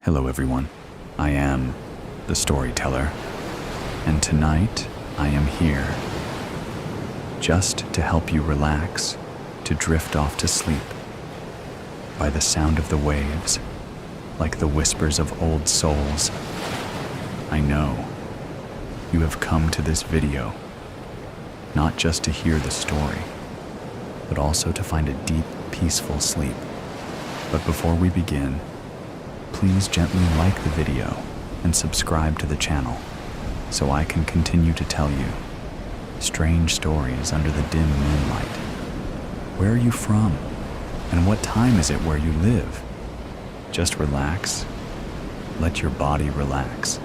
Hello everyone, I am the storyteller, and tonight I am here just to help you relax, to drift off to sleep by the sound of the waves, like the whispers of old souls. I know you have come to this video not just to hear the story, but also to find a deep, peaceful sleep. But before we begin, please gently like the video and subscribe to the channel so I can continue to tell you strange stories under the dim moonlight. Where are you from? And what time is it where you live? Just relax. Let your body relax.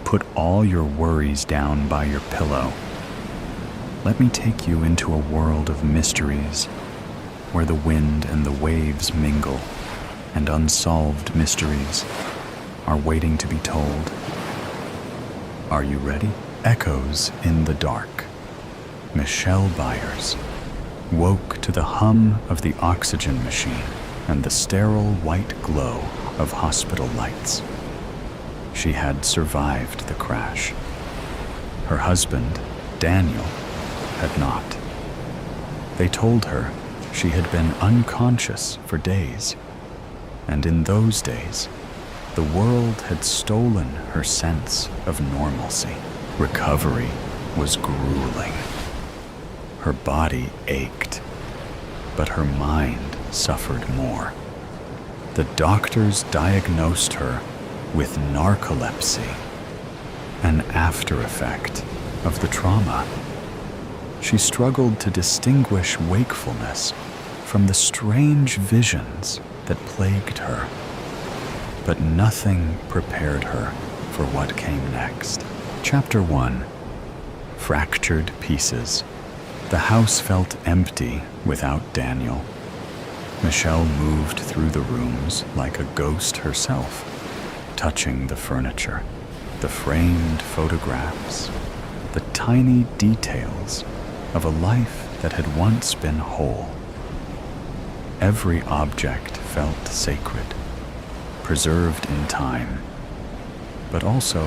Put all your worries down by your pillow. Let me take you into a world of mysteries where the wind and the waves mingle and unsolved mysteries are waiting to be told. Are you ready? Echoes in the dark. Michelle Byers woke to the hum of the oxygen machine and the sterile white glow of hospital lights. She had survived the crash. Her husband, Daniel, had not. They told her she had been unconscious for days. And in those days, the world had stolen her sense of normalcy. Recovery was grueling. Her body ached, but her mind suffered more. The doctors diagnosed her with narcolepsy, an after effect of the trauma. She struggled to distinguish wakefulness from the strange visions that plagued her, but nothing prepared her for what came next. Chapter 1. Fractured Pieces. The house felt empty without Daniel. Michelle moved through the rooms like a ghost herself, touching the furniture, the framed photographs, the tiny details of a life that had once been whole. Every object felt sacred, preserved in time, but also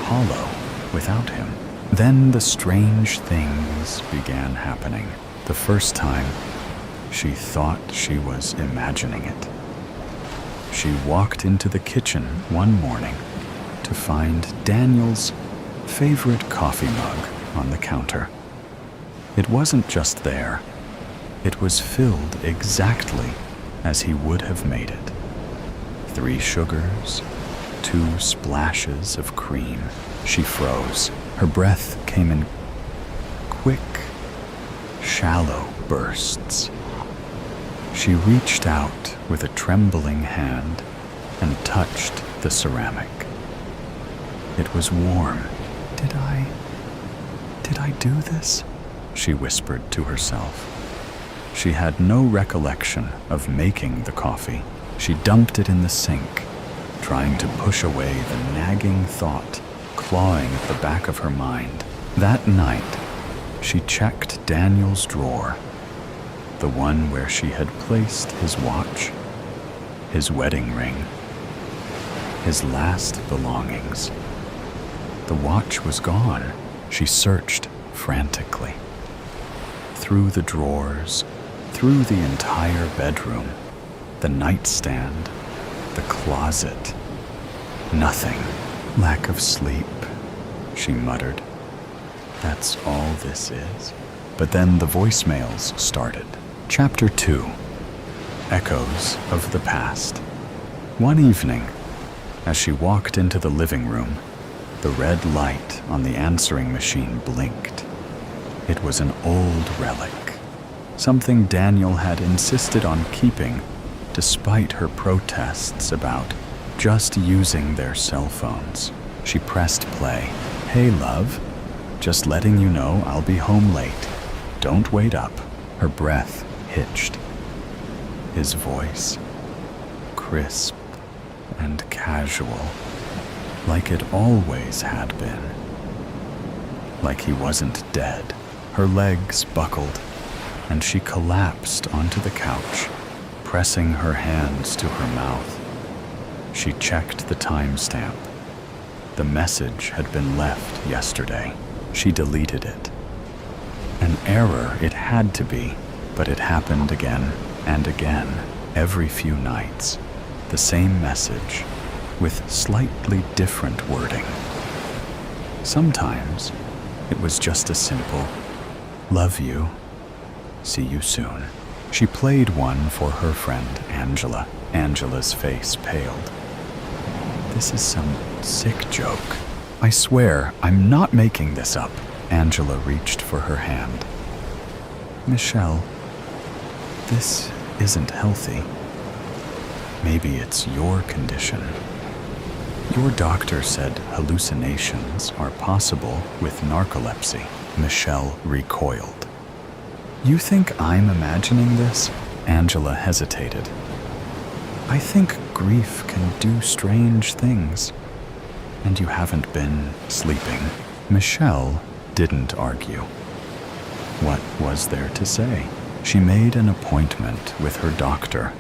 hollow without him. Then the strange things began happening. The first time, she thought she was imagining it. She walked into the kitchen one morning to find Daniel's favorite coffee mug on the counter. It wasn't just there. It was filled exactly as he would have made it. 3 sugars, 2 splashes of cream. She froze. Her breath came in quick, shallow bursts. She reached out with a trembling hand and touched the ceramic. It was warm. Did I do this? She whispered to herself. She had no recollection of making the coffee. She dumped it in the sink, trying to push away the nagging thought clawing at the back of her mind. That night, she checked Daniel's drawer, the one where she had placed his watch, his wedding ring, his last belongings. The watch was gone. She searched frantically. Through the drawers, through the entire bedroom, the nightstand, the closet. Nothing. Lack of sleep, she muttered. That's all this is. But then the voicemails started. Chapter 2. Echoes of the Past. One evening, as she walked into the living room, the red light on the answering machine blinked. It was an old relic, something Daniel had insisted on keeping despite her protests about just using their cell phones. She pressed play. Hey, love. Just letting you know I'll be home late. Don't wait up. Her breath hitched. His voice, crisp and casual, like it always had been. Like he wasn't dead. Her legs buckled, and she collapsed onto the couch, pressing her hands to her mouth. She checked the timestamp. The message had been left yesterday. She deleted it. An error it had to be, but it happened again and again, every few nights. The same message, with slightly different wording. Sometimes it was just a simple, "Love you, see you soon." She played one for her friend Angela. Angela's face paled. "This is some sick joke. I swear, I'm not making this up." Angela reached for her hand. "Michelle, this isn't healthy. Maybe it's your condition. Your doctor said hallucinations are possible with narcolepsy." Michelle recoiled. "You think I'm imagining this?" Angela hesitated. "I think grief can do strange things. And you haven't been sleeping." Michelle didn't argue. What was there to say? She made an appointment with her doctor,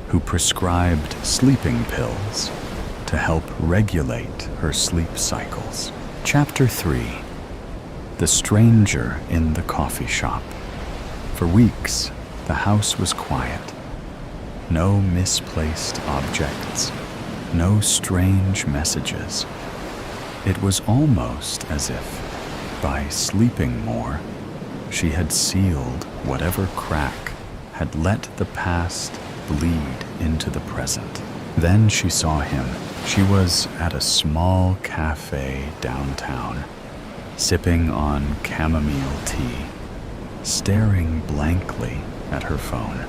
who prescribed sleeping pills to help regulate her sleep cycles. Chapter 3. The Stranger in the Coffee Shop. For weeks, the house was quiet. No misplaced objects, no strange messages. It was almost as if, by sleeping more, she had sealed whatever crack had let the past bleed into the present. Then she saw him. She was at a small cafe downtown, sipping on chamomile tea, staring blankly at her phone.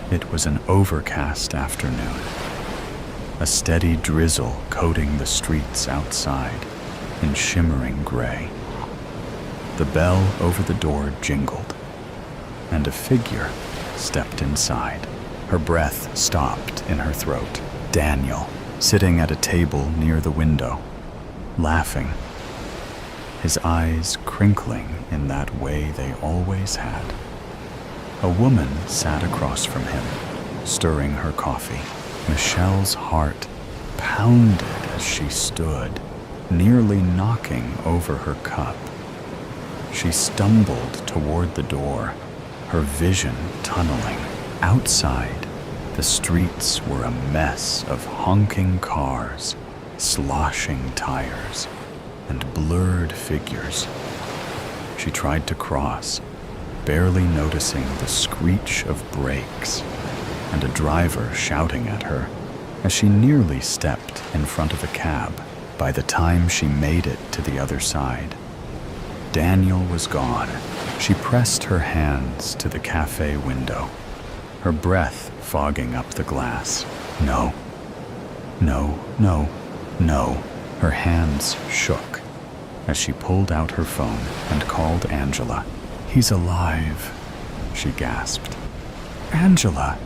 It was an overcast afternoon, a steady drizzle coating the streets outside in shimmering gray. The bell over the door jingled, and a figure stepped inside. Her breath stopped in her throat. Daniel, sitting at a table near the window, laughing, his eyes crinkling in that way they always had. A woman sat across from him, stirring her coffee. Michelle's heart pounded as she stood, nearly knocking over her cup. She stumbled toward the door, her vision tunneling. Outside, the streets were a mess of honking cars, sloshing tires, and blurred figures. She tried to cross, barely noticing the screech of brakes and a driver shouting at her as she nearly stepped in front of a cab. By the time she made it to the other side, Daniel was gone. She pressed her hands to the cafe window, her breath fogging up the glass. No, no, no, no. Her hands shook as she pulled out her phone and called Angela. "He's alive," she gasped. "Angela,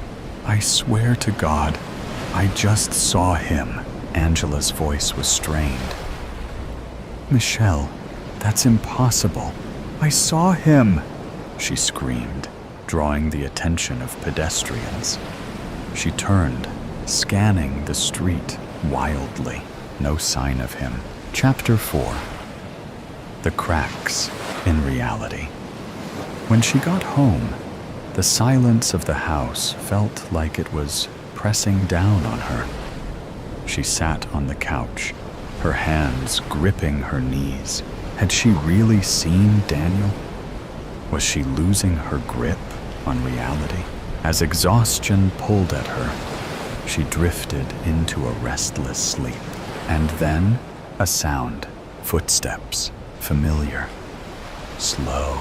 I swear to God, I just saw him." Angela's voice was strained. "Michelle, that's impossible. I saw him," she screamed, drawing the attention of pedestrians. She turned, scanning the street wildly. No sign of him. Chapter 4. The Cracks in Reality. When she got home, the silence of the house felt like it was pressing down on her. She sat on the couch, her hands gripping her knees. Had she really seen Daniel? Was she losing her grip on reality? As exhaustion pulled at her, she drifted into a restless sleep. And then, a sound. Footsteps. Familiar. Slow.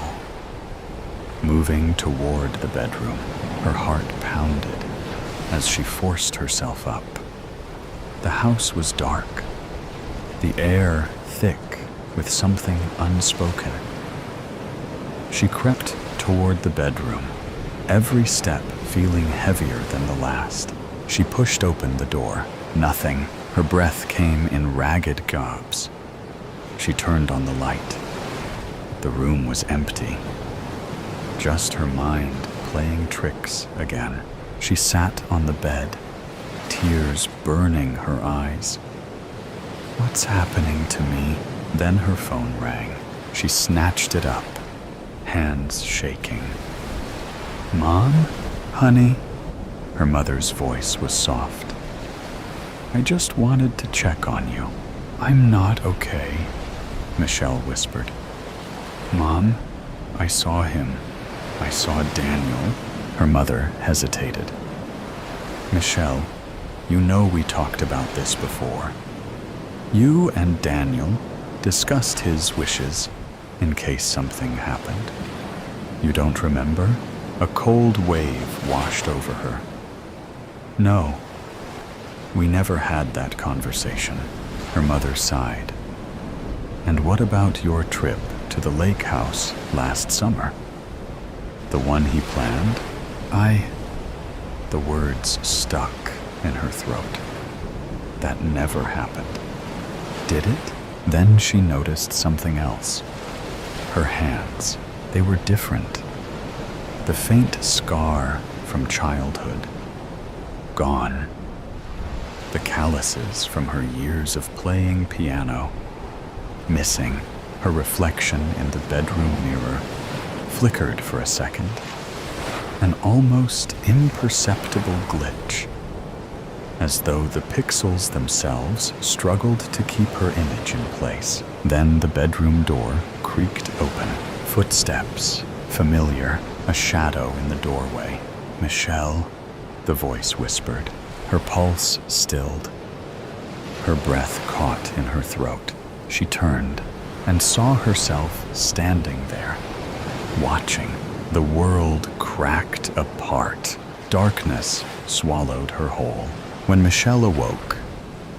Moving toward the bedroom, her heart pounded as she forced herself up. The house was dark, the air thick with something unspoken. She crept toward the bedroom, every step feeling heavier than the last. She pushed open the door. Nothing. Her breath came in ragged gobs. She turned on the light. The room was empty. Just her mind playing tricks again. She sat on the bed, tears burning her eyes. What's happening to me? Then her phone rang. She snatched it up, hands shaking. Mom? Honey? Her mother's voice was soft. I just wanted to check on you. I'm not okay, Michelle whispered. Mom, I saw him. I saw Daniel. Her mother hesitated. Michelle, you know we talked about this before. You and Daniel discussed his wishes in case something happened. You don't remember? A cold wave washed over her. No, we never had that conversation. Her mother sighed. And what about your trip to the lake house last summer? The one he planned? The words stuck in her throat. That never happened. Did it? Then she noticed something else. Her hands, they were different. The faint scar from childhood, gone. The calluses from her years of playing piano, missing. Her reflection in the bedroom mirror flickered for a second. An almost imperceptible glitch, as though the pixels themselves struggled to keep her image in place. Then the bedroom door creaked open. Footsteps, familiar, a shadow in the doorway. Michelle, the voice whispered. Her pulse stilled. Her breath caught in her throat. She turned and saw herself standing there, watching. The world cracked apart. Darkness swallowed her whole. When Michelle awoke,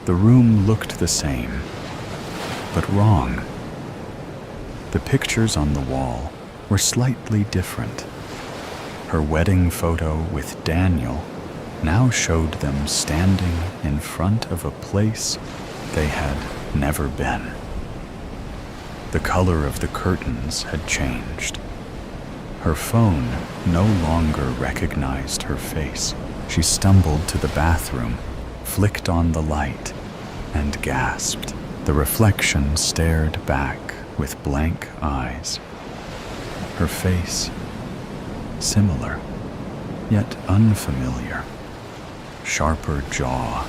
the room looked the same, but wrong. The pictures on the wall were slightly different. Her wedding photo with Daniel now showed them standing in front of a place they had never been. The color of the curtains had changed. Her phone no longer recognized her face. She stumbled to the bathroom, flicked on the light, and gasped. The reflection stared back with blank eyes. Her face, similar, yet unfamiliar. Sharper jaw,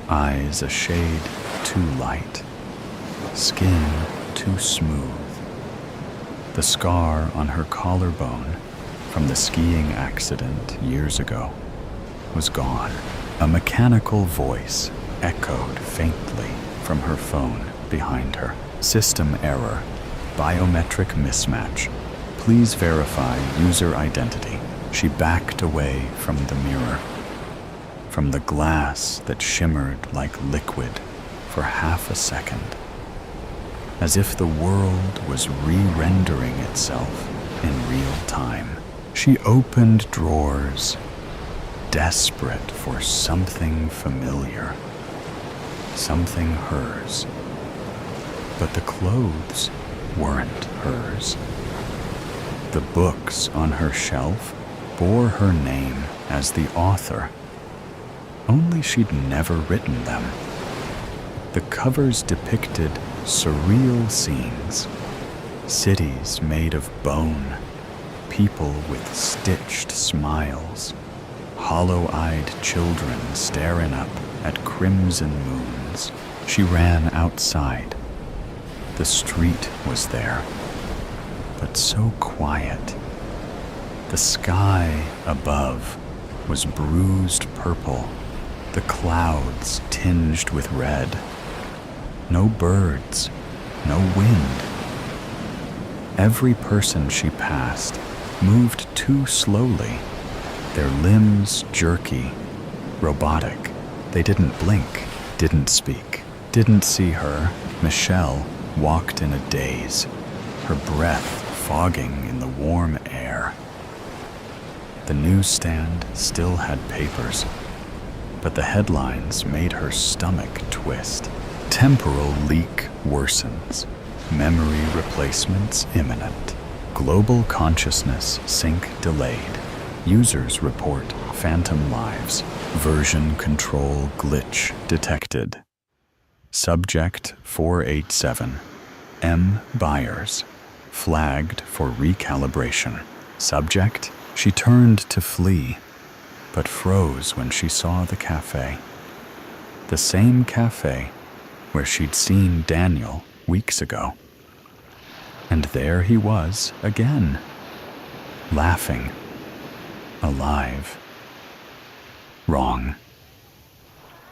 eyes a shade too light, skin too smooth. The scar on her collarbone from the skiing accident years ago was gone. A mechanical voice echoed faintly from her phone behind her. System error, biometric mismatch. Please verify user identity. She backed away from the mirror, from the glass that shimmered like liquid for half a second, as if the world was re-rendering itself in real time. She opened drawers, desperate for something familiar, something hers. But the clothes weren't hers. The books on her shelf bore her name as the author, only she'd never written them. The covers depicted surreal scenes, cities made of bone, people with stitched smiles, hollow-eyed children staring up at crimson moons. She ran outside. The street was there, but so quiet. The sky above was bruised purple, the clouds tinged with red. No birds, no wind. Every person she passed moved too slowly, their limbs jerky, robotic. They didn't blink, didn't speak, didn't see her. Michelle walked in a daze, her breath fogging in the warm air. The newsstand still had papers, but the headlines made her stomach twist. Temporal leak worsens. Memory replacements imminent. Global consciousness sync delayed. Users report phantom lives. Version control glitch detected. Subject 487, M. Byers, flagged for recalibration. Subject, she turned to flee, but froze when she saw the cafe. The same cafe where she'd seen Daniel weeks ago. And there he was again, laughing, alive. Wrong.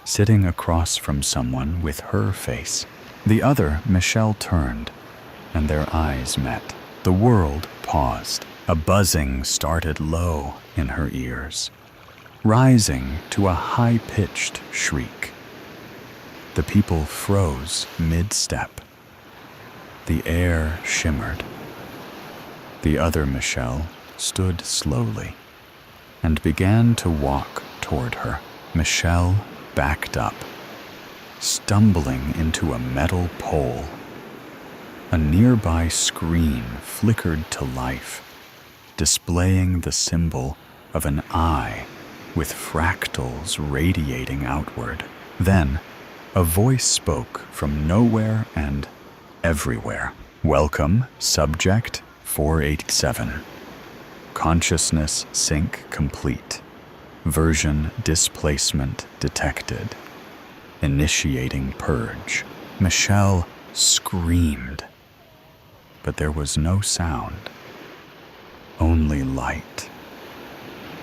Sitting across from someone with her face. The other, Michelle, turned, and their eyes met. The world paused. A buzzing started low in her ears, rising to a high-pitched shriek. The people froze mid-step. The air shimmered. The other Michelle stood slowly and began to walk toward her. Michelle backed up, stumbling into a metal pole. A nearby screen flickered to life, displaying the symbol of an eye with fractals radiating outward. Then, a voice spoke from nowhere and everywhere. Welcome, Subject 487. Consciousness sync complete. Version displacement detected. Initiating purge. Michelle screamed, but there was no sound, only light.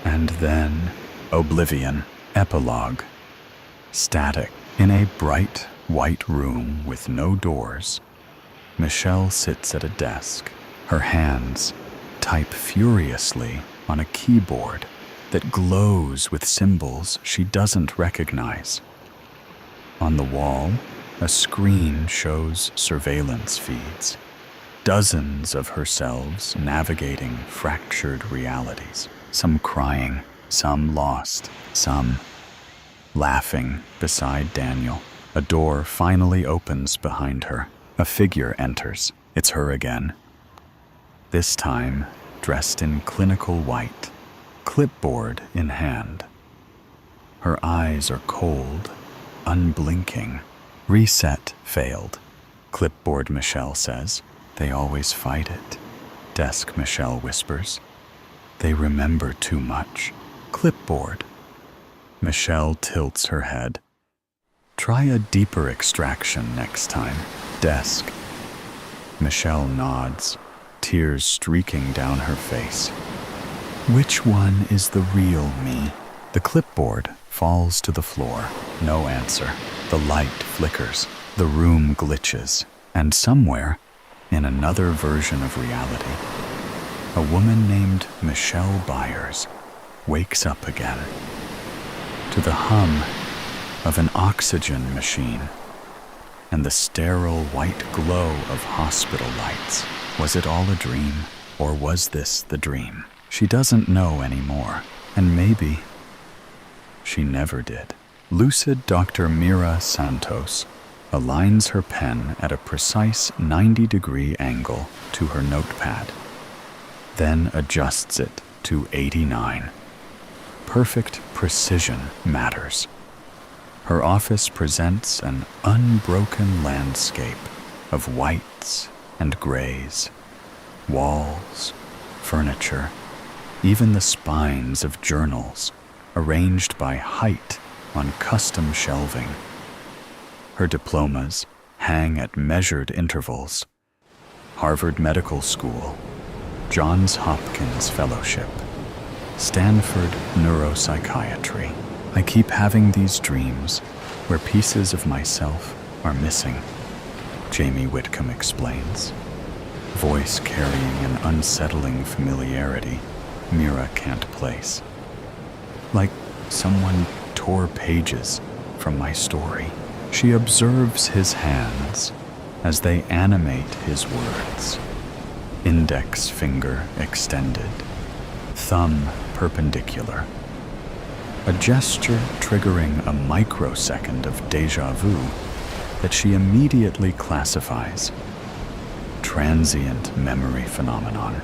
And then oblivion. Epilogue. Static. In a bright white room with no doors, Michelle sits at a desk. Her hands type furiously on a keyboard that glows with symbols she doesn't recognize. On the wall, a screen shows surveillance feeds, dozens of herselves navigating fractured realities, some crying, some lost, some laughing beside Daniel. A door finally opens behind her. A figure enters. It's her again. This time, dressed in clinical white, clipboard in hand. Her eyes are cold, unblinking. Reset failed. Clipboard Michelle says. They always fight it. Desk Michelle whispers. They remember too much. Clipboard. Michelle tilts her head. Try a deeper extraction next time. Desk. Michelle nods, tears streaking down her face. Which one is the real me? The clipboard falls to the floor. No answer. The light flickers. The room glitches. And somewhere, in another version of reality, a woman named Michelle Byers wakes up again to the hum of an oxygen machine and the sterile white glow of hospital lights. Was it all a dream, or was this the dream? She doesn't know anymore, and maybe she never did. Lucid Dr. Mira Santos aligns her pen at a precise 90-degree angle to her notepad, then adjusts it to 89. Perfect precision matters. Her office presents an unbroken landscape of whites and grays, walls, furniture, even the spines of journals arranged by height on custom shelving. Her diplomas hang at measured intervals. Harvard Medical School, Johns Hopkins Fellowship, Stanford Neuropsychiatry. I keep having these dreams where pieces of myself are missing, Jamie Whitcomb explains, voice carrying an unsettling familiarity Mira can't place. Like someone tore pages from my story. She observes his hands as they animate his words. Index finger extended, thumb perpendicular. A gesture triggering a microsecond of déjà vu that she immediately classifies. Transient memory phenomenon.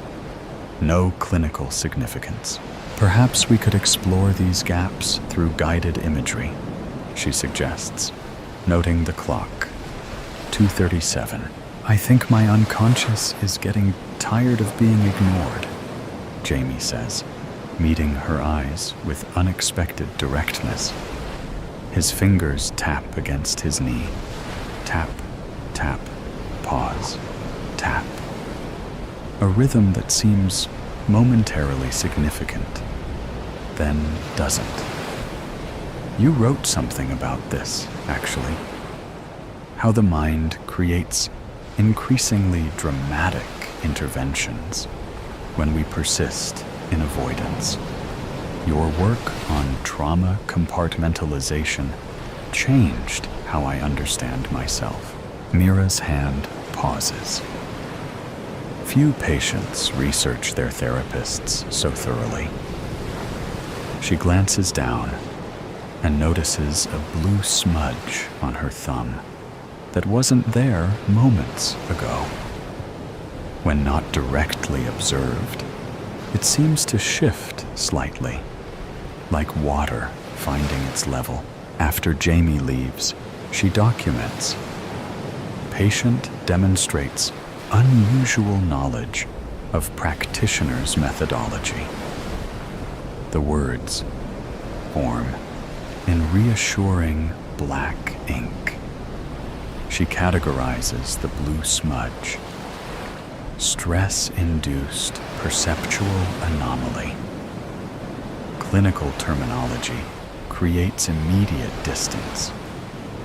No clinical significance. Perhaps we could explore these gaps through guided imagery, she suggests, noting the clock. 2:37. I think my unconscious is getting tired of being ignored, Jamie says, meeting her eyes with unexpected directness. His fingers tap against his knee. Tap, tap, pause, tap. A rhythm that seems momentarily significant, then doesn't. You wrote something about this, actually. How the mind creates increasingly dramatic interventions when we persist in avoidance. Your work on trauma compartmentalization changed how I understand myself. Mira's hand pauses. Few patients research their therapists so thoroughly. She glances down and notices a blue smudge on her thumb that wasn't there moments ago. When not directly observed, it seems to shift slightly, like water finding its level. After Jamie leaves, she documents. Patient demonstrates unusual knowledge of practitioner's methodology. The words form in reassuring black ink. She categorizes the blue smudge. Stress-induced perceptual anomaly. Clinical terminology creates immediate distance.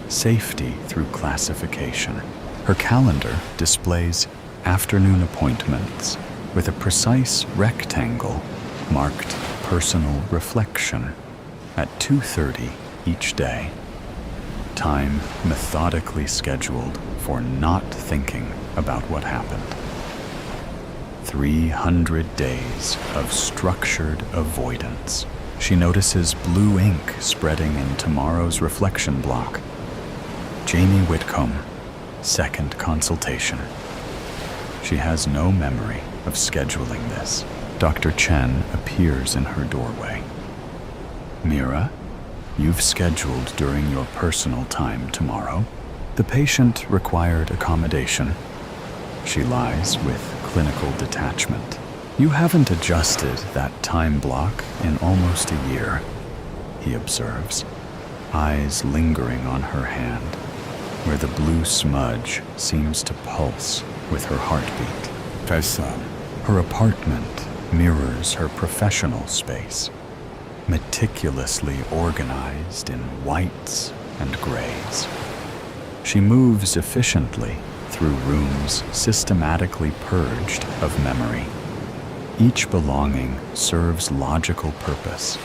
Safety through classification. Her calendar displays afternoon appointments with a precise rectangle marked personal reflection at 2:30 each day. Time methodically scheduled for not thinking about what happened. 300 days of structured avoidance. She notices blue ink spreading in tomorrow's reflection block. Jamie Whitcomb, second consultation. She has no memory of scheduling this. Dr. Chen appears in her doorway. Mira, you've scheduled during your personal time tomorrow. The patient required accommodation. She lies with clinical detachment. You haven't adjusted that time block in almost a year, he observes, eyes lingering on her hand, where the blue smudge seems to pulse with her heartbeat. Her apartment mirrors her professional space, meticulously organized in whites and grays. She moves efficiently through rooms systematically purged of memory. Each belonging serves logical purpose,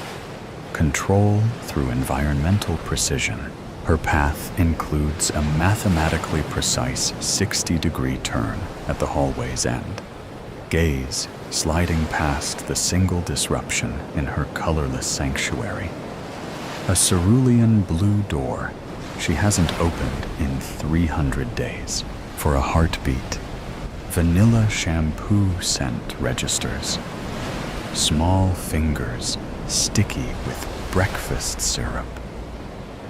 control through environmental precision. Her path includes a mathematically precise 60-degree turn at the hallway's end, gaze sliding past the single disruption in her colorless sanctuary. A cerulean blue door she hasn't opened in 300 days. For a heartbeat, vanilla shampoo scent registers. Small fingers sticky with breakfast syrup.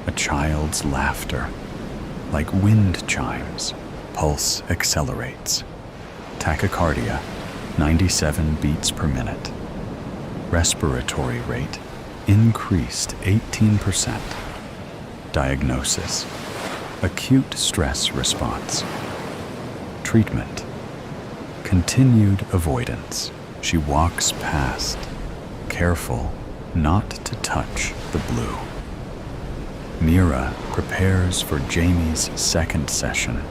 A child's laughter, like wind chimes. Pulse accelerates. Tachycardia, 97 beats per minute. Respiratory rate increased 18%. Diagnosis: acute stress response. Treatment: continued avoidance. She walks past, careful not to touch the blue. Mira prepares for Jamie's second session,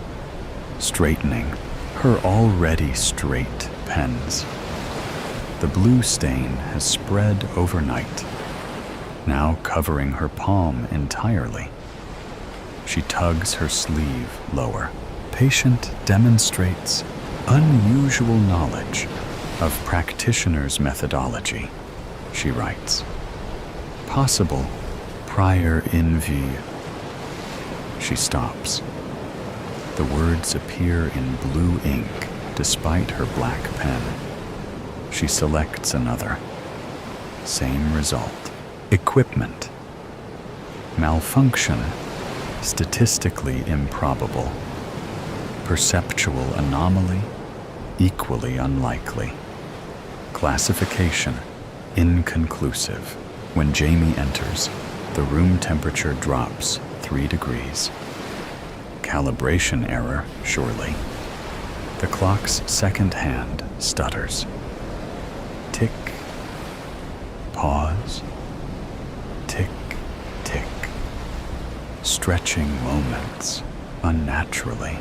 straightening her already straight pens. The blue stain has spread overnight, now covering her palm entirely. She tugs her sleeve lower. Patient demonstrates unusual knowledge of practitioner's methodology, she writes. Possible prior envy. She stops. The words appear in blue ink despite her black pen. She selects another. same result. Equipment. Malfunction, statistically improbable. Perceptual anomaly, equally unlikely. Classification, inconclusive. When Jamie enters, the room temperature drops 3 degrees. Calibration error, surely. The clock's second hand stutters. Tick, pause, tick, tick. Stretching moments unnaturally.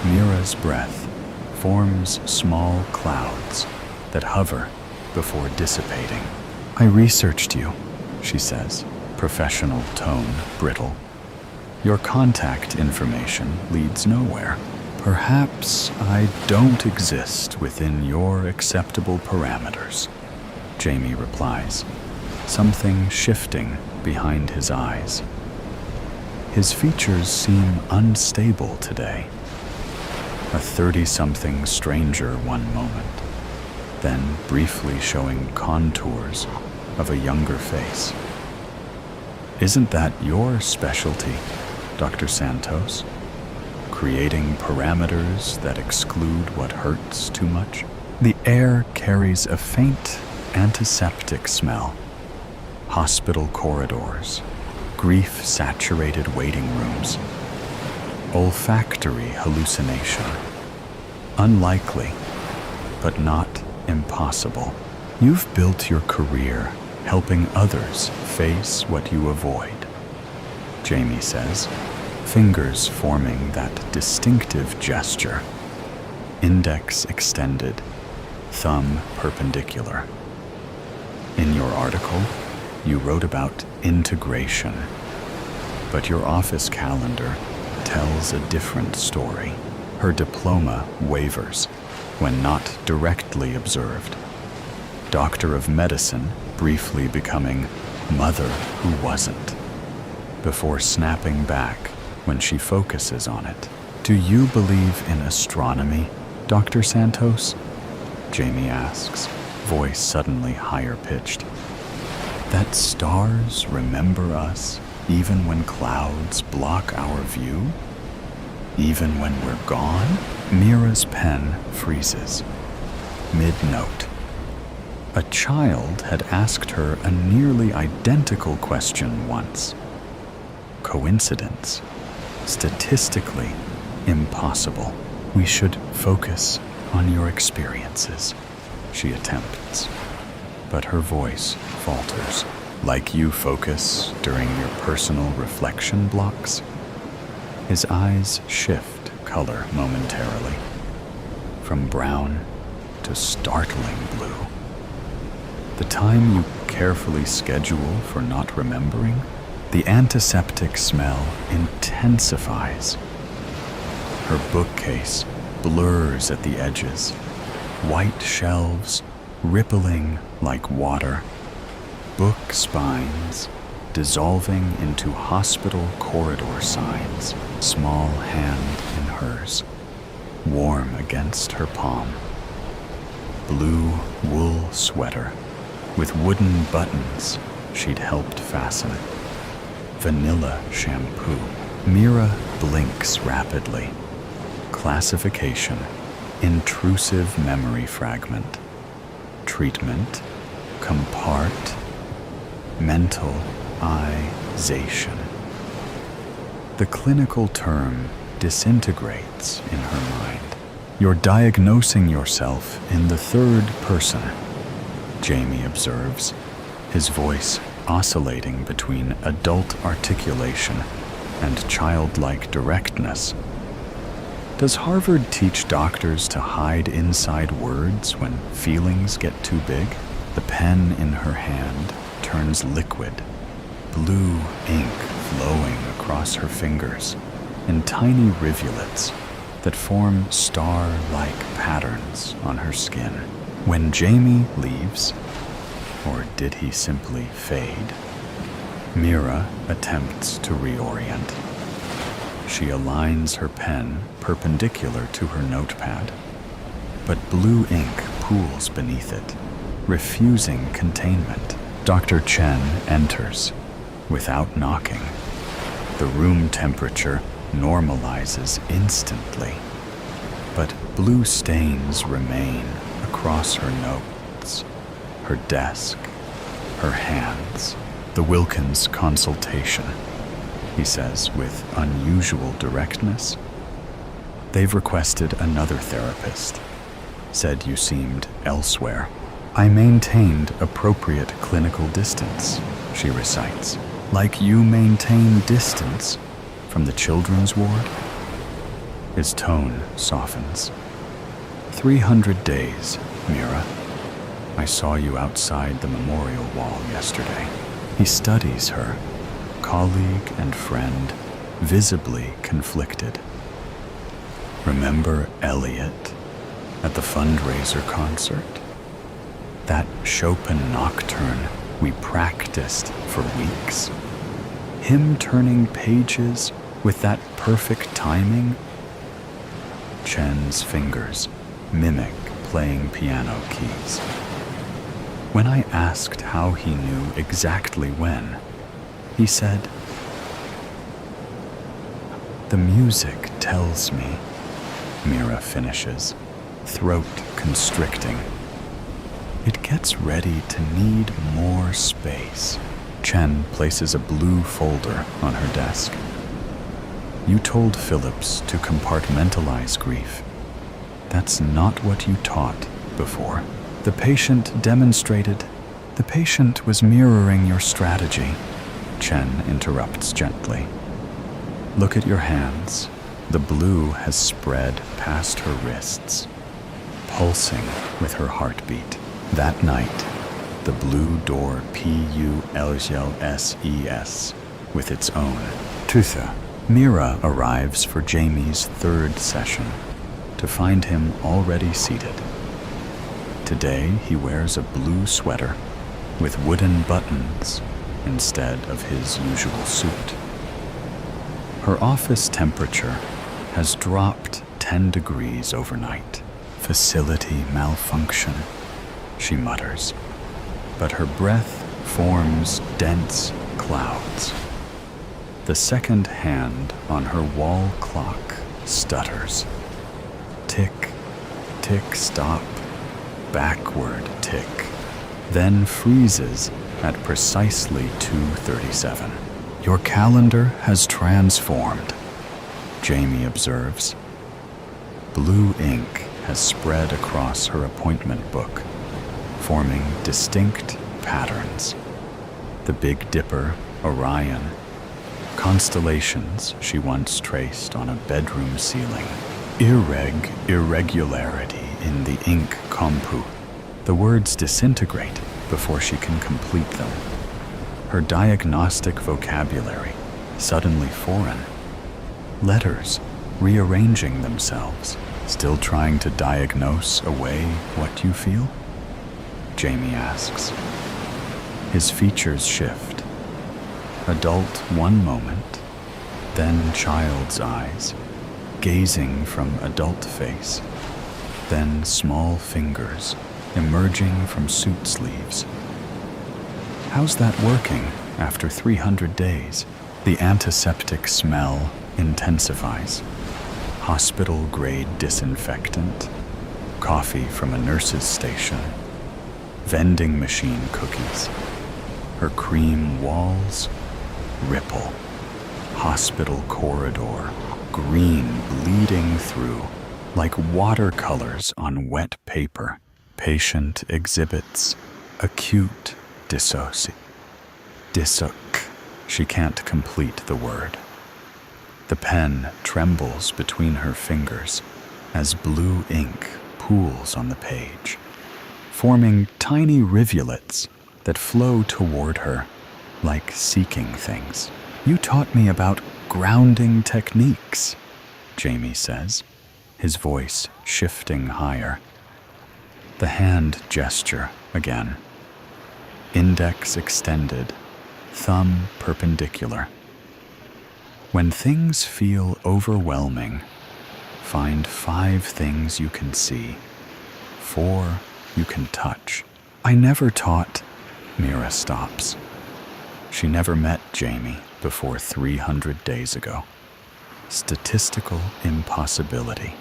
Mira's breath forms small clouds that hover before dissipating. "I researched you," she says, professional tone brittle. "Your contact information leads nowhere. Perhaps I don't exist within your acceptable parameters," Jamie replies, something shifting behind his eyes. His features seem unstable today. A 30-something stranger one moment, then briefly showing contours of a younger face. "Isn't that your specialty, Dr. Santos? Creating parameters that exclude what hurts too much?" The air carries a faint antiseptic smell. Hospital corridors, grief-saturated waiting rooms. Olfactory hallucination. Unlikely, but not impossible. You've built your career helping others face what you avoid, Jamie says, fingers forming that distinctive gesture. Index extended, thumb perpendicular. In your article, you wrote about integration, but your office calendar tells a different story. Her diploma wavers when not directly observed. Doctor of Medicine briefly becoming Mother Who Wasn't, before snapping back when she focuses on it. "Do you believe in astronomy, Dr. Santos?" Jamie asks, voice suddenly higher-pitched. "That stars remember us even when clouds block our view? Even when we're gone?" Mira's pen freezes. Mid-note. A child had asked her a nearly identical question once. Coincidence? Statistically impossible. "We should focus on your experiences," she attempts, but her voice falters. "Like you focus during your personal reflection blocks?" His eyes shift color momentarily, from brown to startling blue. "The time you carefully schedule for not remembering?" The antiseptic smell intensifies. Her bookcase blurs at the edges, white shelves rippling like water, book spines dissolving into hospital corridor signs, small hand in hers, warm against her palm. Blue wool sweater with wooden buttons she'd helped fasten. Vanilla shampoo. Mira blinks rapidly. Classification, intrusive memory fragment. Treatment, compartmentalization. The clinical term disintegrates in her mind. "You're diagnosing yourself in the third person," Jamie observes, his voice oscillating between adult articulation and childlike directness. Does Harvard teach doctors to hide inside words when feelings get too big? The pen in her hand turns liquid, blue ink flowing across her fingers in tiny rivulets that form star-like patterns on her skin. When Jamie leaves, or did he simply fade, Mira attempts to reorient. She aligns her pen perpendicular to her notepad, but blue ink pools beneath it, refusing containment. Dr. Chen enters without knocking. The room temperature normalizes instantly, but blue stains remain across her notes, her desk, her hands. The Wilkins consultation, he says with unusual directness. They've requested another therapist. Said you seemed elsewhere. I maintained appropriate clinical distance, she recites. Like you maintain distance from the children's ward? His tone softens. 300 days, Mira. I saw you outside the memorial wall yesterday. He studies her, colleague and friend, visibly conflicted. Remember Elliot at the fundraiser concert? That Chopin nocturne we practiced for weeks? Him turning pages with that perfect timing? Chen's fingers mimic playing piano keys. When I asked how he knew exactly when, he said, "The music tells me," Mira finishes, throat constricting. It gets ready to need more space. Chen places a blue folder on her desk. You told Phillips to compartmentalize grief. That's not what you taught before. The patient demonstrated. The patient was mirroring your strategy. Chen interrupts gently. Look at your hands. The blue has spread past her wrists, pulsing with her heartbeat. That night, the blue door PULGLSES with its own tutha. Mira arrives for Jamie's third session to find him already seated. Today, he wears a blue sweater with wooden buttons instead of his usual suit. Her office temperature has dropped 10 degrees overnight. Facility malfunction, she mutters, but her breath forms dense clouds. The second hand on her wall clock stutters. Tick, tick, stop, backward tick, then freezes at precisely 2:37. Your calendar has transformed, Jamie observes. Blue ink has spread across her appointment book, forming distinct patterns. The Big Dipper, Orion, constellations she once traced on a bedroom ceiling. Irregularity in the ink compu. The words disintegrate before she can complete them. Her diagnostic vocabulary suddenly foreign. Letters rearranging themselves, still trying to diagnose away what you feel? Jamie asks. His features shift. Adult one moment, then child's eyes, gazing from adult face, then small fingers emerging from suit sleeves. How's that working after 300 days? The antiseptic smell intensifies. Hospital-grade disinfectant, coffee from a nurse's station, vending machine cookies. Her cream walls ripple. Hospital corridor, green bleeding through, like watercolors on wet paper. Patient exhibits acute dissoc. She can't complete the word. The pen trembles between her fingers as blue ink pools on the page, forming tiny rivulets that flow toward her like seeking things. You taught me about grounding techniques, Jamie says, his voice shifting higher. The hand gesture again. Index extended, thumb perpendicular. When things feel overwhelming, find 5 things you can see, 4 you can touch, I never taught. Mira stops. She never met Jamie before 300 days ago. Statistical impossibility.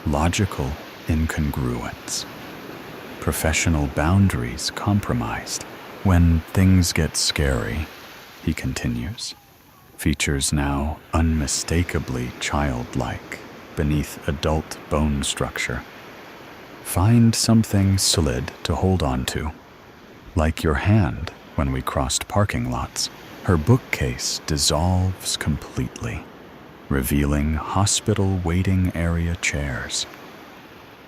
Logical incongruence. Professional boundaries compromised. When things get scary, he continues, features now unmistakably childlike beneath adult bone structure. Find something solid to hold on to, like your hand when we crossed parking lots. Her bookcase dissolves completely, revealing hospital waiting area chairs.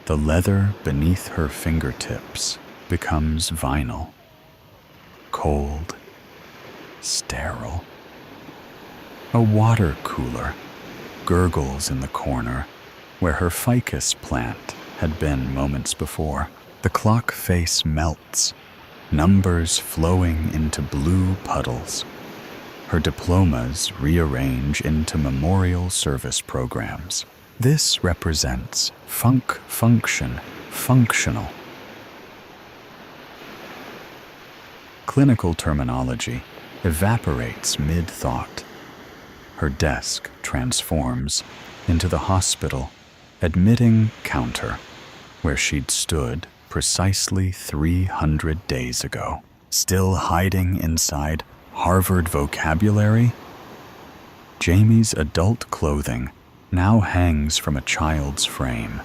The leather beneath her fingertips becomes vinyl, cold, sterile. A water cooler gurgles in the corner where her ficus plant had been moments before. The clock face melts, numbers flowing into blue puddles. Her diplomas rearrange into memorial service programs. This represents functional. Clinical terminology evaporates mid-thought. Her desk transforms into the hospital admitting counter, where she'd stood precisely 300 days ago, still hiding inside Harvard vocabulary. Jamie's adult clothing now hangs from a child's frame.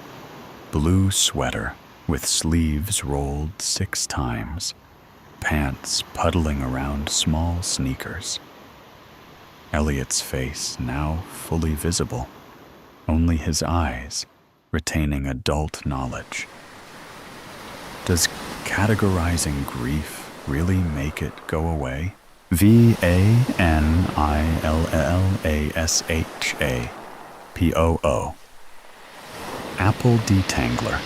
Blue sweater with sleeves rolled 6 times, pants puddling around small sneakers. Elliot's face now fully visible, only his eyes retaining adult knowledge. Does categorizing grief really make it go away? VANILLASHAPOO. Apple detangler.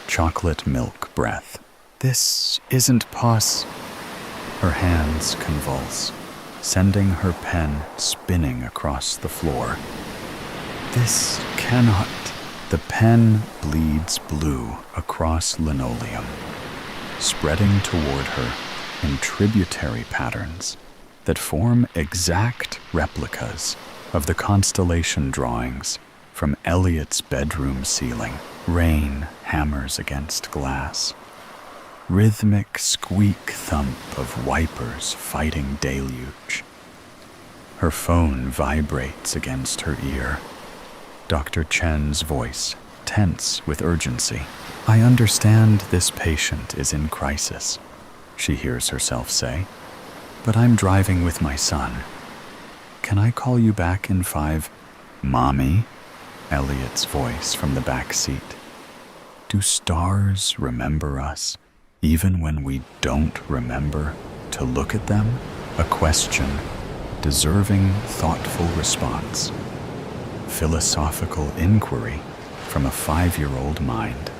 Chocolate milk breath. This isn't Her hands convulse, sending her pen spinning across the floor. This cannot. The pen bleeds blue across linoleum, spreading toward her in tributary patterns that form exact replicas of the constellation drawings from Elliot's bedroom ceiling. Rain hammers against glass. Rhythmic squeak thump of wipers fighting deluge. Her phone vibrates against her ear. Dr. Chen's voice, tense with urgency. I understand this patient is in crisis, she hears herself say, but I'm driving with my son. Can I call you back in 5? Mommy? Elliot's voice from the back seat. Do stars remember us, even when we don't remember to look at them? A question deserving thoughtful response. Philosophical inquiry from a 5-year-old mind.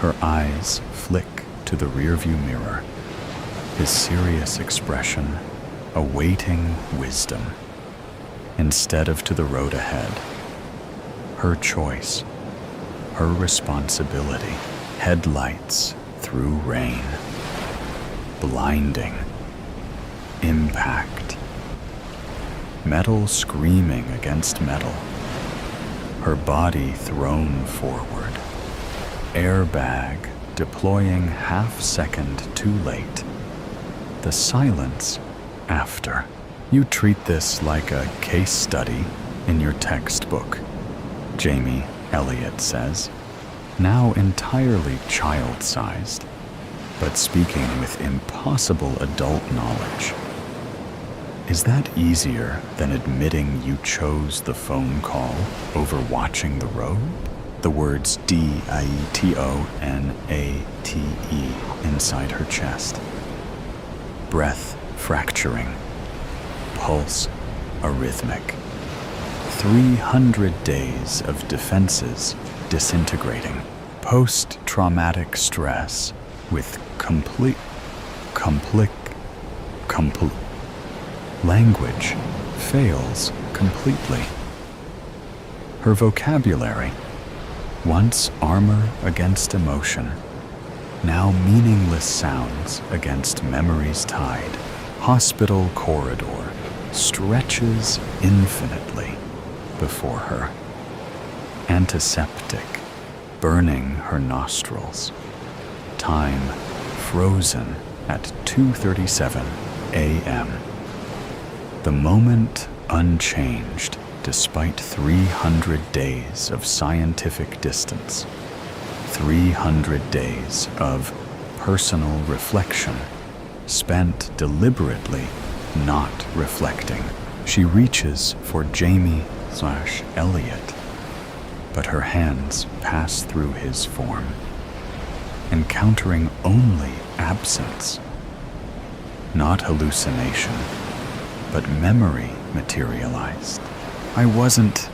Her eyes flick to the rearview mirror, his serious expression awaiting wisdom instead of to the road ahead. Her choice, her responsibility. Headlights through rain. Blinding. Impact. Metal screaming against metal. Her body thrown forward. Airbag deploying half-second too late. The silence after. You treat this like a case study in your textbook, Jamie Elliott says, now entirely child-sized, but speaking with impossible adult knowledge. Is that easier than admitting you chose the phone call over watching the road? The words DIETONATE inside her chest. Breath fracturing. Pulse arrhythmic. 300 days of defenses disintegrating. Post-traumatic stress with complete language fails completely. Her vocabulary, once armor against emotion, now meaningless sounds against memory's tide. Hospital corridor stretches infinitely before her. Antiseptic burning her nostrils. Time frozen at 2:37 a.m. The moment unchanged despite 300 days of scientific distance. 300 days of personal reflection spent deliberately not reflecting. She reaches for Jamie/Elliot, but her hands pass through his form, encountering only absence. Not hallucination, but memory materialized. I wasn't.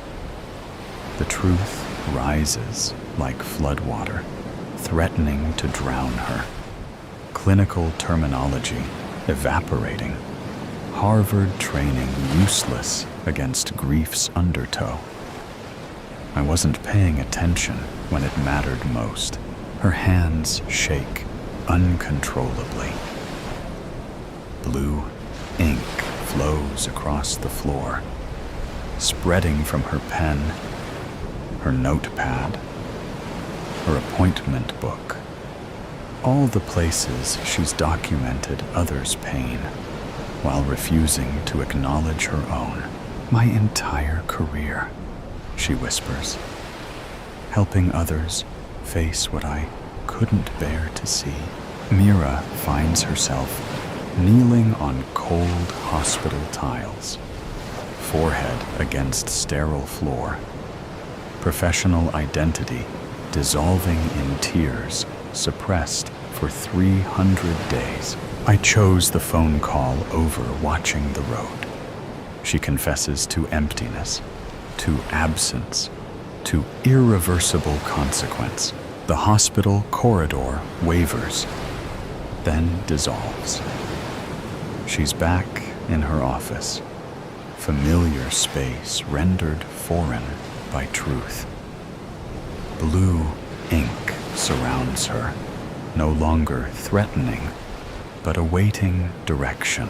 The truth rises like floodwater, threatening to drown her. Clinical terminology evaporating. Harvard training useless against grief's undertow. I wasn't paying attention when it mattered most. Her hands shake uncontrollably. Blue ink flows across the floor, spreading from her pen, her notepad, her appointment book, all the places she's documented others' pain while refusing to acknowledge her own. My entire career, she whispers, helping others face what I couldn't bear to see. Mira finds herself kneeling on cold hospital tiles, forehead against sterile floor, professional identity dissolving in tears, suppressed for 300 days. I chose the phone call over watching the road. She confesses to emptiness, to absence, to irreversible consequence. The hospital corridor wavers, then dissolves. She's back in her office, familiar space rendered foreign by truth. Blue ink surrounds her, no longer threatening, but awaiting direction.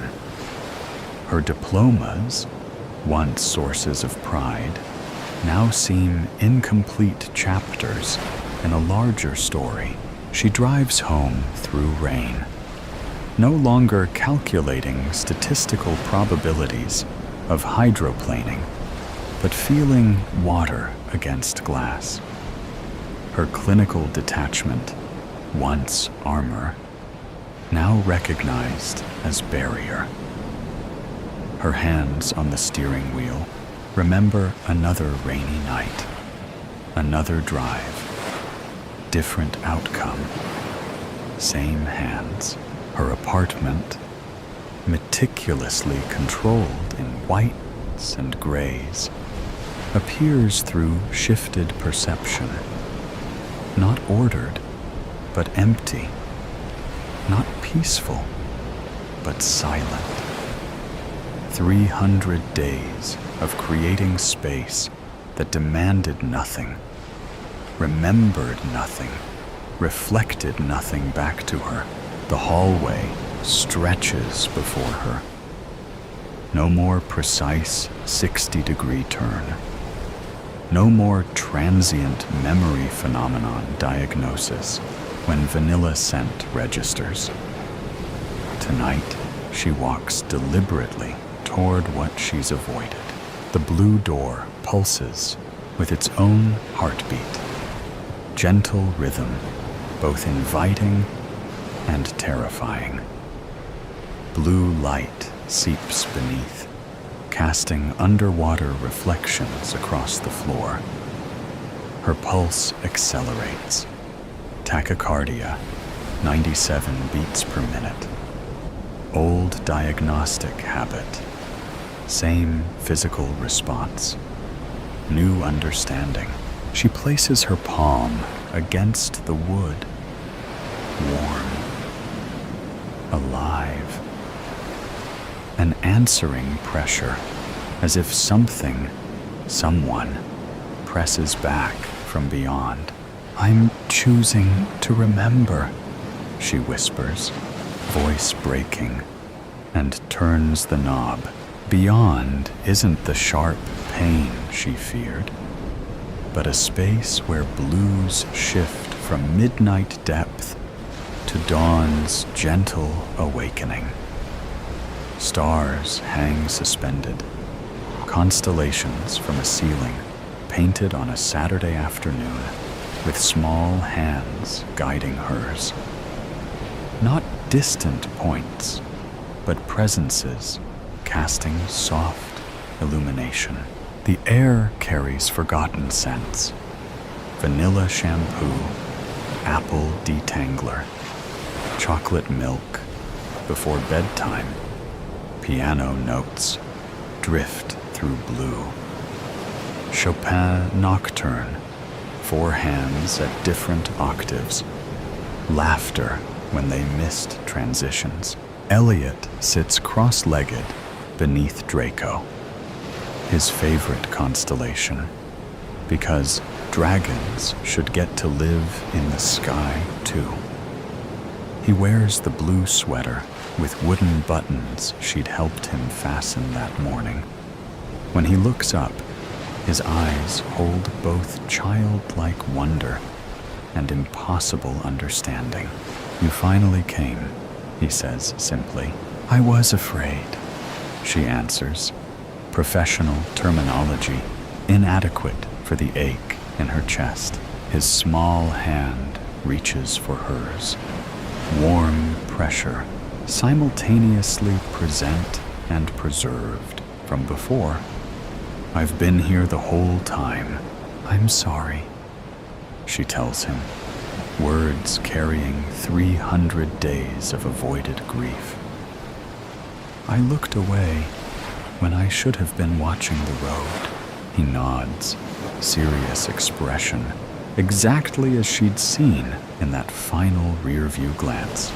Her diplomas, once sources of pride, now seem incomplete chapters in a larger story. She drives home through rain, no longer calculating statistical probabilities of hydroplaning, but feeling water against glass. Her clinical detachment, once armor, now recognized as barrier. Her hands on the steering wheel remember another rainy night, another drive, different outcome, same hands. Her apartment, meticulously controlled in whites and grays, appears through shifted perception. Not ordered, but empty. Not peaceful, but silent. 300 days of creating space that demanded nothing, remembered nothing, reflected nothing back to her. The hallway stretches before her. No more precise 60-degree turn. No more transient memory phenomenon diagnosis when vanilla scent registers. Tonight, she walks deliberately toward what she's avoided. The blue door pulses with its own heartbeat. Gentle rhythm, both inviting and terrifying. Blue light seeps beneath, casting underwater reflections across the floor. Her pulse accelerates. Tachycardia, 97 beats per minute. Old diagnostic habit. Same physical response. New understanding. She places her palm against the wood. Warm. Alive. An answering pressure, as if something, someone, presses back from beyond. I'm choosing to remember, she whispers, voice breaking, and turns the knob. Beyond isn't the sharp pain she feared, but a space where blues shift from midnight depth to dawn's gentle awakening. Stars hang suspended, constellations from a ceiling painted on a Saturday afternoon with small hands guiding hers. Not distant points, but presences casting soft illumination. The air carries forgotten scents: vanilla shampoo, apple detangler, chocolate milk. Before bedtime, piano notes drift through blue. Chopin Nocturne, 4 hands at different octaves. Laughter when they missed transitions. Elliot sits cross-legged beneath Draco, his favorite constellation, because dragons should get to live in the sky too. He wears the blue sweater with wooden buttons she'd helped him fasten that morning. When he looks up, his eyes hold both childlike wonder and impossible understanding. "You finally came," he says simply. "I was afraid," she answers, professional terminology inadequate for the ache in her chest. His small hand reaches for hers. Warm pressure, simultaneously present and preserved from before. "I've been here the whole time. I'm sorry," she tells him, words carrying 300 days of avoided grief. "I looked away when I should have been watching the road." He nods, serious expression, exactly as she'd seen in that final rear-view glance.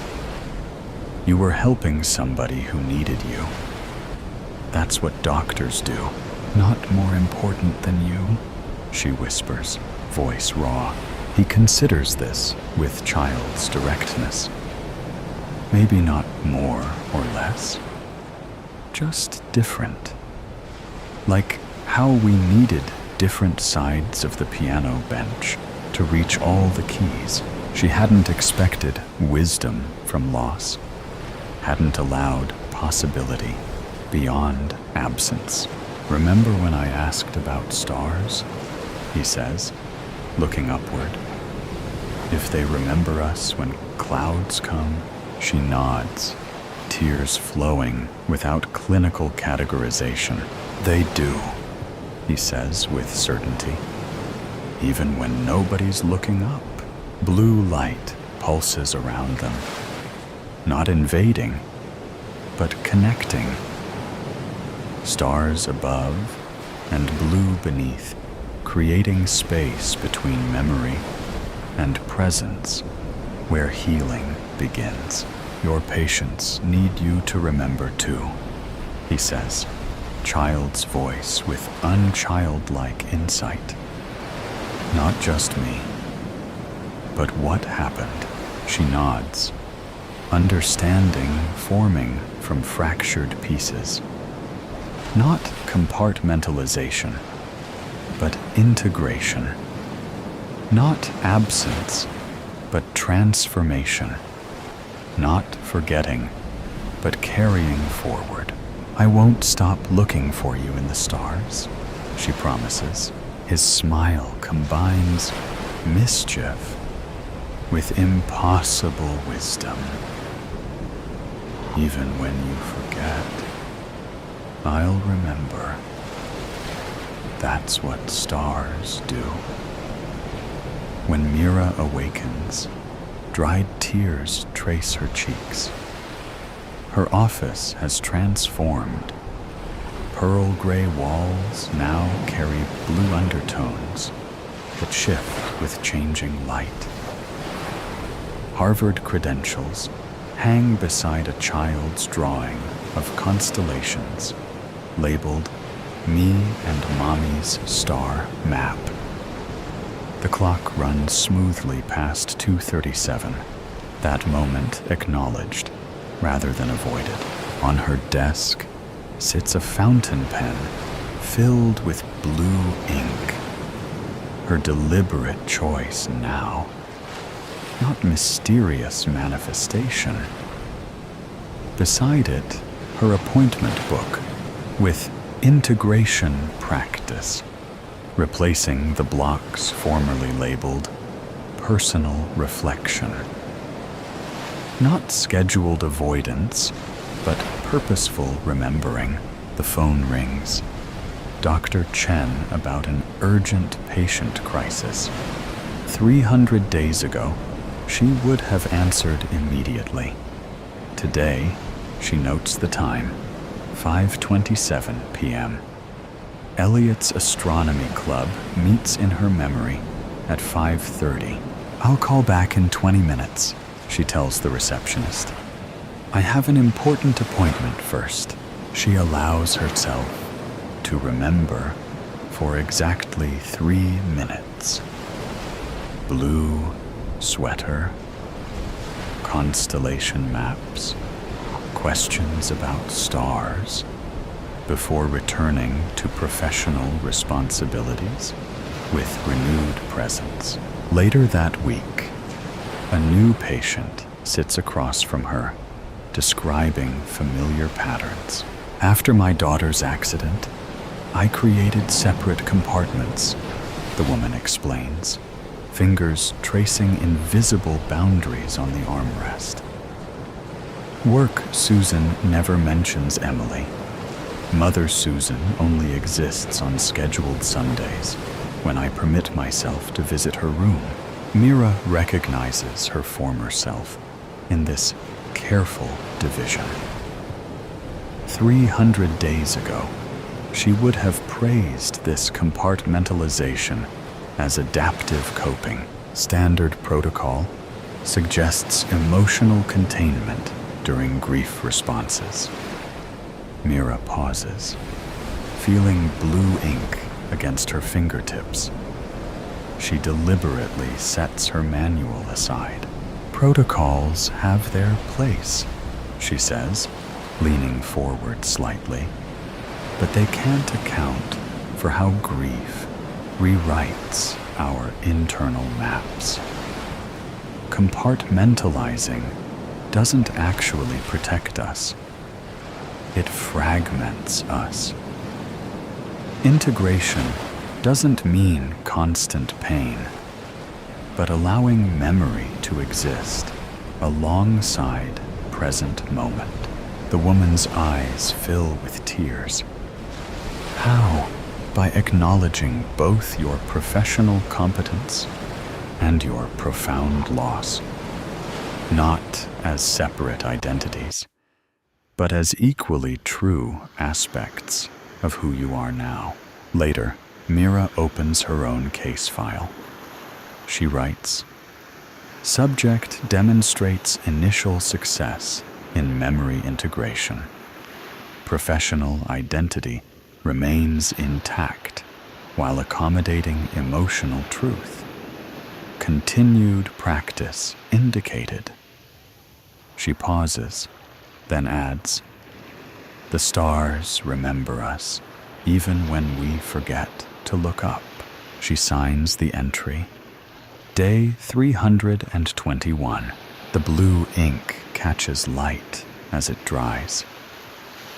"You were helping somebody who needed you. That's what doctors do." "Not more important than you," she whispers, voice raw. He considers this with child's directness. Maybe not more or less, just different. Like how we needed different sides of the piano bench to reach all the keys. She hadn't expected wisdom from loss, hadn't allowed possibility beyond absence. "Remember when I asked about stars?" he says, looking upward. "If they remember us when clouds come?" She nods, tears flowing without clinical categorization. "They do," he says with certainty. "Even when nobody's looking up, blue light pulses around them, not invading, but connecting. Stars above and blue beneath, creating space between memory and presence where healing begins. Your patients need you to remember too," he says, child's voice with unchildlike insight. "Not just me, but what happened?" She nods, understanding forming from fractured pieces. Not compartmentalization, but integration. Not absence, but transformation. Not forgetting, but carrying forward. "I won't stop looking for you in the stars," she promises. His smile combines mischief with impossible wisdom. "Even when you forget, I'll remember. That's what stars do." When Mira awakens, dried tears trace her cheeks. Her office has transformed. Pearl gray walls now carry blue undertones that shift with changing light. Harvard credentials hang beside a child's drawing of constellations labeled "Me and Mommy's Star Map." The clock runs smoothly past 2:37, That moment acknowledged rather than avoided. On her desk sits a fountain pen filled with blue ink. Her deliberate choice now, not mysterious manifestation. Beside it, her appointment book with integration practice, replacing the blocks formerly labeled personal reflection. Not scheduled avoidance, but purposeful remembering. The phone rings. Dr. Chen about an urgent patient crisis. 300 days ago, she would have answered immediately. Today, she notes the time, 5:27 p.m. Elliot's astronomy club meets in her memory at 5:30. "I'll call back in 20 minutes, she tells the receptionist. "I have an important appointment first." She allows herself to remember for exactly 3 minutes. Blue sweater, constellation maps, questions about stars, before returning to professional responsibilities with renewed presence. Later that week, a new patient sits across from her, describing familiar patterns. "After my daughter's accident, I created separate compartments," the woman explains, fingers tracing invisible boundaries on the armrest. Work Susan never mentions Emily. Mother Susan only exists on scheduled Sundays, when I permit myself to visit her room. Mira recognizes her former self in this careful division. 300 days ago, she would have praised this compartmentalization as adaptive coping. Standard protocol suggests emotional containment during grief responses. Mira pauses, feeling blue ink against her fingertips. She deliberately sets her manual aside. "Protocols have their place," she says, leaning forward slightly. "But they can't account for how grief rewrites our internal maps. Compartmentalizing doesn't actually protect us. It fragments us. Integration doesn't mean constant pain, but allowing memory to exist alongside present moment." The woman's eyes fill with tears. "How? By acknowledging both your professional competence and your profound loss, not as separate identities, but as equally true aspects of who you are now." Later, Mira opens her own case file. She writes, "Subject demonstrates initial success in memory integration. Professional identity remains intact while accommodating emotional truth. Continued practice indicated." She pauses, then adds, "The stars remember us, even when we forget to look up." She signs the entry. Day 321. The blue ink catches light as it dries.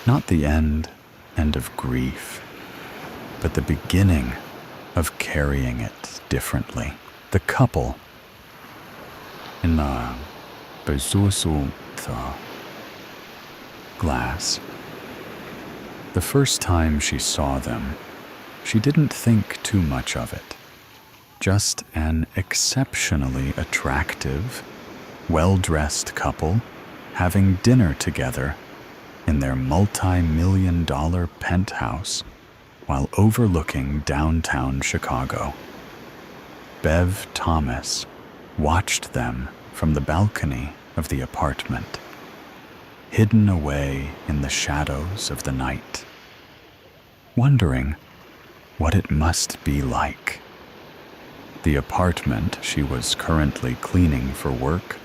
Not the end of grief, but the beginning of carrying it differently. The couple in the bezuzu glass. The first time she saw them, she didn't think too much of it. Just an exceptionally attractive, well-dressed couple having dinner together in their multi-million-dollar penthouse while overlooking downtown Chicago. Bev Thomas watched them from the balcony of the apartment, hidden away in the shadows of the night, wondering what it must be like. The apartment she was currently cleaning for work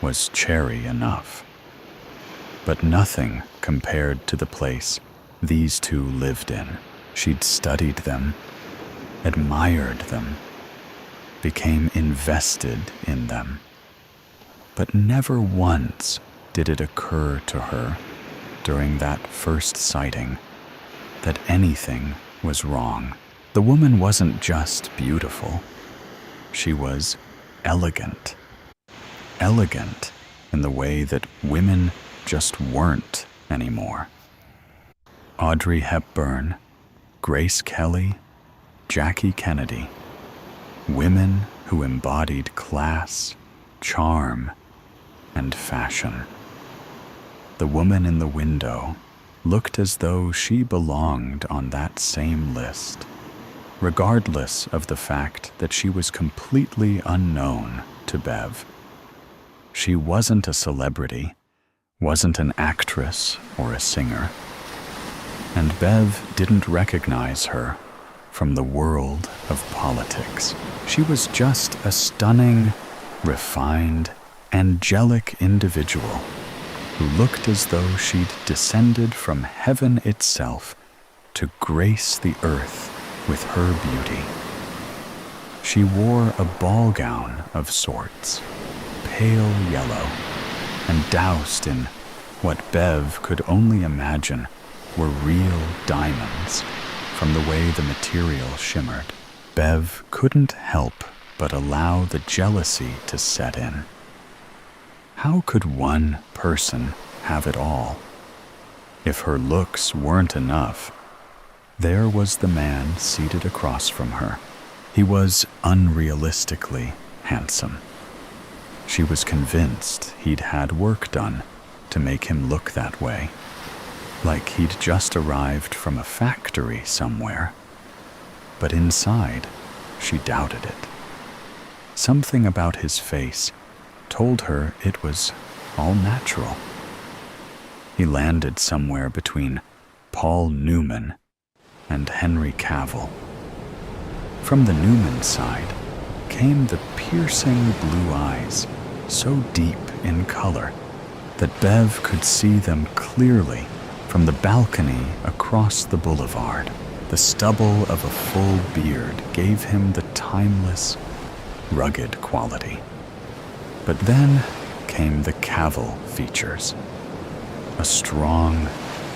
was cherry enough. But nothing compared to the place these two lived in. She'd studied them, admired them, became invested in them. But never once did it occur to her during that first sighting that anything was wrong. The woman wasn't just beautiful. She was elegant. Elegant in the way that women just weren't anymore. Audrey Hepburn, Grace Kelly, Jackie Kennedy. Women who embodied class, charm, and fashion. The woman in the window looked as though she belonged on that same list, regardless of the fact that she was completely unknown to Bev. She wasn't a celebrity, wasn't an actress or a singer, and Bev didn't recognize her from the world of politics. She was just a stunning, refined, angelic individual who looked as though she'd descended from heaven itself to grace the earth with her beauty. She wore a ball gown of sorts, pale yellow, and doused in what Bev could only imagine were real diamonds from the way the material shimmered. Bev couldn't help but allow the jealousy to set in. How could one person have it all? If her looks weren't enough, there was the man seated across from her. He was unrealistically handsome. She was convinced he'd had work done to make him look that way, like he'd just arrived from a factory somewhere. But inside, she doubted it. Something about his face told her it was all natural. He landed somewhere between Paul Newman and Henry Cavill. From the Newman side came the piercing blue eyes, so deep in color that Bev could see them clearly from the balcony across the boulevard. The stubble of a full beard gave him the timeless, rugged quality. But then came the Cavill features. A strong,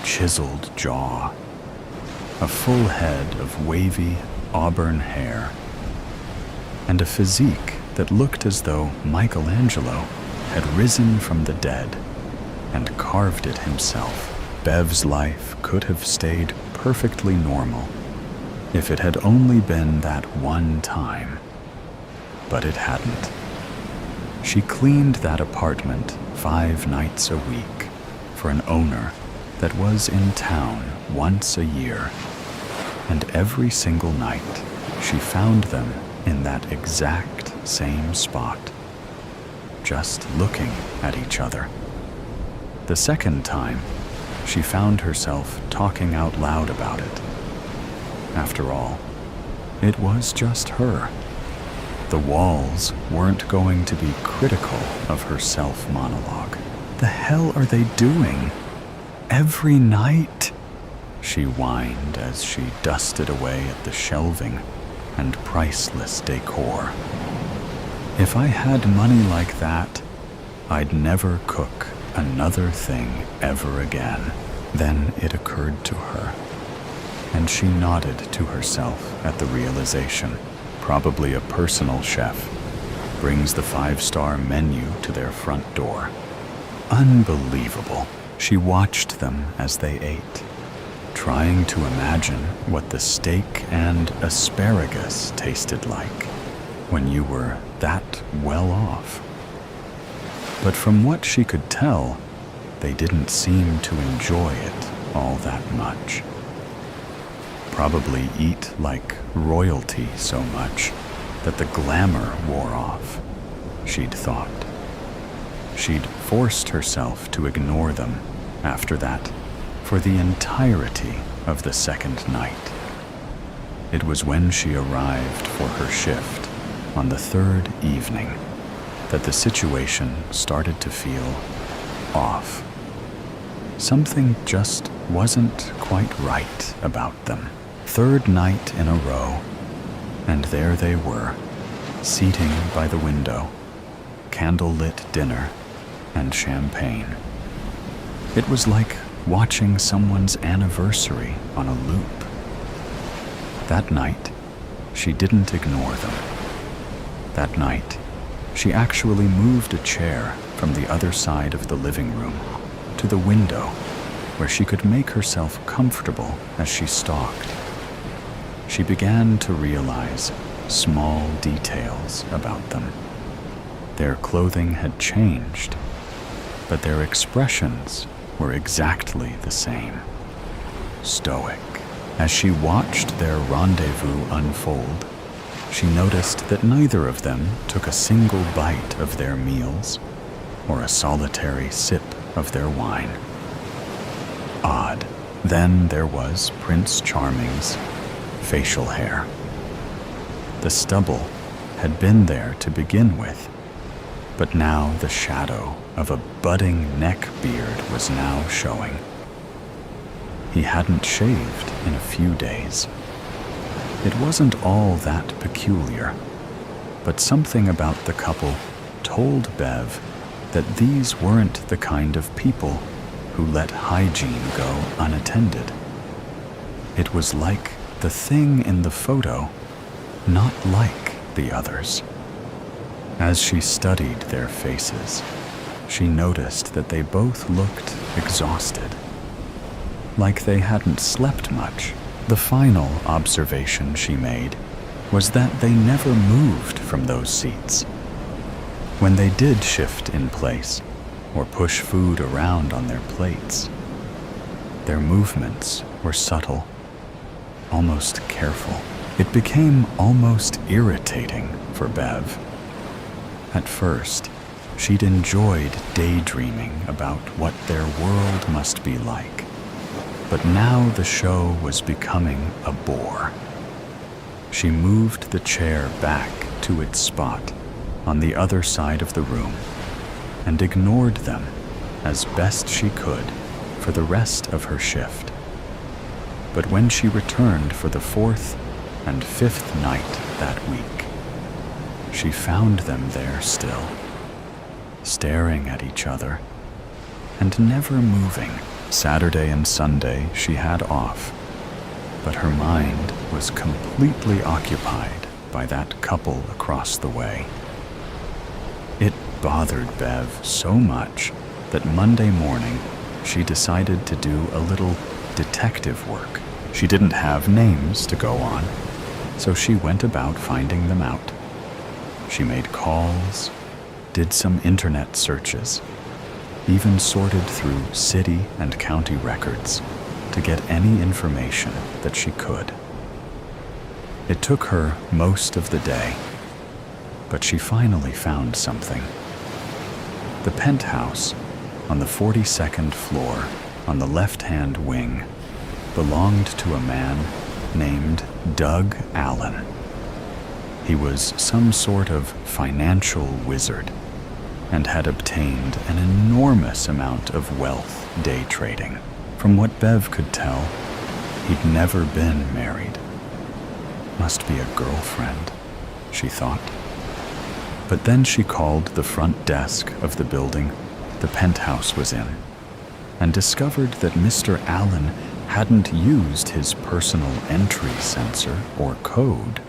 chiseled jaw, a full head of wavy auburn hair, and a physique that looked as though Michelangelo had risen from the dead and carved it himself. Bev's life could have stayed perfectly normal if it had only been that one time, but it hadn't. She cleaned that apartment 5 nights a week for an owner that was in town once a year, and every single night she found them in that exact same spot, just looking at each other. The second time, she found herself talking out loud about it. After all, it was just her. The walls weren't going to be critical of her self-monologue. The hell are they doing? Every night? She whined as she dusted away at the shelving and priceless decor. If I had money like that, I'd never cook another thing ever again. Then it occurred to her, and she nodded to herself at the realization. Probably a personal chef brings the 5-star menu to their front door. Unbelievable. She watched them as they ate, trying to imagine what the steak and asparagus tasted like when you were that well off. But from what she could tell, they didn't seem to enjoy it all that much. Probably eat like royalty so much that the glamour wore off, she'd thought. She'd forced herself to ignore them after that for the entirety of the second night. It was when she arrived for her shift on the third evening that the situation started to feel off. Something just wasn't quite right about them. Third night in a row, and there they were, seating by the window, candlelit dinner and champagne. It was like watching someone's anniversary on a loop. That night, she didn't ignore them. That night, she actually moved a chair from the other side of the living room to the window where she could make herself comfortable as she stalked. She began to realize small details about them. Their clothing had changed, but their expressions were exactly the same. Stoic. As she watched their rendezvous unfold, she noticed that neither of them took a single bite of their meals or a solitary sip of their wine. Odd. Then there was Prince Charming's facial hair. The stubble had been there to begin with, but now the shadow of a budding neck beard was now showing. He hadn't shaved in a few days. It wasn't all that peculiar, but something about the couple told Bev that these weren't the kind of people who let hygiene go unattended. It was like the thing in the photo, not like the others. As she studied their faces, she noticed that they both looked exhausted, like they hadn't slept much. The final observation she made was that they never moved from those seats. When they did shift in place or push food around on their plates, their movements were subtle, almost careful. It became almost irritating for Bev. At first, she'd enjoyed daydreaming about what their world must be like. But now the show was becoming a bore. She moved the chair back to its spot on the other side of the room and ignored them as best she could for the rest of her shift. But when she returned for the fourth and fifth night that week, she found them there still, staring at each other and never moving. Saturday and Sunday she had off, but her mind was completely occupied by that couple across the way. It bothered Bev so much that Monday morning she decided to do a little detective work. She didn't have names to go on, so she went about finding them out. She made calls, did some internet searches, even sorted through city and county records to get any information that she could. It took her most of the day, but she finally found something. The penthouse on the 42nd floor on the left-hand wing belonged to a man named Doug Allen. He was some sort of financial wizard and had obtained an enormous amount of wealth day trading. From what Bev could tell, he'd never been married. Must be a girlfriend, she thought. But then she called the front desk of the building the penthouse was in and discovered that Mr. Allen hadn't used his personal entry sensor or code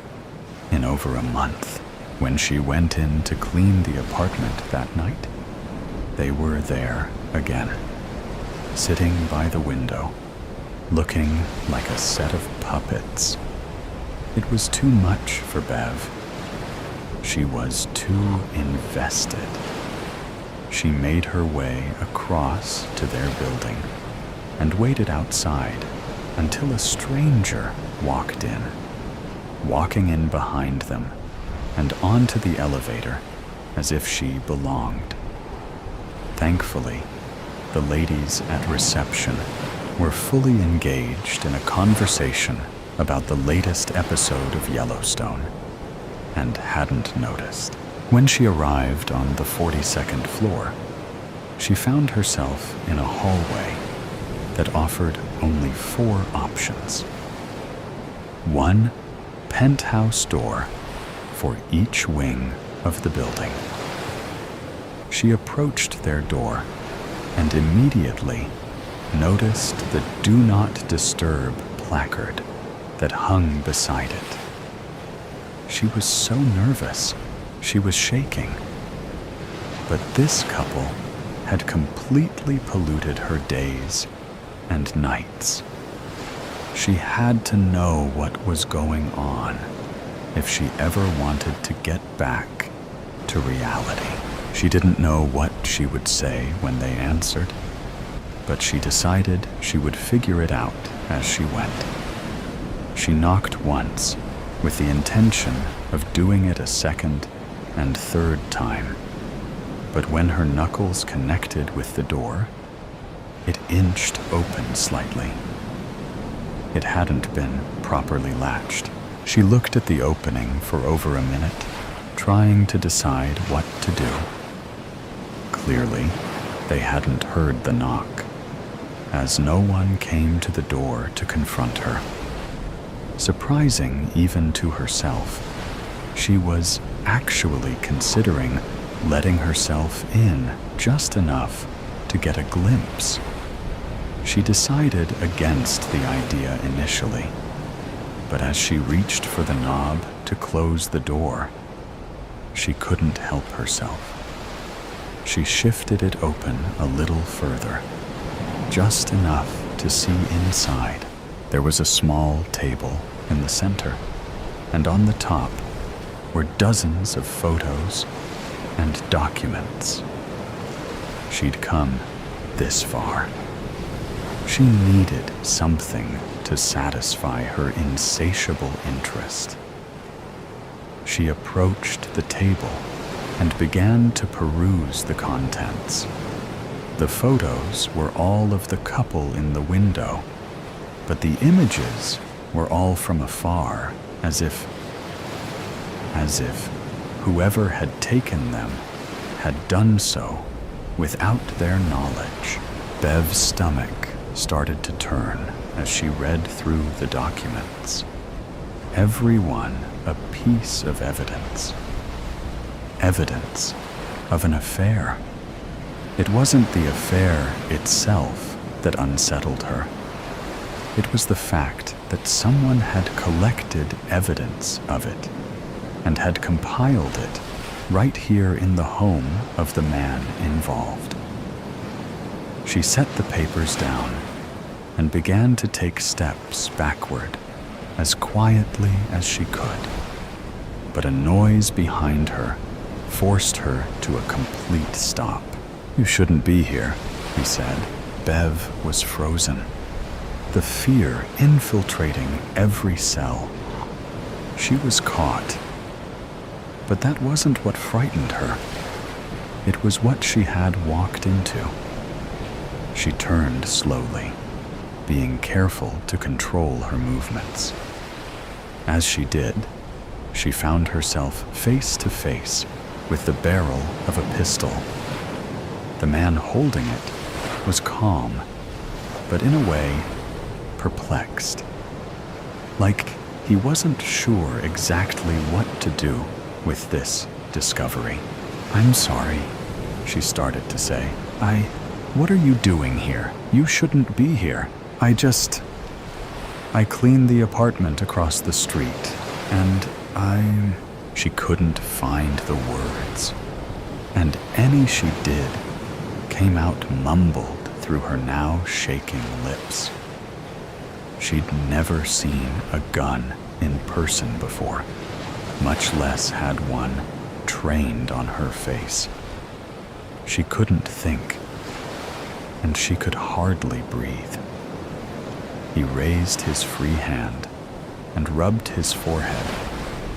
in over a month. When she went in to clean the apartment that night, they were there again, sitting by the window, looking like a set of puppets. It was too much for Bev. She was too invested. She made her way across to their building and waited outside until a stranger walked in, walking in behind them and onto the elevator as if she belonged. Thankfully, the ladies at reception were fully engaged in a conversation about the latest episode of Yellowstone and hadn't noticed. When she arrived on the 42nd floor, she found herself in a hallway that offered only 4 options. One penthouse door for each wing of the building. She approached their door and immediately noticed the "Do Not Disturb" placard that hung beside it. She was so nervous, she was shaking. But this couple had completely polluted her days and nights. She had to know what was going on if she ever wanted to get back to reality. She didn't know what she would say when they answered, but she decided she would figure it out as she went. She knocked once with the intention of doing it a second and third time, but when her knuckles connected with the door, it inched open slightly. It hadn't been properly latched. She looked at the opening for over a minute, trying to decide what to do. Clearly, they hadn't heard the knock, as no one came to the door to confront her. Surprising even to herself, she was actually considering letting herself in just enough to get a glimpse. She decided against the idea initially, but as she reached for the knob to close the door, she couldn't help herself. She shifted it open a little further, just enough to see inside. There was a small table in the center, and on the top were dozens of photos and documents. She'd come this far. She needed something to satisfy her insatiable interest. She approached the table and began to peruse the contents. The photos were all of the couple in the window, but the images were all from afar, as if whoever had taken them had done so without their knowledge. Bev's stomach started to turn as she read through the documents. Every one a piece of evidence. Evidence of an affair. It wasn't the affair itself that unsettled her. It was the fact that someone had collected evidence of it and had compiled it right here in the home of the man involved. She set the papers down and began to take steps backward as quietly as she could. But a noise behind her forced her to a complete stop. "You shouldn't be here," he said. Bev was frozen, the fear infiltrating every cell. She was caught. But that wasn't what frightened her. It was what she had walked into. She turned slowly, being careful to control her movements. As she did, she found herself face to face with the barrel of a pistol. The man holding it was calm, but in a way, perplexed. Like he wasn't sure exactly what to do with this discovery. "I'm sorry," she started to say. What are you doing here? You shouldn't be here. I cleaned the apartment across the street, and She couldn't find the words, and any she did came out mumbled through her now shaking lips. She'd never seen a gun in person before, much less had one trained on her face. She couldn't think, and she could hardly breathe. He raised his free hand and rubbed his forehead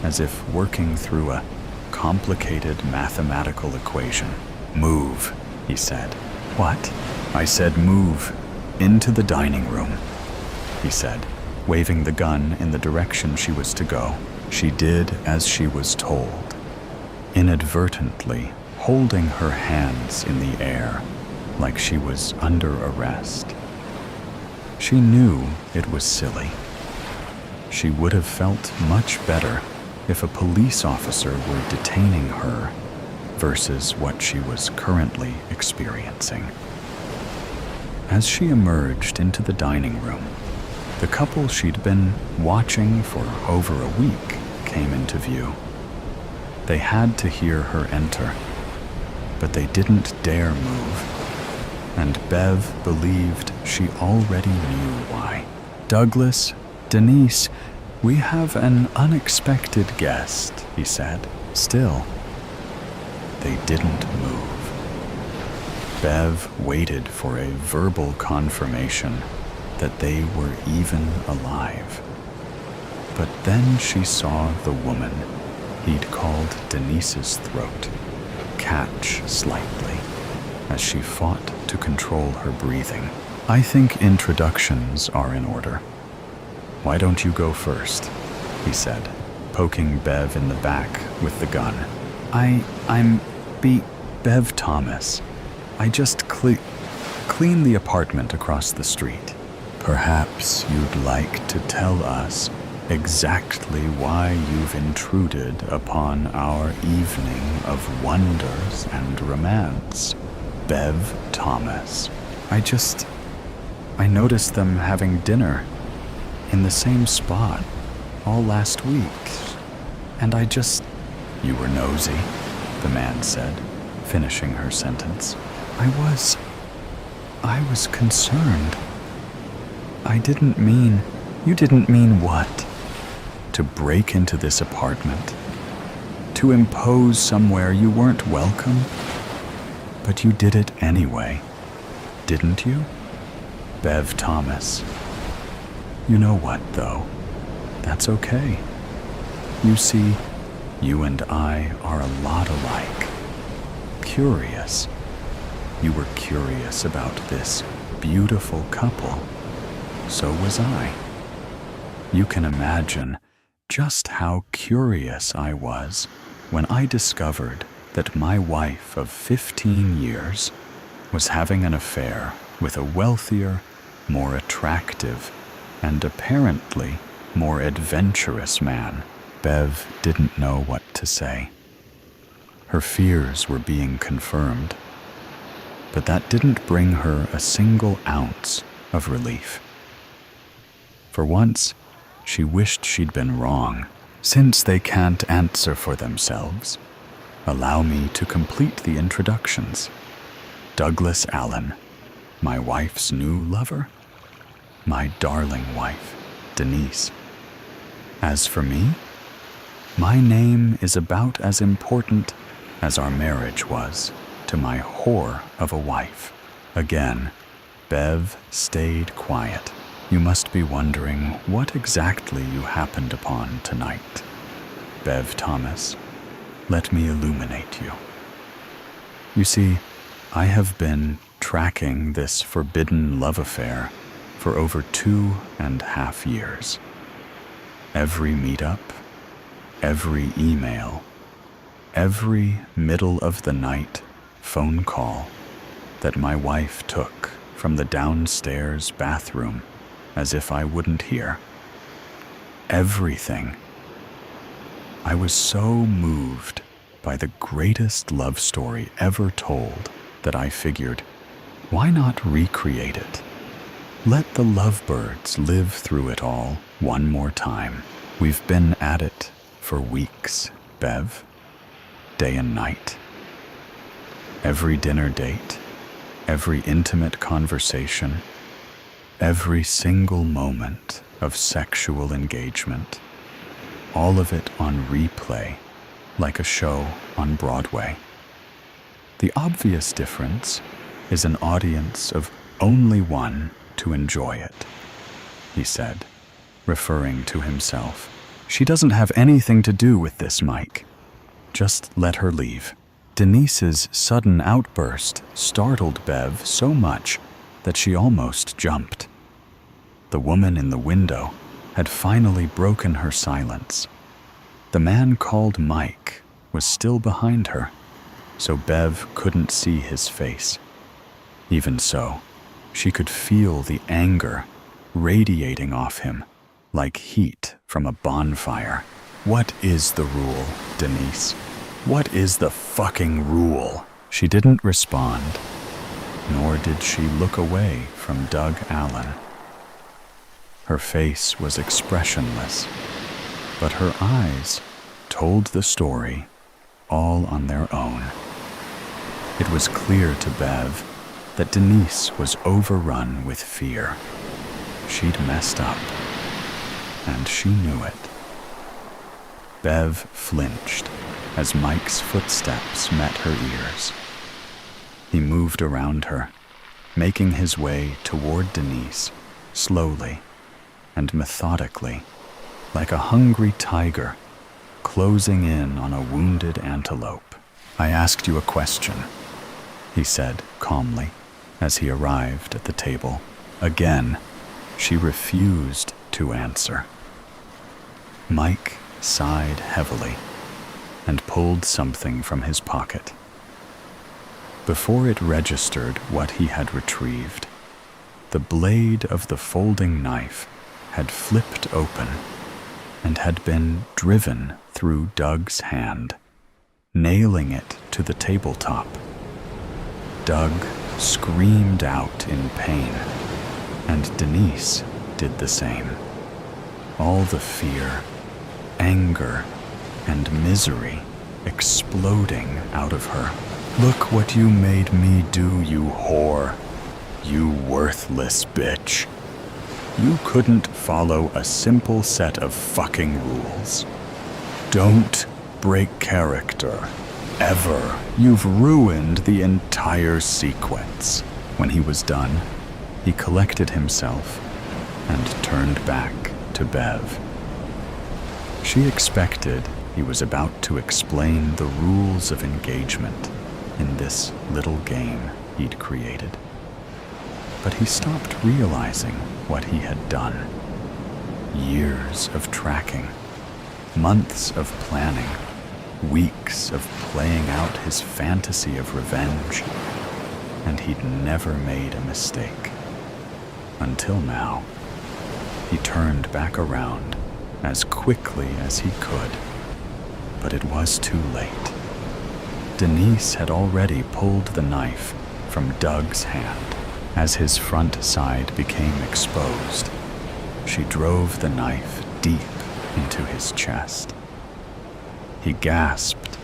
as if working through a complicated mathematical equation. "Move," he said. "What?" "I said move into the dining room," he said, waving the gun in the direction she was to go. She did as she was told. inadvertently holding her hands in the air like she was under arrest. She knew it was silly. She would have felt much better if a police officer were detaining her versus what she was currently experiencing. As she emerged into the dining room, the couple she'd been watching for over a week came into view. They had to hear her enter, but they didn't dare move, and Bev believed she already knew why. "Douglas, Denise, we have an unexpected guest," he said. Still, they didn't move. Bev waited for a verbal confirmation that they were even alive. But then she saw the woman he'd called Denise's throat catch slightly as she fought to control her breathing. "I think introductions are in order. Why don't you go first?" he said, poking Bev in the back with the gun. I'm Bev Thomas. I just clean the apartment across the street. Perhaps you'd like to tell us exactly why you've intruded upon our evening of wonders and romance. Bev Thomas. I noticed them having dinner in the same spot all last week, and You were nosy, the man said, finishing her sentence. I was concerned. You didn't mean what? To break into this apartment? To impose somewhere you weren't welcome? But you did it anyway, didn't you? Bev Thomas. You know what, though? That's okay. You see, you and I are a lot alike. Curious. You were curious about this beautiful couple. So was I. You can imagine just how curious I was when I discovered that my wife of 15 years was having an affair with a wealthier, more attractive, and apparently more adventurous man. Bev didn't know what to say. Her fears were being confirmed, but that didn't bring her a single ounce of relief. For once, she wished she'd been wrong. Since they can't answer for themselves, allow me to complete the introductions. Douglas Allen, my wife's new lover. My darling wife, Denise. As for me, my name is about as important as our marriage was to my whore of a wife. Again, Bev stayed quiet. You must be wondering what exactly you happened upon tonight. Bev Thomas, let me illuminate you. You see, I have been tracking this forbidden love affair for over 2.5 years. Every meetup, every email, every middle-of-the-night phone call that my wife took from the downstairs bathroom as if I wouldn't hear. Everything. I was so moved by the greatest love story ever told that I figured, why not recreate it? Let the lovebirds live through it all one more time. We've been at it for weeks, Bev. Day and night. Every dinner date, every intimate conversation, every single moment of sexual engagement. All of it on replay, like a show on Broadway. The obvious difference is an audience of only one to enjoy it, he said, referring to himself. She doesn't have anything to do with this, Mike. Just let her leave. Denise's sudden outburst startled Bev so much that she almost jumped. The woman in the window had finally broken her silence. The man called Mike was still behind her, so Bev couldn't see his face. Even so, she could feel the anger radiating off him like heat from a bonfire. What is the rule, Denise? What is the fucking rule? She didn't respond, nor did she look away from Doug Allen. Her face was expressionless, but her eyes told the story all on their own. It was clear to Bev that Denise was overrun with fear. She'd messed up, and she knew it. Bev flinched as Mike's footsteps met her ears. He moved around her, making his way toward Denise, slowly and methodically, like a hungry tiger closing in on a wounded antelope. "I asked you a question," he said calmly as he arrived at the table. Again, she refused to answer. Mike sighed heavily and pulled something from his pocket. Before it registered what he had retrieved, the blade of the folding knife had flipped open and had been driven through Doug's hand, nailing it to the tabletop. Doug screamed out in pain, and Denise did the same. All the fear, anger, and misery exploding out of her. "Look what you made me do, you whore. You worthless bitch. You couldn't follow a simple set of fucking rules. Don't break character. Ever. You've ruined the entire sequence." When he was done, he collected himself and turned back to Bev. She expected he was about to explain the rules of engagement in this little game he'd created. But he stopped realizing what he had done. Years of tracking, months of planning, weeks of playing out his fantasy of revenge, and he'd never made a mistake. Until now. He turned back around as quickly as he could, but it was too late. Denise had already pulled the knife from Doug's hand. As his front side became exposed, she drove the knife deep into his chest. He gasped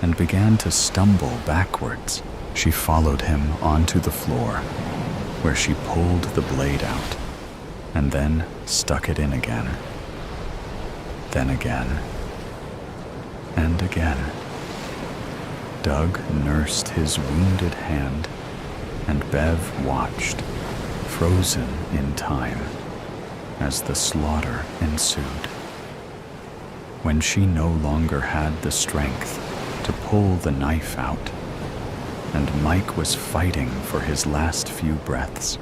and began to stumble backwards. She followed him onto the floor, where she pulled the blade out and then stuck it in again. Then again, and again. Doug nursed his wounded hand, and Bev watched, frozen in time, as the slaughter ensued. When she no longer had the strength to pull the knife out, and Mike was fighting for his last few breaths,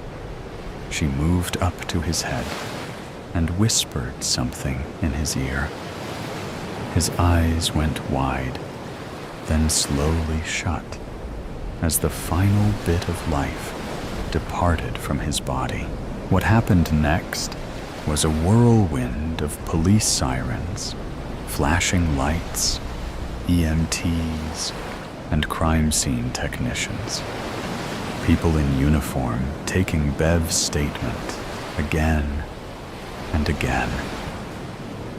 she moved up to his head and whispered something in his ear. His eyes went wide, then slowly shut, as the final bit of life departed from his body. What happened next was a whirlwind of police sirens, flashing lights, EMTs, and crime scene technicians. People in uniform taking Bev's statement again and again.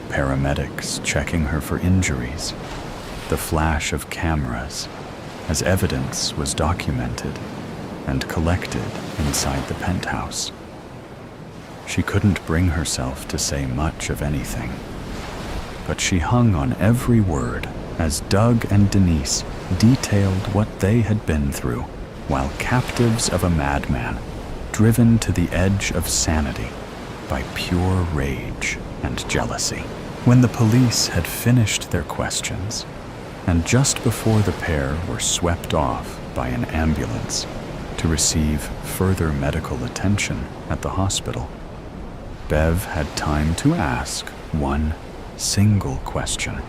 Paramedics checking her for injuries, the flash of cameras as evidence was documented and collected inside the penthouse. She couldn't bring herself to say much of anything, but she hung on every word as Doug and Denise detailed what they had been through while captives of a madman, driven to the edge of sanity by pure rage and jealousy. When the police had finished their questions, and just before the pair were swept off by an ambulance to receive further medical attention at the hospital, Bev had time to ask one single question.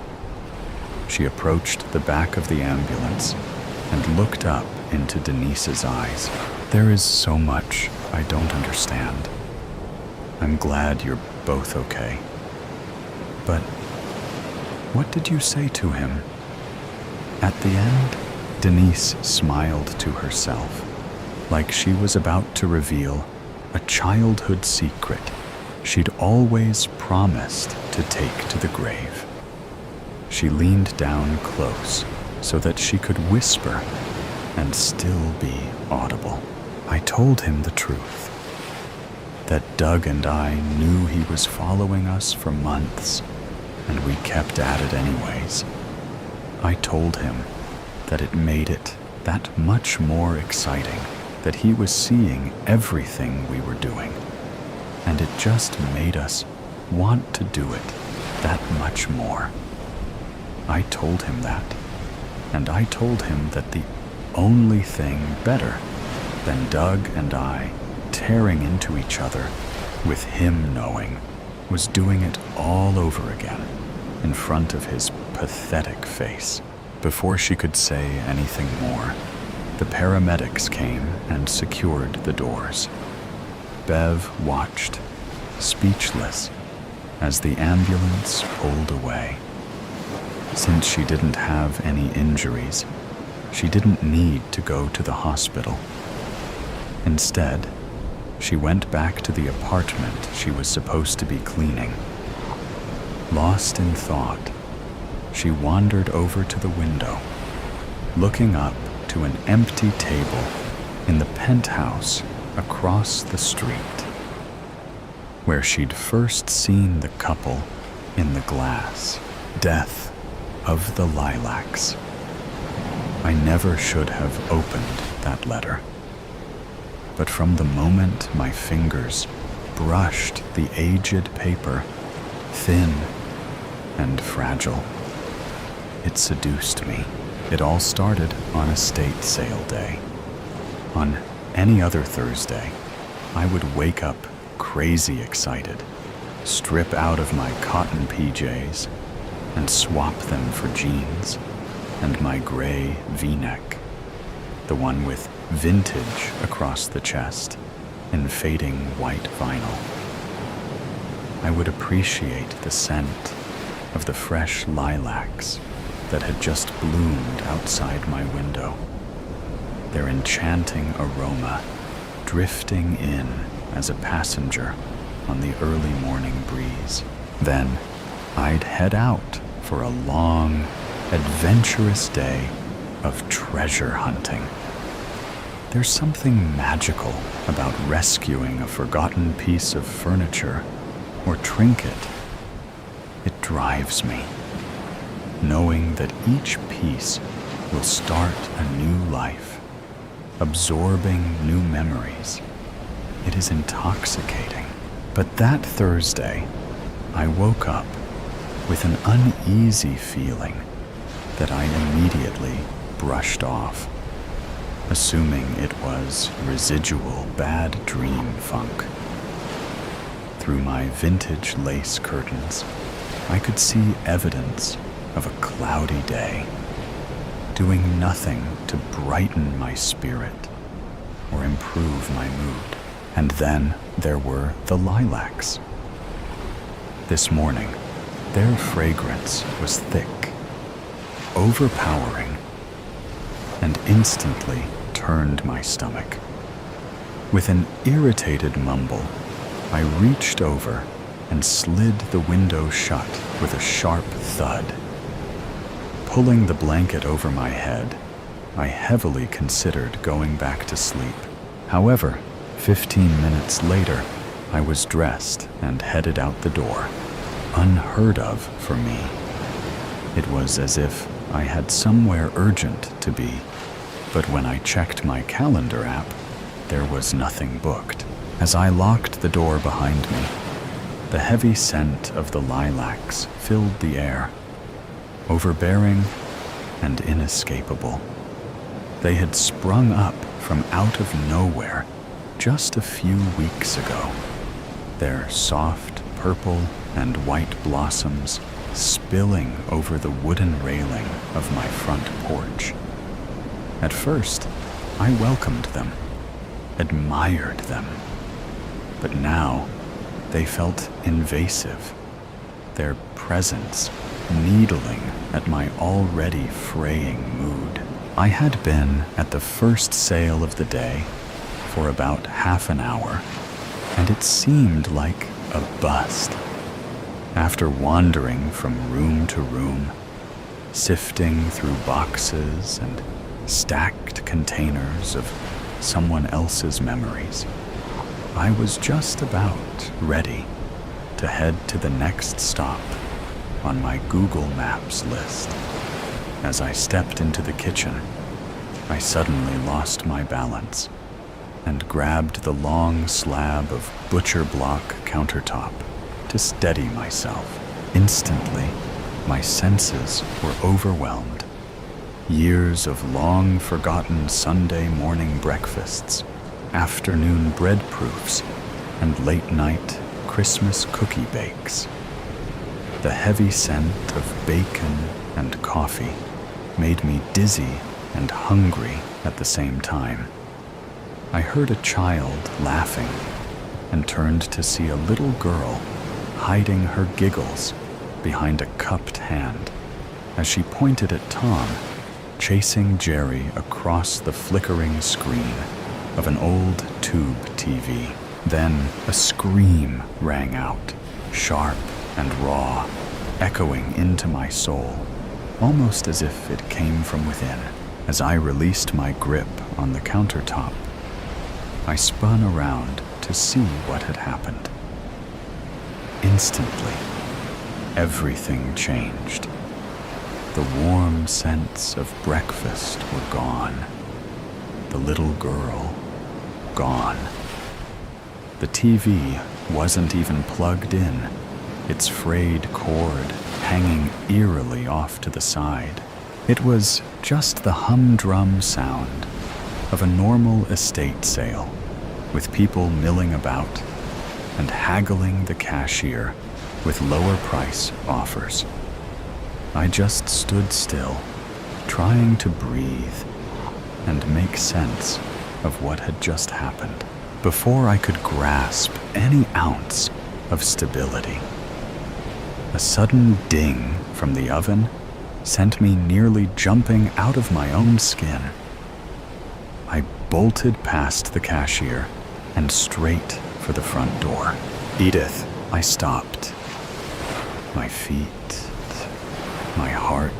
She approached the back of the ambulance and looked up into Denise's eyes. There is so much I don't understand. I'm glad you're both okay. But what did you say to him? At the end, Denise smiled to herself, like she was about to reveal a childhood secret she'd always promised to take to the grave. She leaned down close so that she could whisper and still be audible. I told him the truth, that Doug and I knew he was following us for months, and we kept at it anyways. I told him that it made it that much more exciting that he was seeing everything we were doing, and it just made us want to do it that much more. I told him that, and I told him that the only thing better than Doug and I tearing into each other with him knowing was doing it all over again in front of his pathetic face. Before she could say anything more, the paramedics came and secured the doors. Bev watched, speechless, as the ambulance pulled away. Since she didn't have any injuries, she didn't need to go to the hospital. Instead, she went back to the apartment she was supposed to be cleaning. Lost in thought, she wandered over to the window, looking up to an empty table in the penthouse across the street, where she'd first seen the couple in the glass. Death of the Lilacs. I never should have opened that letter. But from the moment my fingers brushed the aged paper, thin and fragile, it seduced me. It all started on estate sale day. On any other Thursday, I would wake up crazy excited, strip out of my cotton PJs, and swap them for jeans and my gray V-neck, the one with vintage across the chest in fading white vinyl. I would appreciate the scent of the fresh lilacs that had just bloomed outside my window, their enchanting aroma drifting in as a passenger on the early morning breeze. Then I'd head out for a long, adventurous day of treasure hunting. There's something magical about rescuing a forgotten piece of furniture or trinket. It drives me, knowing that each piece will start a new life, absorbing new memories. It is intoxicating. But that Thursday, I woke up with an uneasy feeling that I immediately brushed off, assuming it was residual bad dream funk. Through my vintage lace curtains, I could see evidence of a cloudy day, doing nothing to brighten my spirit or improve my mood. And then there were the lilacs. This morning, their fragrance was thick, overpowering, and instantly turned my stomach. With an irritated mumble, I reached over and slid the window shut with a sharp thud. Pulling the blanket over my head, I heavily considered going back to sleep. However, 15 minutes later, I was dressed and headed out the door. Unheard of for me. It was as if I had somewhere urgent to be, but when I checked my calendar app, there was nothing booked. As I locked the door behind me, the heavy scent of the lilacs filled the air, overbearing and inescapable. They had sprung up from out of nowhere just a few weeks ago, their soft purple and white blossoms spilling over the wooden railing of my front porch. At first, I welcomed them, admired them, but now they felt invasive, their presence needling at my already fraying mood. I had been at the first sale of the day for about half an hour, and it seemed like a bust. After wandering from room to room, sifting through boxes and stacked containers of someone else's memories, I was just about ready to head to the next stop on my Google Maps list. As I stepped into the kitchen, I suddenly lost my balance and grabbed the long slab of butcher block countertop to steady myself. Instantly, my senses were overwhelmed. Years of long-forgotten Sunday morning breakfasts, afternoon bread proofs, and late-night Christmas cookie bakes. The heavy scent of bacon and coffee made me dizzy and hungry at the same time. I heard a child laughing and turned to see a little girl hiding her giggles behind a cupped hand as she pointed at Tom, chasing Jerry across the flickering screen of an old tube TV. Then a scream rang out, sharp and raw, echoing into my soul, almost as if it came from within. As I released my grip on the countertop, I spun around to see what had happened. Instantly, everything changed. The warm scents of breakfast were gone. The little girl, gone. The TV wasn't even plugged in, its frayed cord hanging eerily off to the side. It was just the humdrum sound of a normal estate sale, with people milling about and haggling the cashier with lower price offers. I just stood still, trying to breathe and make sense of what had just happened before I could grasp any ounce of stability. A sudden ding from the oven sent me nearly jumping out of my own skin. I bolted past the cashier and straight for the front door. Edith, I stopped. My feet, my heart,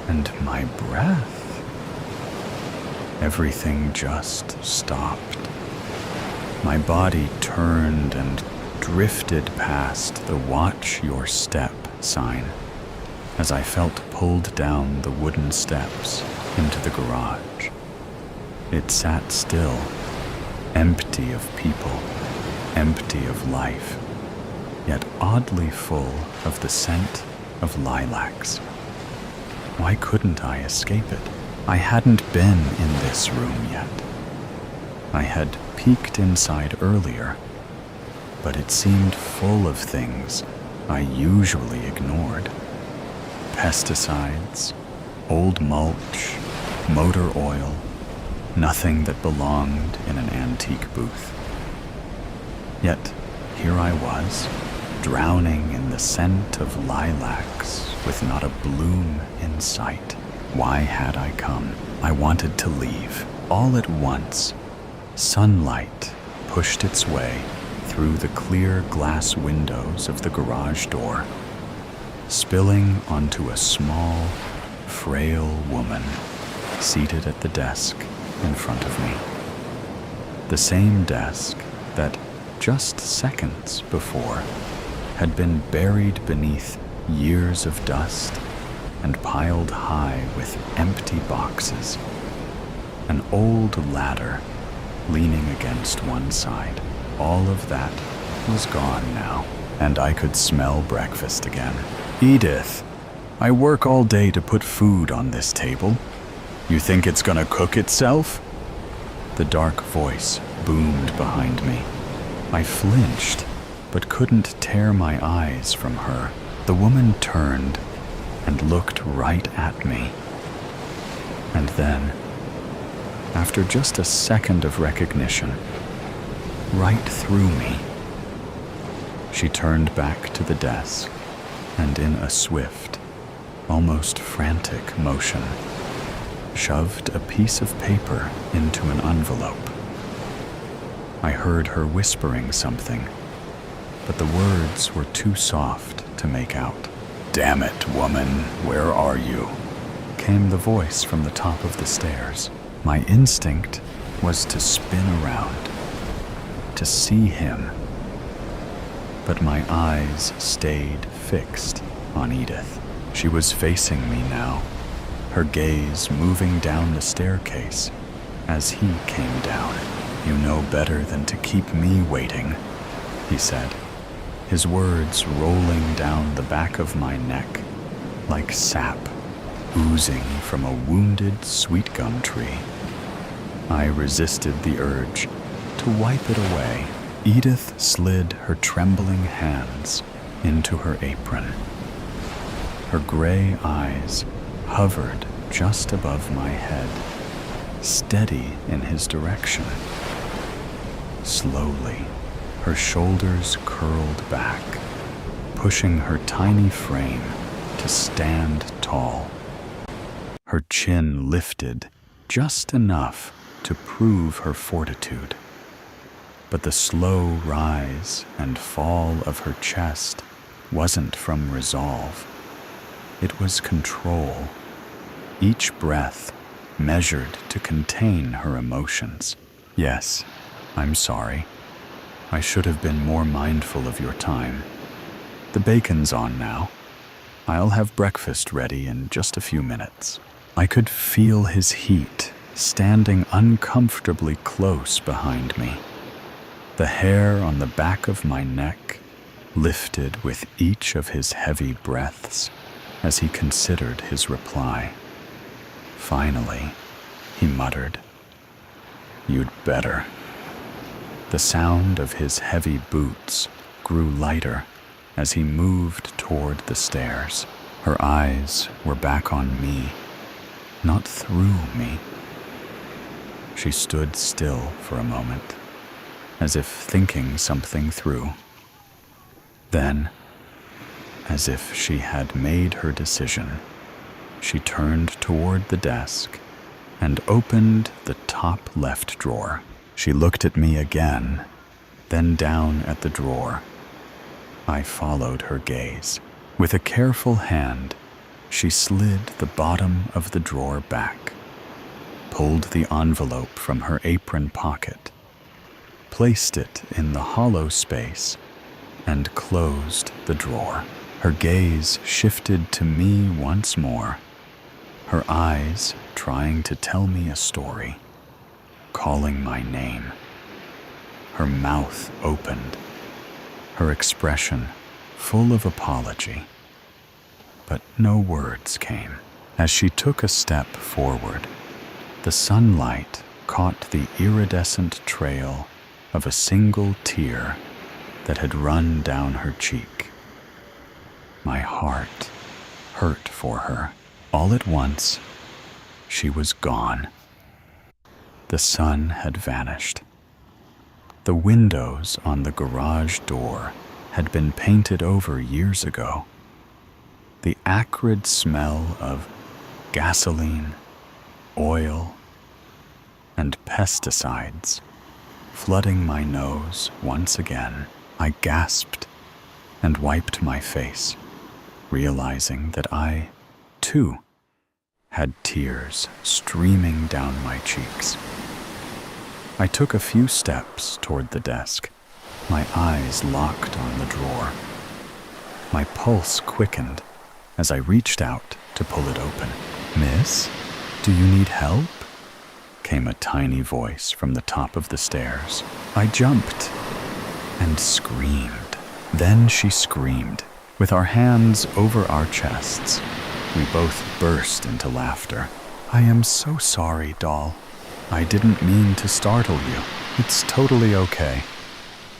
and my breath. Everything just stopped. My body turned and drifted past the "Watch Your Step" sign as I felt pulled down the wooden steps into the garage. It sat still, empty of people, empty of life, yet oddly full of the scent of lilacs. Why couldn't I escape it? I hadn't been in this room yet. I had peeked inside earlier, but it seemed full of things I usually ignored. Pesticides, old mulch, motor oil, nothing that belonged in an antique booth. Yet here I was, drowning in the scent of lilacs with not a bloom in sight. Why had I come? I wanted to leave. All at once, sunlight pushed its way through the clear glass windows of the garage door, spilling onto a small, frail woman seated at the desk in front of me. The same desk that, just seconds before, had been buried beneath years of dust and piled high with empty boxes. An old ladder leaning against one side. All of that was gone now, and I could smell breakfast again. Edith, I work all day to put food on this table. You think it's gonna cook itself? The dark voice boomed behind me. I flinched but couldn't tear my eyes from her. The woman turned and looked right at me. And then, after just a second of recognition, right through me, she turned back to the desk and in a swift, almost frantic motion, shoved a piece of paper into an envelope. I heard her whispering something, but the words were too soft to make out. "Damn it, woman, where are you?" came the voice from the top of the stairs. My instinct was to spin around, to see him, but my eyes stayed fixed on Edith. She was facing me now, her gaze moving down the staircase as he came down. "You know better than to keep me waiting," he said, his words rolling down the back of my neck like sap oozing from a wounded sweet gum tree. I resisted the urge to wipe it away. Edith slid her trembling hands into her apron. Her gray eyes hovered just above my head, steady in his direction. Slowly, her shoulders curled back, pushing her tiny frame to stand tall. Her chin lifted just enough to prove her fortitude. But the slow rise and fall of her chest wasn't from resolve. It was control, each breath measured to contain her emotions. "Yes, I'm sorry. I should have been more mindful of your time. The bacon's on now. I'll have breakfast ready in just a few minutes." I could feel his heat standing uncomfortably close behind me. The hair on the back of my neck lifted with each of his heavy breaths as he considered his reply. Finally, he muttered, "You'd better." The sound of his heavy boots grew lighter as he moved toward the stairs. Her eyes were back on me, not through me. She stood still for a moment, as if thinking something through. Then, as if she had made her decision, she turned toward the desk and opened the top left drawer. She looked at me again, then down at the drawer. I followed her gaze. With a careful hand, she slid the bottom of the drawer back, pulled the envelope from her apron pocket, placed it in the hollow space, and closed the drawer. Her gaze shifted to me once more, her eyes trying to tell me a story, calling my name. Her mouth opened, her expression full of apology, but no words came. As she took a step forward, the sunlight caught the iridescent trail of a single tear that had run down her cheek. My heart hurt for her. All at once, she was gone. The sun had vanished. The windows on the garage door had been painted over years ago. The acrid smell of gasoline, oil, and pesticides flooding my nose once again. I gasped and wiped my face, realizing that I, too, had tears streaming down my cheeks. I took a few steps toward the desk, my eyes locked on the drawer. My pulse quickened as I reached out to pull it open. "Miss, do you need help?" came a tiny voice from the top of the stairs. I jumped and screamed. Then she screamed. With our hands over our chests, we both burst into laughter. "I am so sorry, doll. I didn't mean to startle you. It's totally okay.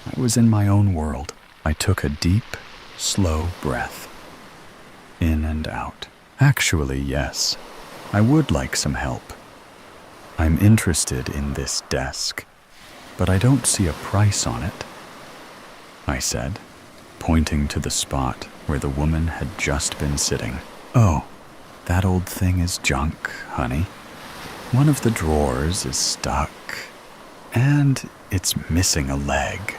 I was in my own world." I took a deep, slow breath, in and out. Actually, yes, I would like some help. I'm interested in this desk, but I don't see a price on it, I said, pointing to the spot where the woman had just been sitting. Oh, that old thing is junk, honey. One of the drawers is stuck, and it's missing a leg.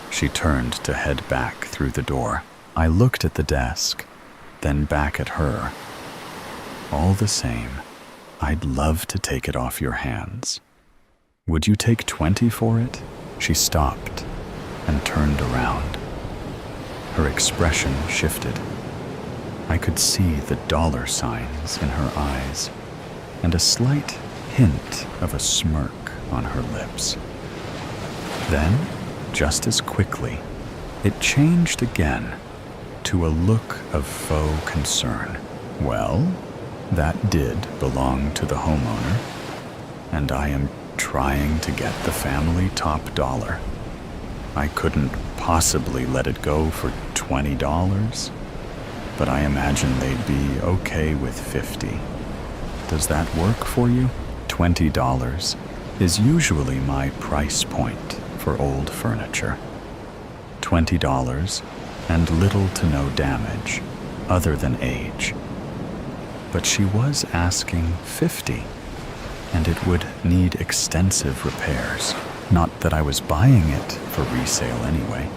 She turned to head back through the door. I looked at the desk, then back at her. All the same, I'd love to take it off your hands. Would you take 20 for it? She stopped and turned around. Her expression shifted. I could see the dollar signs in her eyes and a slight hint of a smirk on her lips. Then, just as quickly, it changed again to a look of faux concern. Well, that did belong to the homeowner, and I am trying to get the family top dollar. I couldn't possibly let it go for $20, but I imagine they'd be okay with $50. Does that work for you? $20 is usually my price point for old furniture. $20 and little to no damage, other than age. But she was asking $50, and it would need extensive repairs. Not that I was buying it for resale anyway.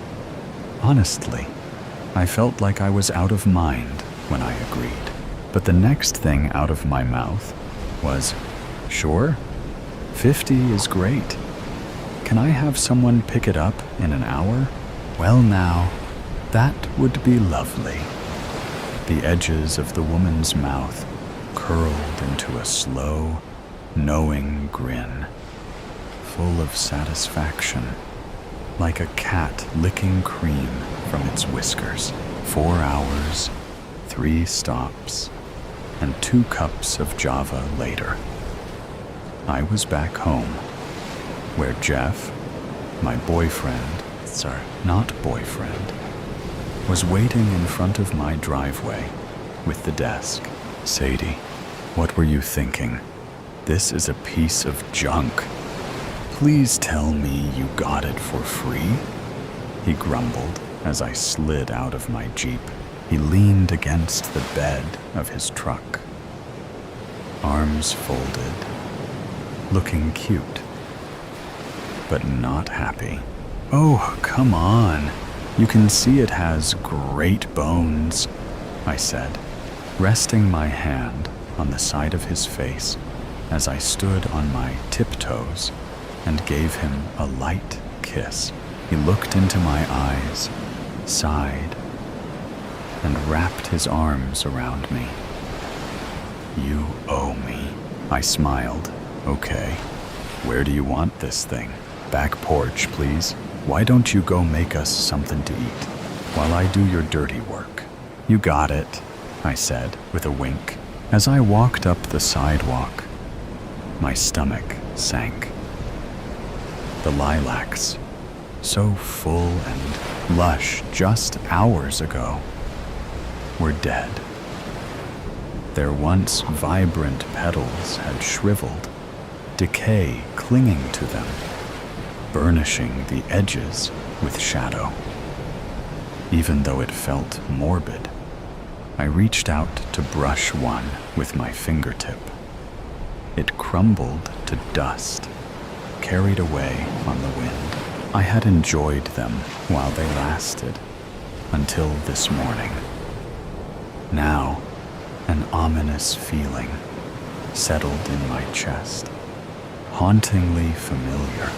Honestly, I felt like I was out of mind when I agreed. But the next thing out of my mouth was, sure, 50 is great. Can I have someone pick it up in an hour? Well now, that would be lovely. The edges of the woman's mouth curled into a slow, knowing grin, full of satisfaction, like a cat licking cream from its whiskers. 4 hours, 3 stops, and 2 cups of Java later, I was back home, where Jeff, my not boyfriend, was waiting in front of my driveway with the desk. Sadie, what were you thinking? This is a piece of junk. Please tell me you got it for free? He grumbled as I slid out of my Jeep. He leaned against the bed of his truck, arms folded, looking cute, but not happy. Oh, come on. You can see it has great bones, I said, resting my hand on the side of his face as I stood on my tiptoes and gave him a light kiss. He looked into my eyes, sighed, and wrapped his arms around me. You owe me. I smiled. Okay, where do you want this thing? Back porch, please. Why don't you go make us something to eat while I do your dirty work? You got it, I said with a wink. As I walked up the sidewalk, my stomach sank. The lilacs, so full and lush just hours ago, were dead. Their once vibrant petals had shriveled, decay clinging to them, burnishing the edges with shadow. Even though it felt morbid, I reached out to brush one with my fingertip. It crumbled to dust, carried away on the wind. I had enjoyed them while they lasted, until this morning. Now, an ominous feeling settled in my chest, hauntingly familiar,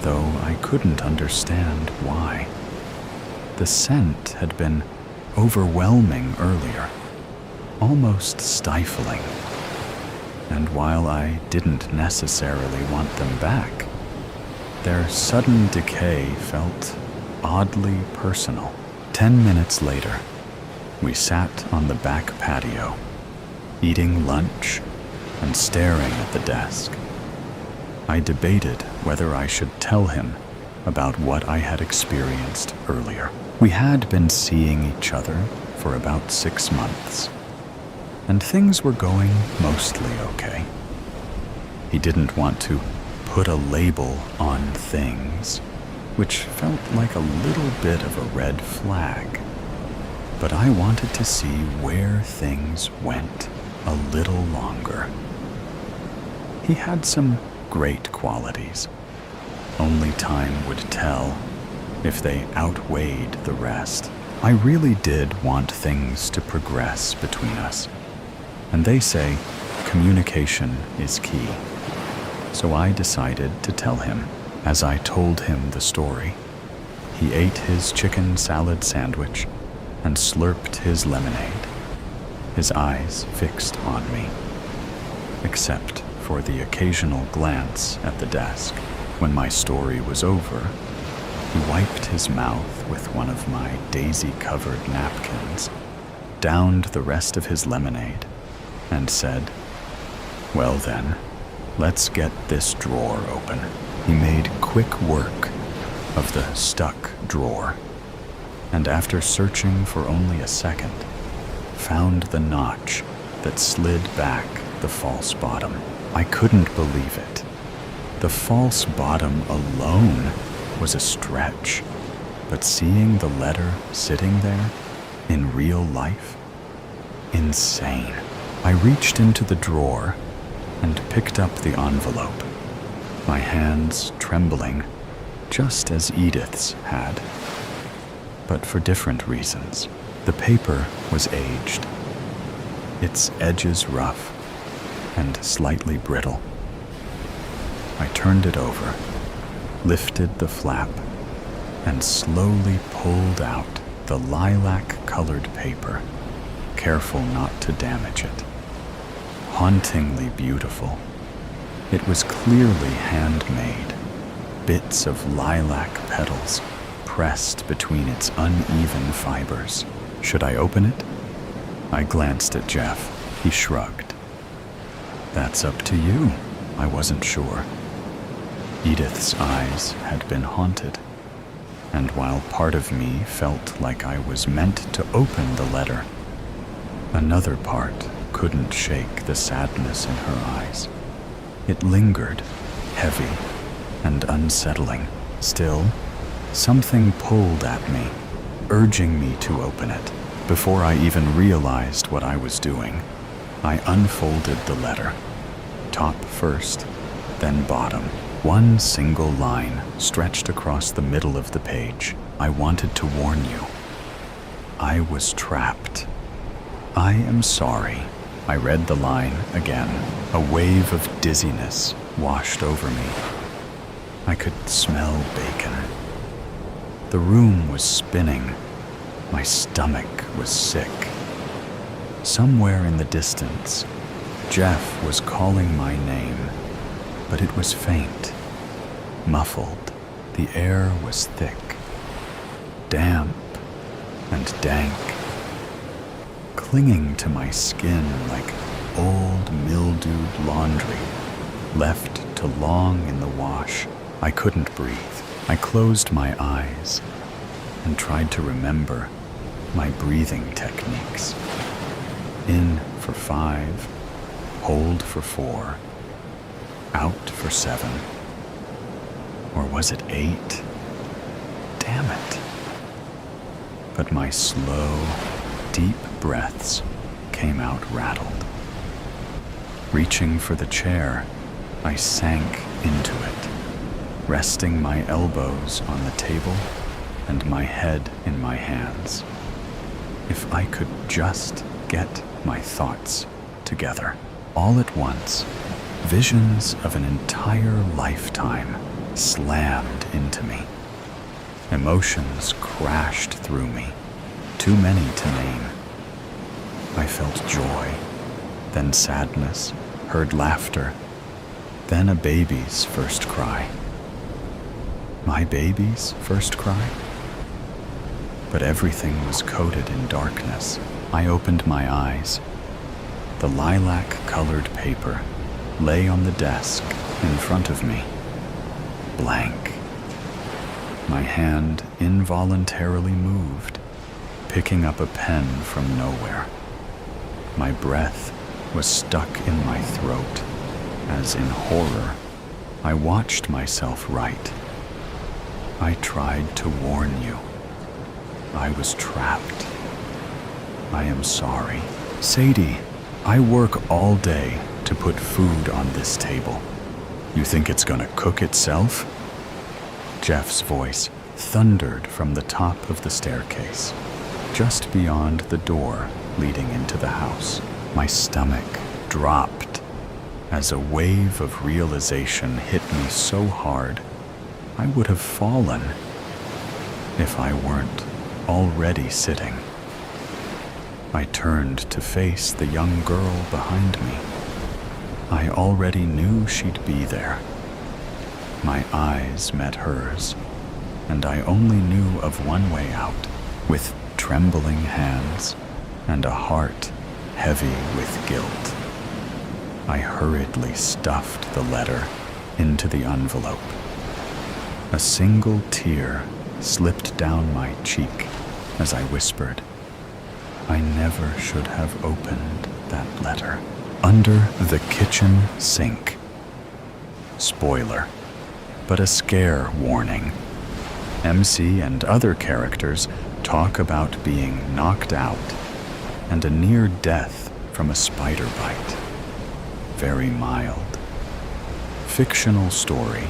though I couldn't understand why. The scent had been overwhelming earlier, almost stifling. And while I didn't necessarily want them back, their sudden decay felt oddly personal. 10 minutes later, we sat on the back patio, eating lunch and staring at the desk. I debated whether I should tell him about what I had experienced earlier. We had been seeing each other for about 6 months, and things were going mostly okay. He didn't want to put a label on things, which felt like a little bit of a red flag. But I wanted to see where things went a little longer. He had some great qualities. Only time would tell if they outweighed the rest. I really did want things to progress between us. And they say communication is key. So I decided to tell him. As I told him the story, he ate his chicken salad sandwich and slurped his lemonade, his eyes fixed on me, except for the occasional glance at the desk. When my story was over, he wiped his mouth with one of my daisy-covered napkins, downed the rest of his lemonade, and said, "Well then, let's get this drawer open." He made quick work of the stuck drawer, and after searching for only a second, found the notch that slid back the false bottom. I couldn't believe it. The false bottom alone was a stretch, but seeing the letter sitting there in real life, insane. I reached into the drawer and picked up the envelope, my hands trembling just as Edith's had, but for different reasons. The paper was aged, its edges rough and slightly brittle. I turned it over, lifted the flap, and slowly pulled out the lilac-colored paper, careful not to damage it. Hauntingly beautiful. It was clearly handmade, bits of lilac petals pressed between its uneven fibers. Should I open it? I glanced at Jeff. He shrugged. "That's up to you." I wasn't sure. Edith's eyes had been haunted, and while part of me felt like I was meant to open the letter, another part couldn't shake the sadness in her eyes. It lingered, heavy and unsettling. Still, something pulled at me, urging me to open it. Before I even realized what I was doing, I unfolded the letter, top first, then bottom. One single line stretched across the middle of the page. "I wanted to warn you. I was trapped. I am sorry." I read the line again. A wave of dizziness washed over me. I could smell bacon. The room was spinning. My stomach was sick. Somewhere in the distance, Jeff was calling my name, but it was faint, muffled. The air was thick, damp and dank, clinging to my skin like old mildewed laundry left to long in the wash. I couldn't breathe. I closed my eyes and tried to remember my breathing techniques. In for 5, hold for 4, out for 7. Or was it 8? Damn it. But my slow, deep breaths came out rattled. Reaching for the chair, I sank into it, resting my elbows on the table and my head in my hands. If I could just get my thoughts together. All at once, visions of an entire lifetime slammed into me. Emotions crashed through me, too many to name. I felt joy, then sadness, heard laughter, then a baby's first cry. My baby's first cry? But everything was coated in darkness. I opened my eyes. The lilac-colored paper lay on the desk in front of me, blank. My hand involuntarily moved, picking up a pen from nowhere. My breath was stuck in my throat as, in horror, I watched myself write. I tried to warn you. I was trapped. I am sorry. Sadie, I work all day to put food on this table. You think it's gonna cook itself? Jeff's voice thundered from the top of the staircase, just beyond the door leading into the house. My stomach dropped as a wave of realization hit me so hard I would have fallen if I weren't already sitting. I turned to face the young girl behind me. I already knew she'd be there. My eyes met hers, and I only knew of one way out. With trembling hands and a heart heavy with guilt, I hurriedly stuffed the letter into the envelope. A single tear slipped down my cheek as I whispered, I never should have opened that letter. Under the kitchen sink. Spoiler, but a scare warning. MC and other characters talk about being knocked out and a near death from a spider bite. Very mild. Fictional story,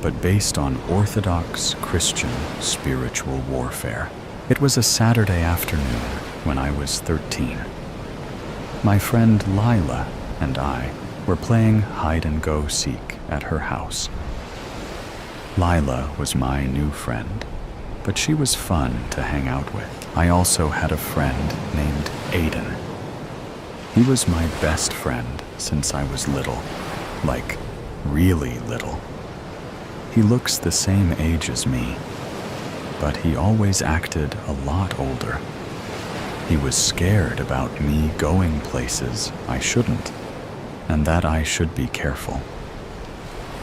but based on Orthodox Christian spiritual warfare. It was a Saturday afternoon when I was 13. My friend Lila and I were playing hide-and-go-seek at her house. Lila was my new friend, but she was fun to hang out with. I also had a friend named Aiden. He was my best friend since I was little, like really little. He looks the same age as me, but he always acted a lot older. He was scared about me going places I shouldn't, and that I should be careful.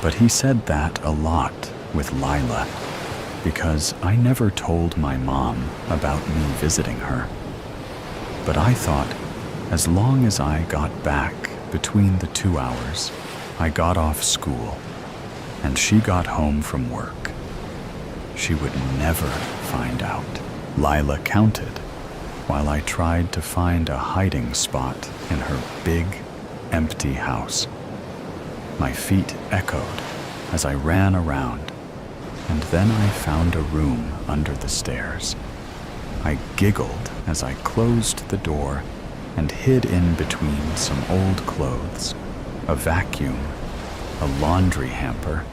But he said that a lot with Lila, because I never told my mom about me visiting her. But I thought, as long as I got back between the 2 hours, I got off school, and she got home from work, she would never find out. Lila counted while I tried to find a hiding spot in her big, empty house. My feet echoed as I ran around, and then I found a room under the stairs. I giggled as I closed the door and hid in between some old clothes, a vacuum, a laundry hamper,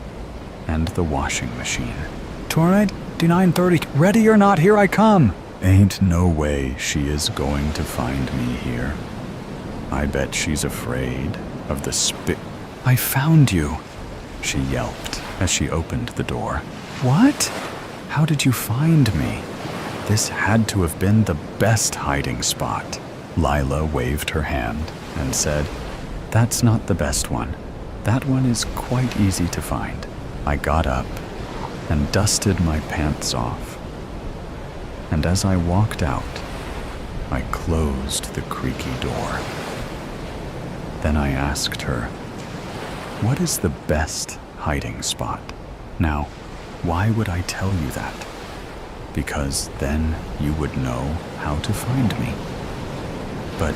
and the washing machine. Tornado D930, ready or not, here I come! Ain't no way she is going to find me here. I bet she's afraid of the I found you, she yelped as she opened the door. What? How did you find me? This had to have been the best hiding spot. Lila waved her hand and said, That's not the best one. That one is quite easy to find. I got up and dusted my pants off. And as I walked out, I closed the creaky door. Then I asked her, What is the best hiding spot? Now, why would I tell you that? Because then you would know how to find me. But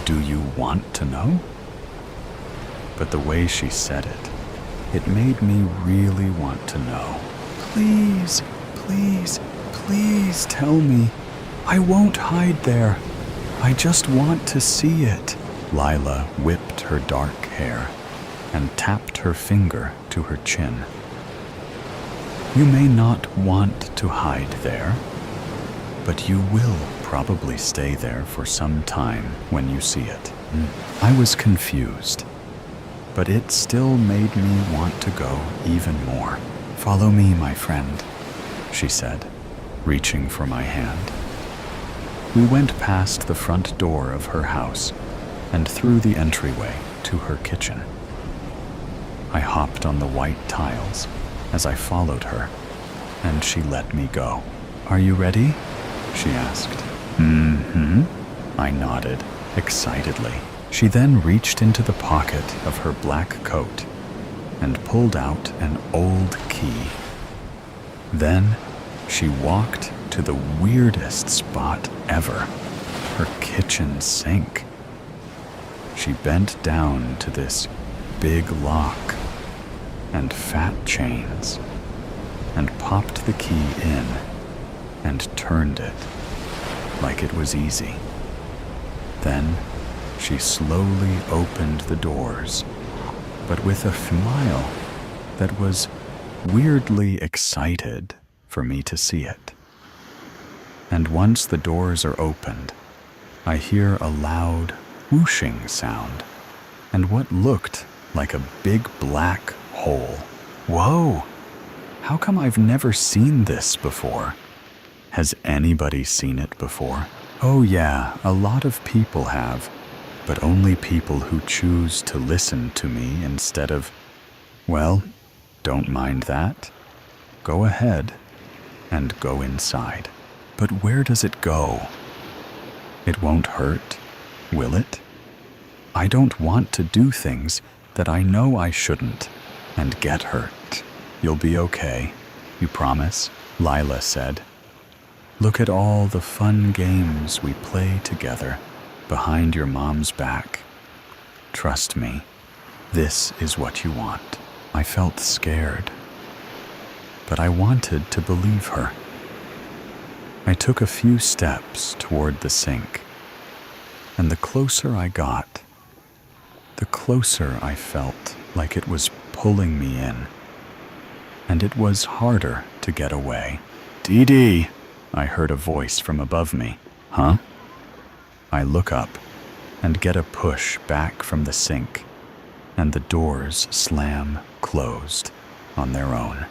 do you want to know? But the way she said it, it made me really want to know. Please, please, please tell me. I won't hide there. I just want to see it. Lila whipped her dark hair and tapped her finger to her chin. You may not want to hide there, but you will probably stay there for some time when you see it. I was confused, but it still made me want to go even more. Follow me, my friend, she said, reaching for my hand. We went past the front door of her house and through the entryway to her kitchen. I hopped on the white tiles as I followed her, and she let me go. "Are you ready?" she asked. "Mm-hmm," I nodded excitedly. She then reached into the pocket of her black coat and pulled out an old key. Then she walked to the weirdest spot ever, her kitchen sink. She bent down to this big lock and fat chains and popped the key in and turned it like it was easy. Then she slowly opened the doors, but with a smile that was weirdly excited for me to see it. And once the doors are opened, I hear a loud whooshing sound and what looked like a big black hole. Whoa! How come I've never seen this before? Has anybody seen it before? Oh yeah, a lot of people have, but only people who choose to listen to me instead of, well, don't mind that. Go ahead and go inside. But where does it go? It won't hurt, will it? I don't want to do things that I know I shouldn't and get hurt. You'll be okay, you promise? Lila said. Look at all the fun games we play together behind your mom's back. Trust me, this is what you want. I felt scared, but I wanted to believe her. I took a few steps toward the sink, and the closer I got, the closer I felt like it was pulling me in, and it was harder to get away. "Dee Dee," I heard a voice from above me. Huh? I look up and get a push back from the sink, and the doors slam closed on their own.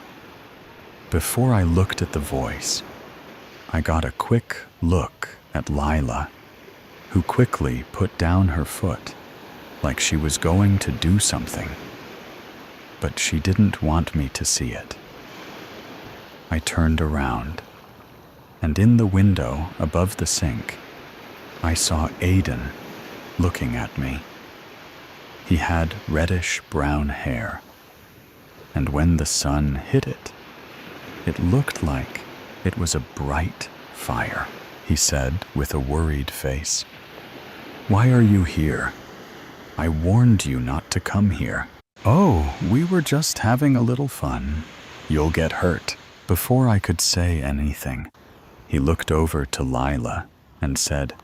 Before I looked at the voice, I got a quick look at Lila, who quickly put down her foot like she was going to do something, but she didn't want me to see it. I turned around, and in the window above the sink, I saw Aiden looking at me. He had reddish-brown hair, and when the sun hit it, it looked like it was a bright fire. He said with a worried face, "Why are you here? I warned you not to come here." "Oh, we were just having a little fun. You'll get hurt." Before I could say anything, he looked over to Lila and said,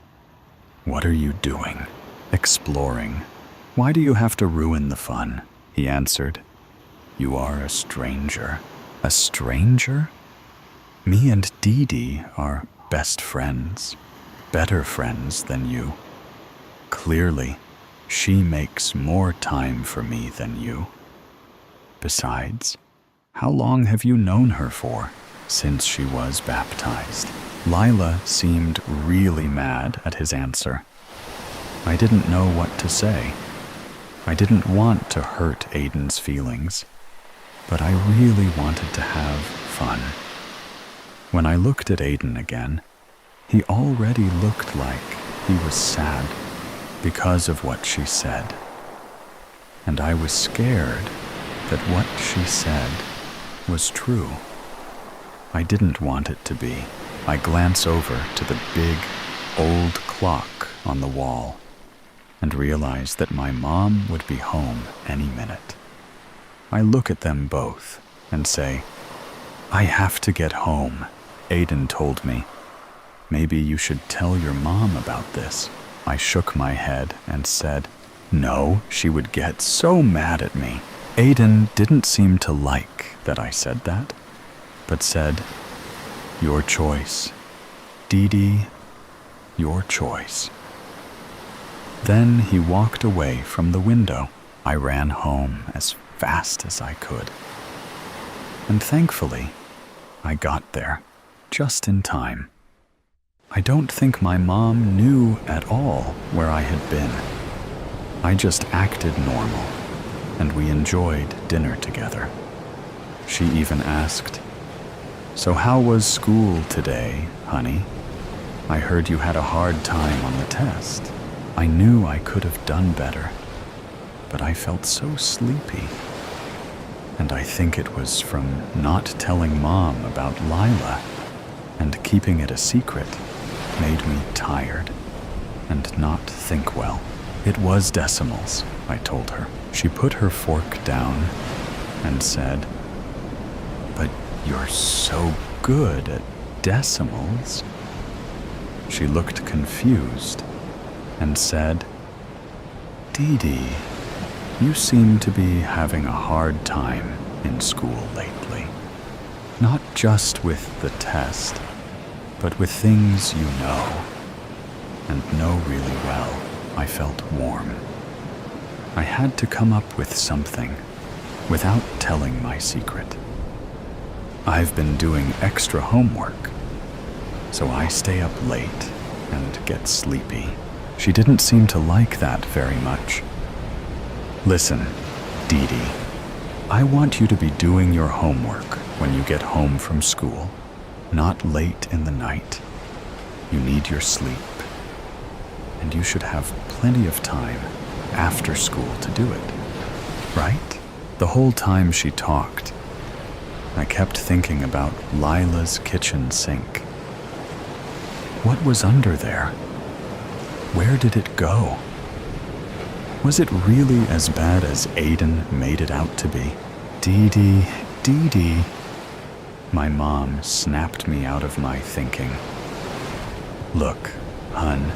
"What are you doing?" "Exploring. Why do you have to ruin the fun?" he answered. "You are a stranger." "A stranger? Me and Dee Dee are best friends, better friends than you. Clearly, she makes more time for me than you. Besides, how long have you known her for?" "Since she was baptized." Lila seemed really mad at his answer. I didn't know what to say. I didn't want to hurt Aiden's feelings, but I really wanted to have fun. When I looked at Aiden again, he already looked like he was sad because of what she said. And I was scared that what she said was true. I didn't want it to be. I glance over to the big, old clock on the wall and realize that my mom would be home any minute. I look at them both and say, "I have to get home." Aiden told me, "Maybe you should tell your mom about this." I shook my head and said, "No, she would get so mad at me." Aiden didn't seem to like that I said that, but said, "Your choice. Dee Dee, your choice." Then he walked away from the window. I ran home as fast as I could. And thankfully, I got there just in time. I don't think my mom knew at all where I had been. I just acted normal, and we enjoyed dinner together. She even asked, So how was school today, honey? I heard you had a hard time on the test. I knew I could have done better, but I felt so sleepy. And I think it was from not telling Mom about Lila and keeping it a secret made me tired and not think well. It was decimals, I told her. She put her fork down and said, "But you're so good at decimals." She looked confused and said, "Dee Dee, you seem to be having a hard time in school lately. Not just with the test, but with things you know, and know really well." I felt warm. I had to come up with something without telling my secret. I've been doing extra homework, so I stay up late and get sleepy. She didn't seem to like that very much. "Listen, Dee Dee, I want you to be doing your homework when you get home from school, not late in the night. You need your sleep, and you should have plenty of time after school to do it, right?" The whole time she talked, I kept thinking about Lila's kitchen sink. What was under there? Where did it go? Was it really as bad as Aiden made it out to be? "Dee Dee, Dee Dee." My mom snapped me out of my thinking. "Look, hun,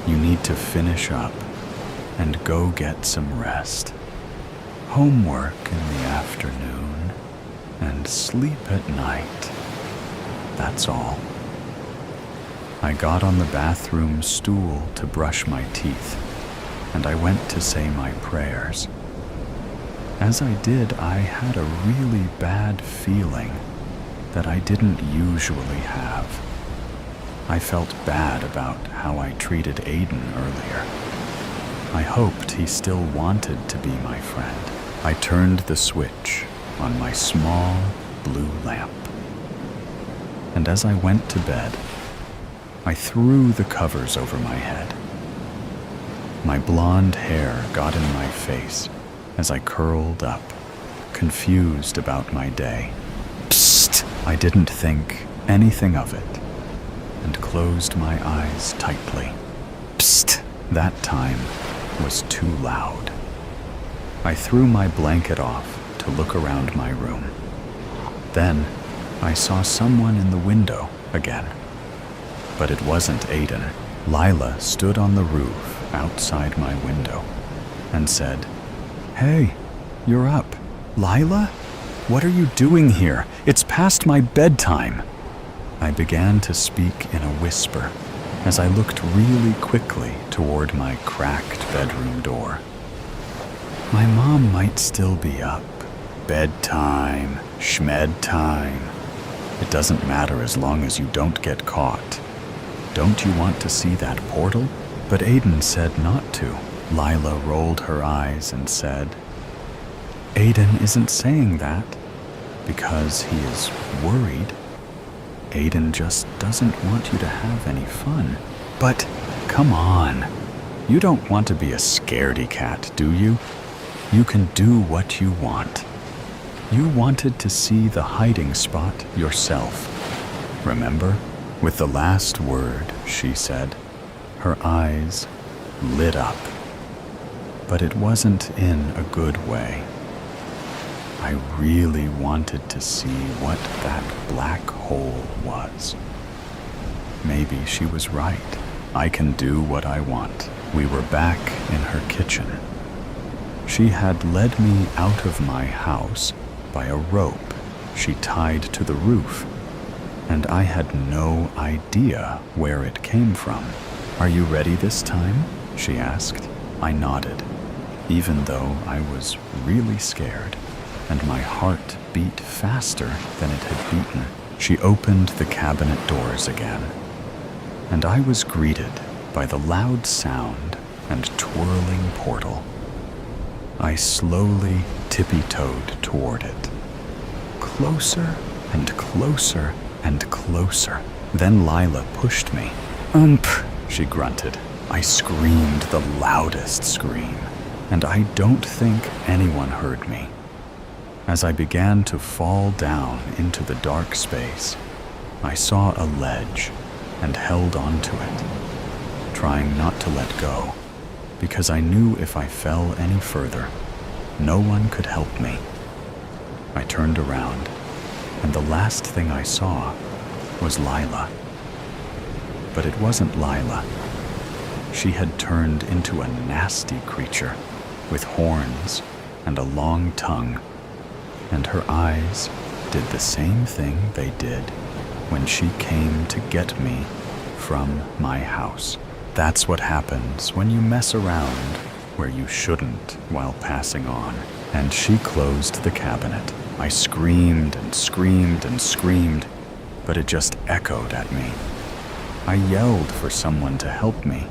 you need to finish up and go get some rest. Homework in the afternoon and sleep at night. That's all." I got on the bathroom stool to brush my teeth, and I went to say my prayers. As I did, I had a really bad feeling that I didn't usually have. I felt bad about how I treated Aiden earlier. I hoped he still wanted to be my friend. I turned the switch on my small blue lamp. And as I went to bed, I threw the covers over my head. My blonde hair got in my face as I curled up, confused about my day. Psst! I didn't think anything of it and closed my eyes tightly. Psst! That time was too loud. I threw my blanket off to look around my room. Then I saw someone in the window again. But it wasn't Aiden. Lila stood on the roof outside my window and said, "Hey, you're up." "Lila? What are you doing here? It's past my bedtime." I began to speak in a whisper as I looked really quickly toward my cracked bedroom door. My mom might still be up. Bedtime, schmed time. It doesn't matter as long as you don't get caught. Don't you want to see that portal? But Aiden said not to. Lila rolled her eyes and said, "Aiden isn't saying that because he is worried. Aiden just doesn't want you to have any fun." "But come on, you don't want to be a scaredy cat, do you? You can do what you want. You wanted to see the hiding spot yourself. Remember?" With the last word, she said, her eyes lit up. But it wasn't in a good way. I really wanted to see what that black hole was. Maybe she was right. I can do what I want. We were back in her kitchen. She had led me out of my house by a rope she tied to the roof, and I had no idea where it came from. "Are you ready this time?" she asked. I nodded, even though I was really scared, and my heart beat faster than it had beaten. She opened the cabinet doors again, and I was greeted by the loud sound and twirling portal. I slowly tippy-toed toward it, closer and closer and closer. Then Lila pushed me. She grunted. I screamed the loudest scream, and I don't think anyone heard me. As I began to fall down into the dark space, I saw a ledge and held onto it, trying not to let go, because I knew if I fell any further, no one could help me. I turned around, and the last thing I saw was Lila. But it wasn't Lila. She had turned into a nasty creature with horns and a long tongue, and her eyes did the same thing they did when she came to get me from my house. That's what happens when you mess around where you shouldn't while passing on. And she closed the cabinet. I screamed and screamed and screamed, but it just echoed at me. I yelled for someone to help me,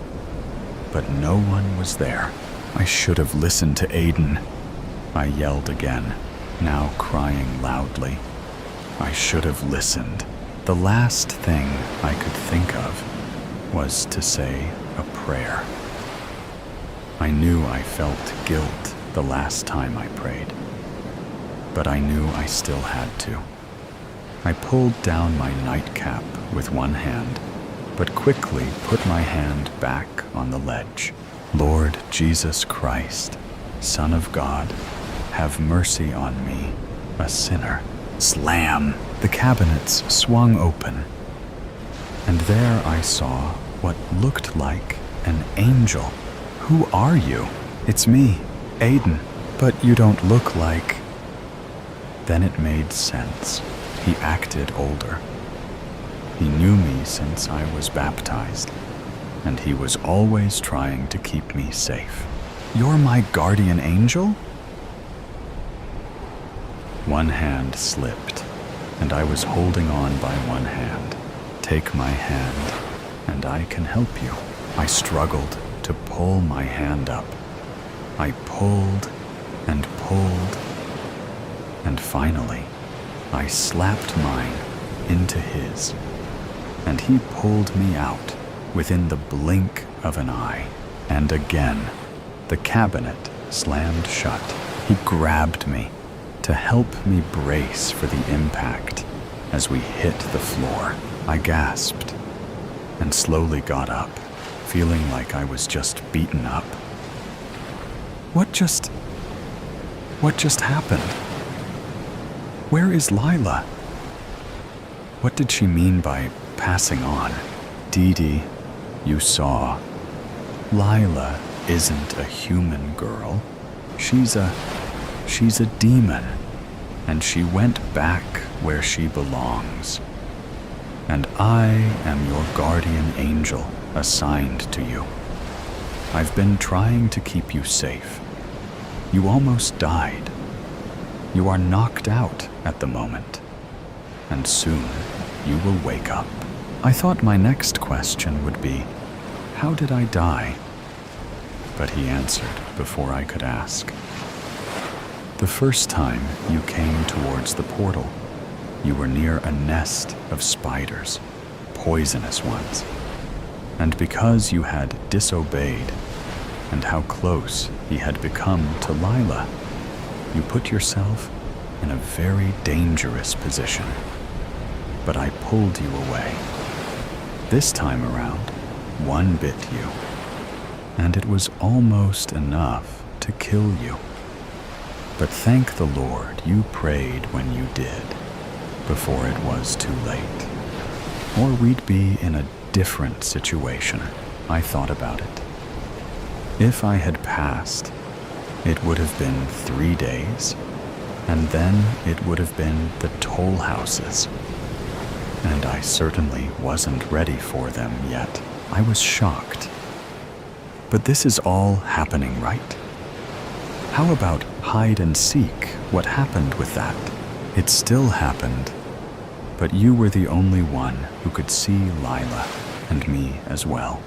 but no one was there. I should have listened to Aiden. I yelled again, now crying loudly. I should have listened. The last thing I could think of was to say a prayer. I knew I felt guilt the last time I prayed, but I knew I still had to. I pulled down my nightcap with one hand, but quickly put my hand back on the ledge. Lord Jesus Christ, Son of God, have mercy on me, a sinner. Slam! The cabinets swung open, and there I saw what looked like an angel. Who are you? It's me, Aiden, but you don't look like... Then it made sense. He acted older. He knew me since I was baptized, and he was always trying to keep me safe. You're my guardian angel? One hand slipped, and I was holding on by one hand. Take my hand, and I can help you. I struggled to pull my hand up. I pulled and pulled, and finally, I slapped mine into his, and he pulled me out within the blink of an eye. And again, the cabinet slammed shut. He grabbed me to help me brace for the impact as we hit the floor. I gasped and slowly got up, feeling like I was just beaten up. What just happened? Where is Lila? What did she mean by passing on? Dee Dee, you saw. Lila isn't a human girl. She's a demon, and she went back where she belongs. And I am your guardian angel assigned to you. I've been trying to keep you safe. You almost died. You are knocked out at the moment, and soon you will wake up. I thought my next question would be, how did I die? But he answered before I could ask. The first time you came towards the portal, you were near a nest of spiders, poisonous ones. And because you had disobeyed, and how close he had become to Lila, you put yourself in a very dangerous position. But I pulled you away. This time around, one bit you, and it was almost enough to kill you. But thank the Lord you prayed when you did, before it was too late. Or we'd be in a different situation. I thought about it. If I had passed, it would have been 3 days, and then it would have been the toll houses. And I certainly wasn't ready for them yet. I was shocked. But this is all happening, right? How about hide and seek? What happened with that? It still happened, but you were the only one who could see Lila and me as well.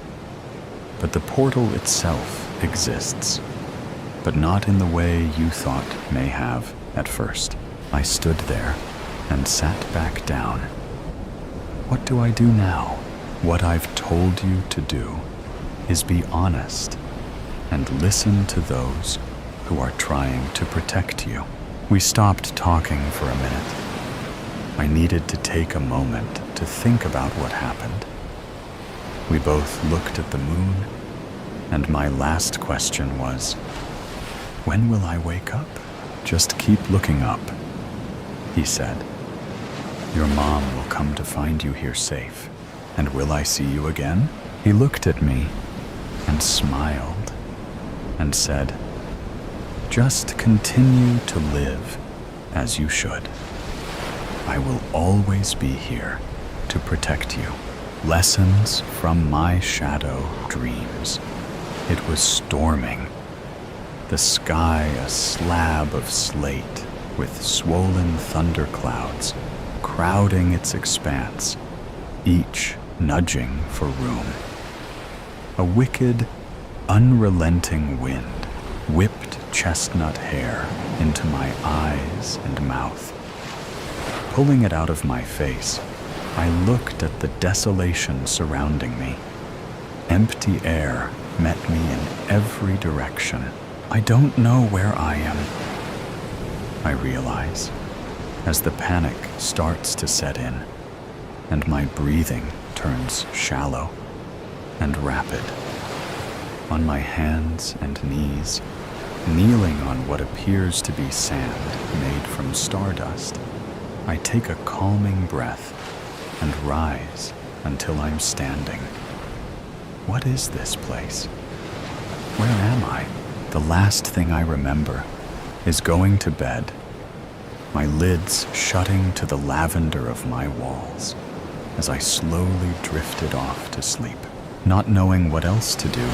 But the portal itself exists, but not in the way you thought may have at first. I stood there, and sat back down. What do I do now? What I've told you to do is be honest and listen to those who are trying to protect you. We stopped talking for a minute. I needed to take a moment to think about what happened. We both looked at the moon, and my last question was, when will I wake up? Just keep looking up, he said. Your mom will come to find you here safe. And will I see you again? He looked at me and smiled and said, just continue to live as you should. I will always be here to protect you. Lessons from my shadow dreams. It was storming. The sky a slab of slate with swollen thunderclouds crowding its expanse, each nudging for room. A wicked, unrelenting wind whipped chestnut hair into my eyes and mouth. Pulling it out of my face, I looked at the desolation surrounding me. Empty air met me in every direction. I don't know where I am, I realize, as the panic starts to set in, and my breathing turns shallow and rapid. On my hands and knees, kneeling on what appears to be sand made from stardust, I take a calming breath and rise until I'm standing. What is this place? Where am I? The last thing I remember is going to bed, my lids shutting to the lavender of my walls as I slowly drifted off to sleep. Not knowing what else to do,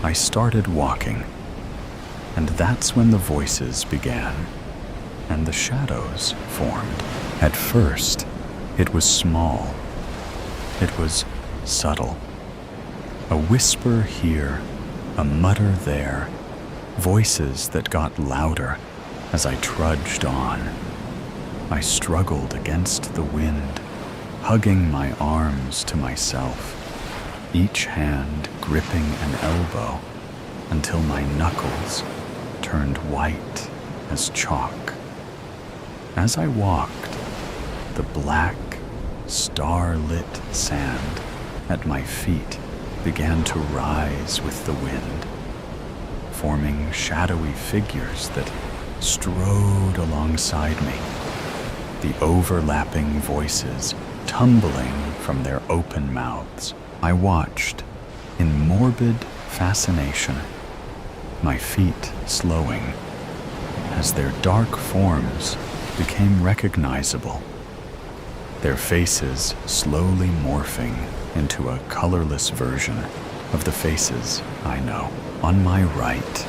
I started walking, and that's when the voices began and the shadows formed. At first, it was small. It was subtle. A whisper here, a mutter there, voices that got louder as I trudged on. I struggled against the wind, hugging my arms to myself, each hand gripping an elbow until my knuckles turned white as chalk. As I walked, the black, star-lit sand at my feet began to rise with the wind, forming shadowy figures that strode alongside me, the overlapping voices tumbling from their open mouths. I watched in morbid fascination, my feet slowing as their dark forms became recognizable, their faces slowly morphing into a colorless version of the faces I know. On my right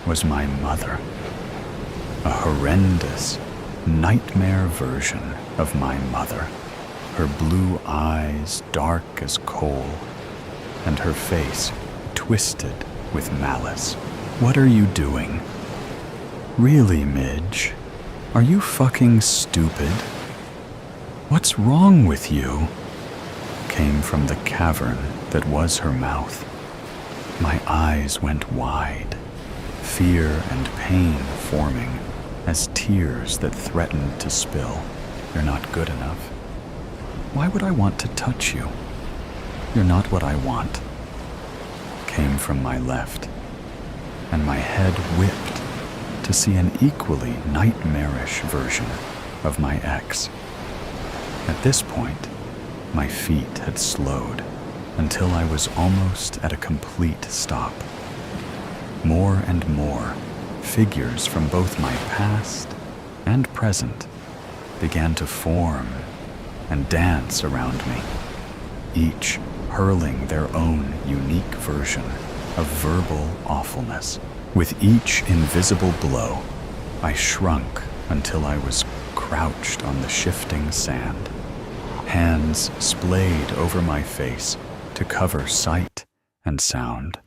was my mother, a horrendous, nightmare version of my mother, her blue eyes dark as coal, and her face twisted with malice. What are you doing? Really, Midge? Are you fucking stupid? What's wrong with you? Came from the cavern that was her mouth. My eyes went wide, fear and pain forming as tears that threatened to spill. You're not good enough. Why would I want to touch you? You're not what I want. Came from my left, and my head whipped to see an equally nightmarish version of my ex. At this point, my feet had slowed until I was almost at a complete stop. More and more, figures from both my past and present began to form and dance around me, each hurling their own unique version of verbal awfulness. With each invisible blow, I shrunk until I was crouched on the shifting sand, hands splayed over my face to cover sight and sound.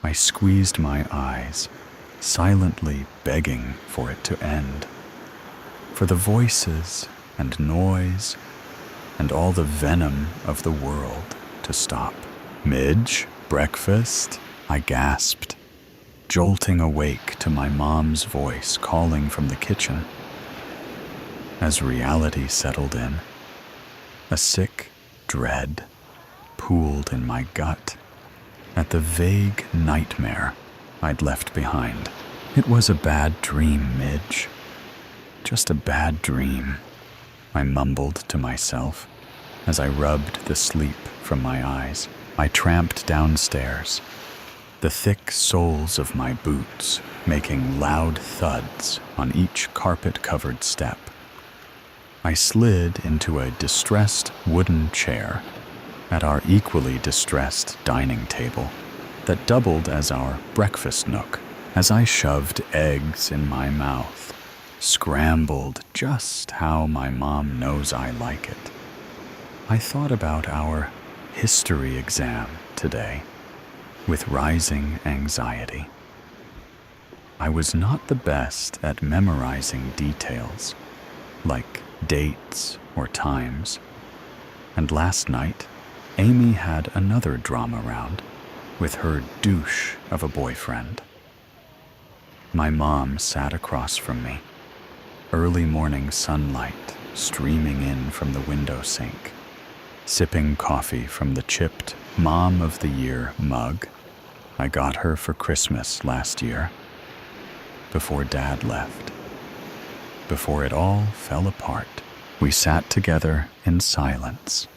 I squeezed my eyes, silently begging for it to end. for the voices and noise and all the venom of the world to stop. "Midge, breakfast?" I gasped, jolting awake to my mom's voice calling from the kitchen. As reality settled in, a sick dread pooled in my gut at the vague nightmare I'd left behind. "It was a bad dream, Midge. Just a bad dream," I mumbled to myself as I rubbed the sleep from my eyes. I tramped downstairs, the thick soles of my boots making loud thuds on each carpet-covered step. I slid into a distressed wooden chair at our equally distressed dining table that doubled as our breakfast nook. As I shoved eggs in my mouth, scrambled just how my mom knows I like it, I thought about our history exam today with rising anxiety. I was not the best at memorizing details, like dates or times, and last night, Amy had another drama round with her douche of a boyfriend. My mom sat across from me, early morning sunlight streaming in from the window sink, sipping coffee from the chipped Mom of the Year mug I got her for Christmas last year, before Dad left. Before it all fell apart, we sat together in silence.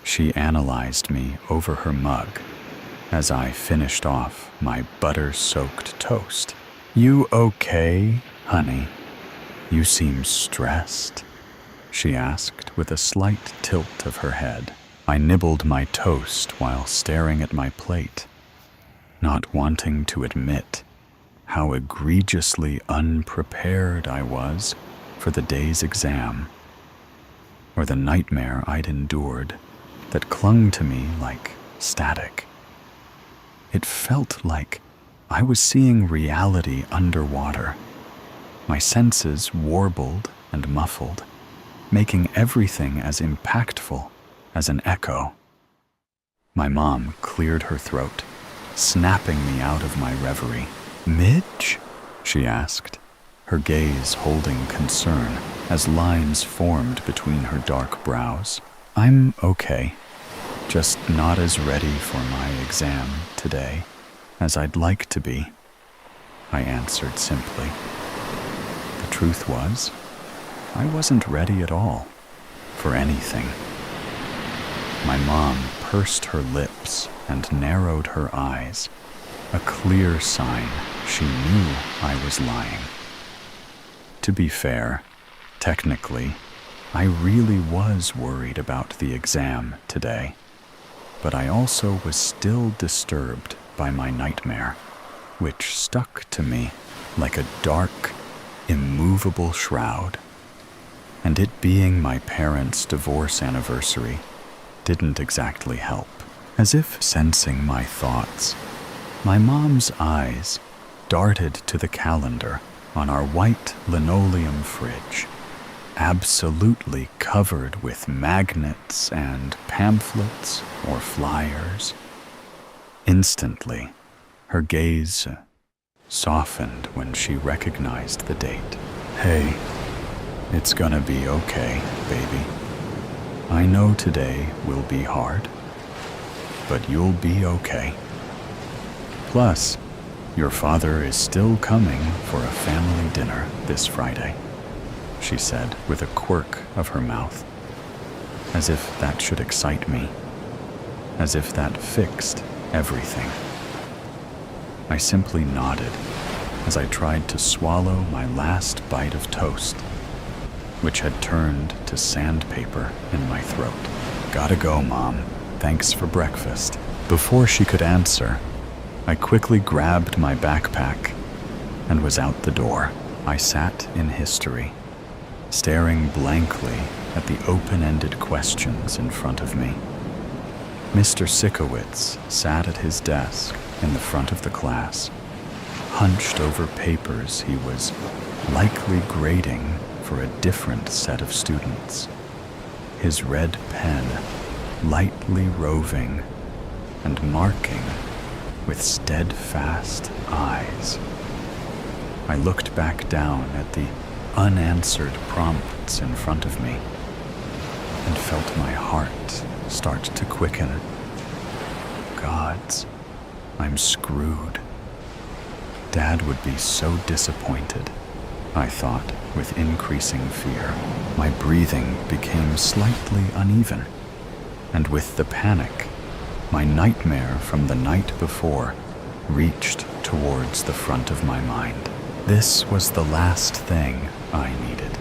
She analyzed me over her mug as I finished off my butter-soaked toast. "You okay, honey? You seem stressed," she asked with a slight tilt of her head. I nibbled my toast while staring at my plate, not wanting to admit how egregiously unprepared I was for the day's exam, or the nightmare I'd endured that clung to me like static. It felt like I was seeing reality underwater, my senses warbled and muffled, making everything as impactful as an echo. My mom cleared her throat, snapping me out of my reverie. "Midge?" she asked, her gaze holding concern as lines formed between her dark brows. "I'm okay, just not as ready for my exam today as I'd like to be," I answered simply. The truth was, I wasn't ready at all for anything. My mom pursed her lips and narrowed her eyes, a clear sign she knew I was lying. To be fair, technically, I really was worried about the exam today, but I also was still disturbed by my nightmare, which stuck to me like a dark, immovable shroud. And it being my parents' divorce anniversary didn't exactly help. As if sensing my thoughts, my mom's eyes darted to the calendar on our white linoleum fridge, absolutely covered with magnets and pamphlets or flyers. Instantly, her gaze softened when she recognized the date. "Hey, it's gonna be okay, baby. I know today will be hard, but you'll be okay. Plus, your father is still coming for a family dinner this Friday," she said with a quirk of her mouth, as if that should excite me, as if that fixed everything. I simply nodded as I tried to swallow my last bite of toast, which had turned to sandpaper in my throat. "Gotta go, Mom. Thanks for breakfast." Before she could answer, I quickly grabbed my backpack and was out the door. I sat in history, staring blankly at the open-ended questions in front of me. Mr. Sikowitz sat at his desk in the front of the class, hunched over papers he was likely grading for a different set of students, his red pen lightly roving and marking with steadfast eyes. I looked back down at the unanswered prompts in front of me and felt my heart start to quicken. Gods, I'm screwed. Dad would be so disappointed, I thought with increasing fear. My breathing became slightly uneven, and with the panic, my nightmare from the night before reached towards the front of my mind. This was the last thing I needed.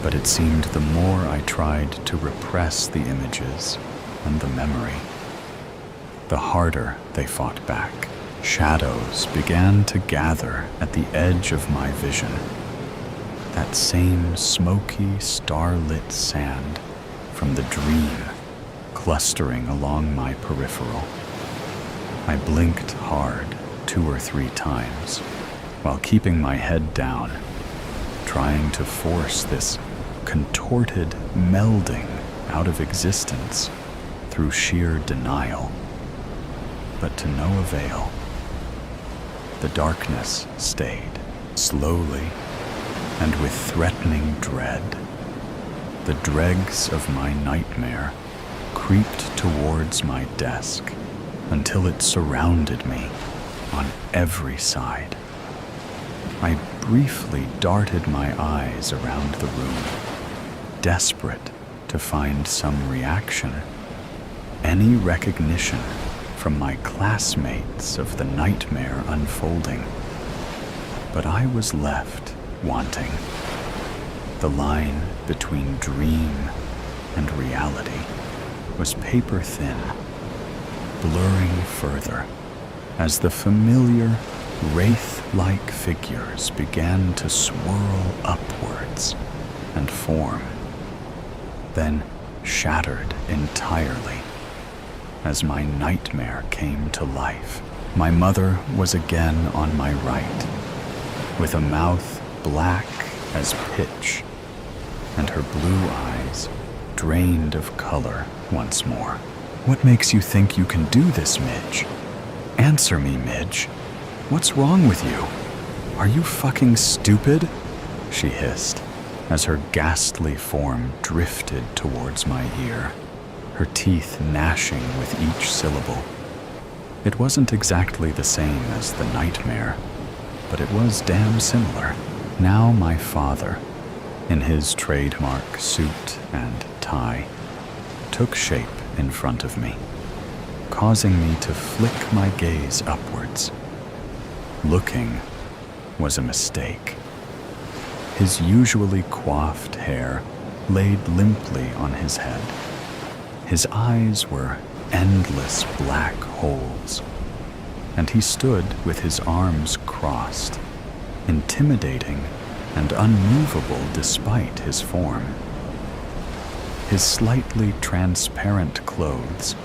But it seemed the more I tried to repress the images and the memory, the harder they fought back. Shadows began to gather at the edge of my vision. That same smoky, starlit sand from the dream clustering along my peripheral. I blinked hard 2 or 3 times while keeping my head down, trying to force this contorted melding out of existence through sheer denial. But to no avail. The darkness stayed. Slowly, and with threatening dread, the dregs of my nightmare creeped towards my desk until it surrounded me on every side. I briefly darted my eyes around the room, desperate to find some reaction, any recognition from my classmates of the nightmare unfolding. But I was left wanting. The line between dream and reality was paper thin, blurring further as the familiar wraith-like figures began to swirl upwards and form, then shattered entirely as my nightmare came to life. My mother was again on my right, with a mouth black as pitch and her blue eyes drained of color once more. "What makes you think you can do this, Midge? Answer me, Midge. What's wrong with you? Are you fucking stupid?" she hissed as her ghastly form drifted towards my ear, her teeth gnashing with each syllable. It wasn't exactly the same as the nightmare, but it was damn similar. Now my father, in his trademark suit and tie, took shape in front of me, causing me to flick my gaze upwards. Looking was a mistake. His usually coiffed hair laid limply on his head. His eyes were endless black holes, and he stood with his arms crossed, intimidating and unmovable despite his form. His slightly transparent clothes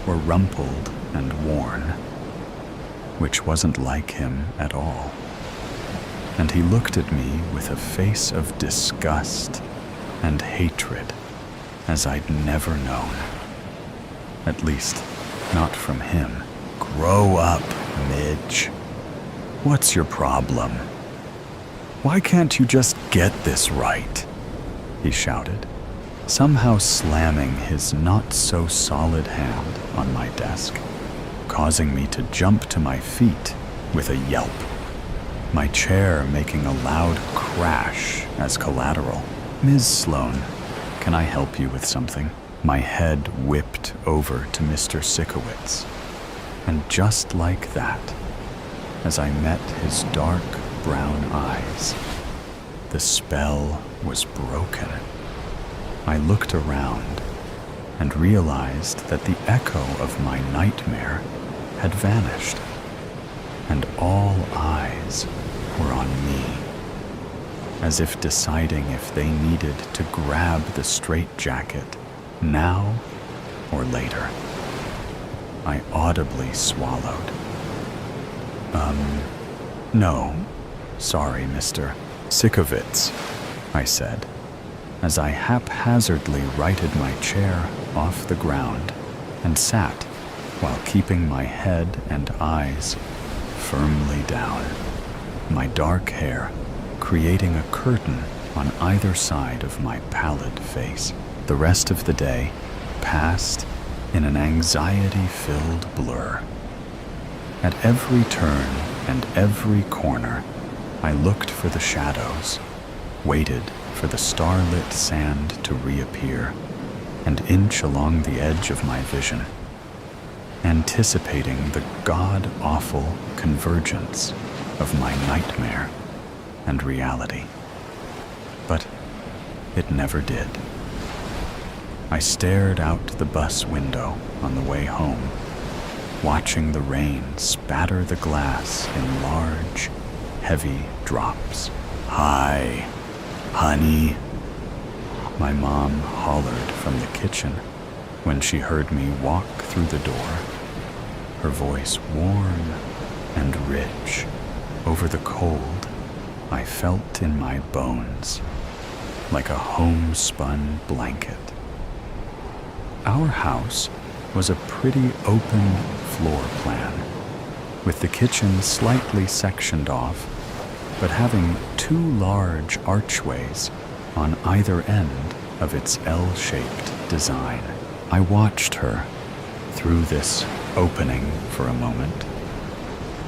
were rumpled and worn, which wasn't like him at all. And he looked at me with a face of disgust and hatred as I'd never known. At least, not from him. "Grow up, Midge. What's your problem? Why can't you just get this right?" he shouted, somehow slamming his not-so-solid hand on my desk, causing me to jump to my feet with a yelp, my chair making a loud crash as collateral. "Ms. Sloan, can I help you with something?" My head whipped over to Mr. Sikowitz, and just like that, as I met his dark brown eyes, the spell was broken. I looked around and realized that the echo of my nightmare had vanished, and all eyes were on me, as if deciding if they needed to grab the straitjacket now or later. I audibly swallowed. No, sorry, Mr. Sikowitz. I said, as I haphazardly righted my chair off the ground and sat while keeping my head and eyes firmly down, my dark hair creating a curtain on either side of my pallid face. The rest of the day passed in an anxiety-filled blur. At every turn and every corner, I looked for the shadows, waited for the starlit sand to reappear, and inch along the edge of my vision, anticipating the god-awful convergence of my nightmare and reality. But it never did. I stared out the bus window on the way home, watching the rain spatter the glass in large, heavy drops. "Hi, honey," my mom hollered from the kitchen when she heard me walk through the door, her voice warm and rich over the cold I felt in my bones, like a homespun blanket. Our house was a pretty open floor plan, with the kitchen slightly sectioned off, but having two large archways on either end of its L-shaped design. I watched her through this opening for a moment,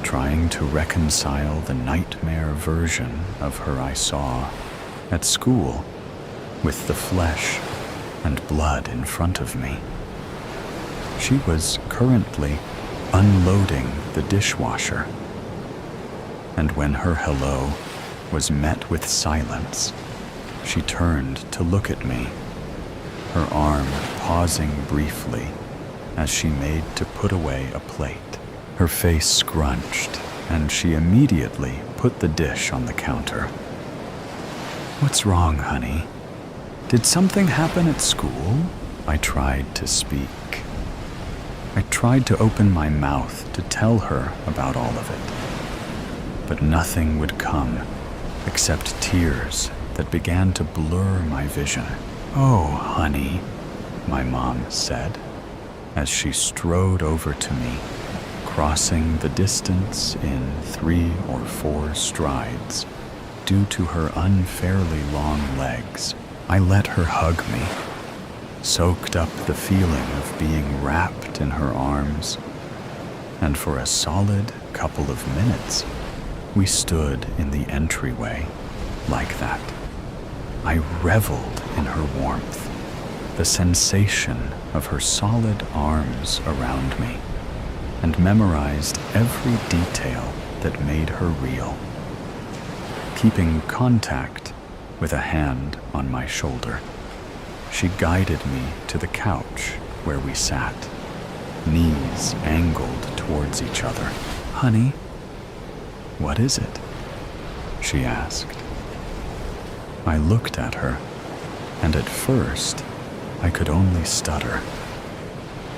trying to reconcile the nightmare version of her I saw at school with the flesh and blood in front of me. She was currently unloading the dishwasher, and when her hello was met with silence, she turned to look at me, her arm pausing briefly as she made to put away a plate. Her face scrunched, and she immediately put the dish on the counter. "What's wrong, honey? Did something happen at school?" I tried to speak. I tried to open my mouth to tell her about all of it, but nothing would come except tears that began to blur my vision. "Oh, honey," my mom said, as she strode over to me, crossing the distance in 3 or 4 strides due to her unfairly long legs. I let her hug me, soaked up the feeling of being wrapped in her arms, and for a solid couple of minutes, we stood in the entryway like that. I reveled in her warmth, the sensation of her solid arms around me, and memorized every detail that made her real. Keeping contact with a hand on my shoulder, she guided me to the couch where we sat, knees angled towards each other. "Honey, what is it?" she asked. I looked at her, and at first I could only stutter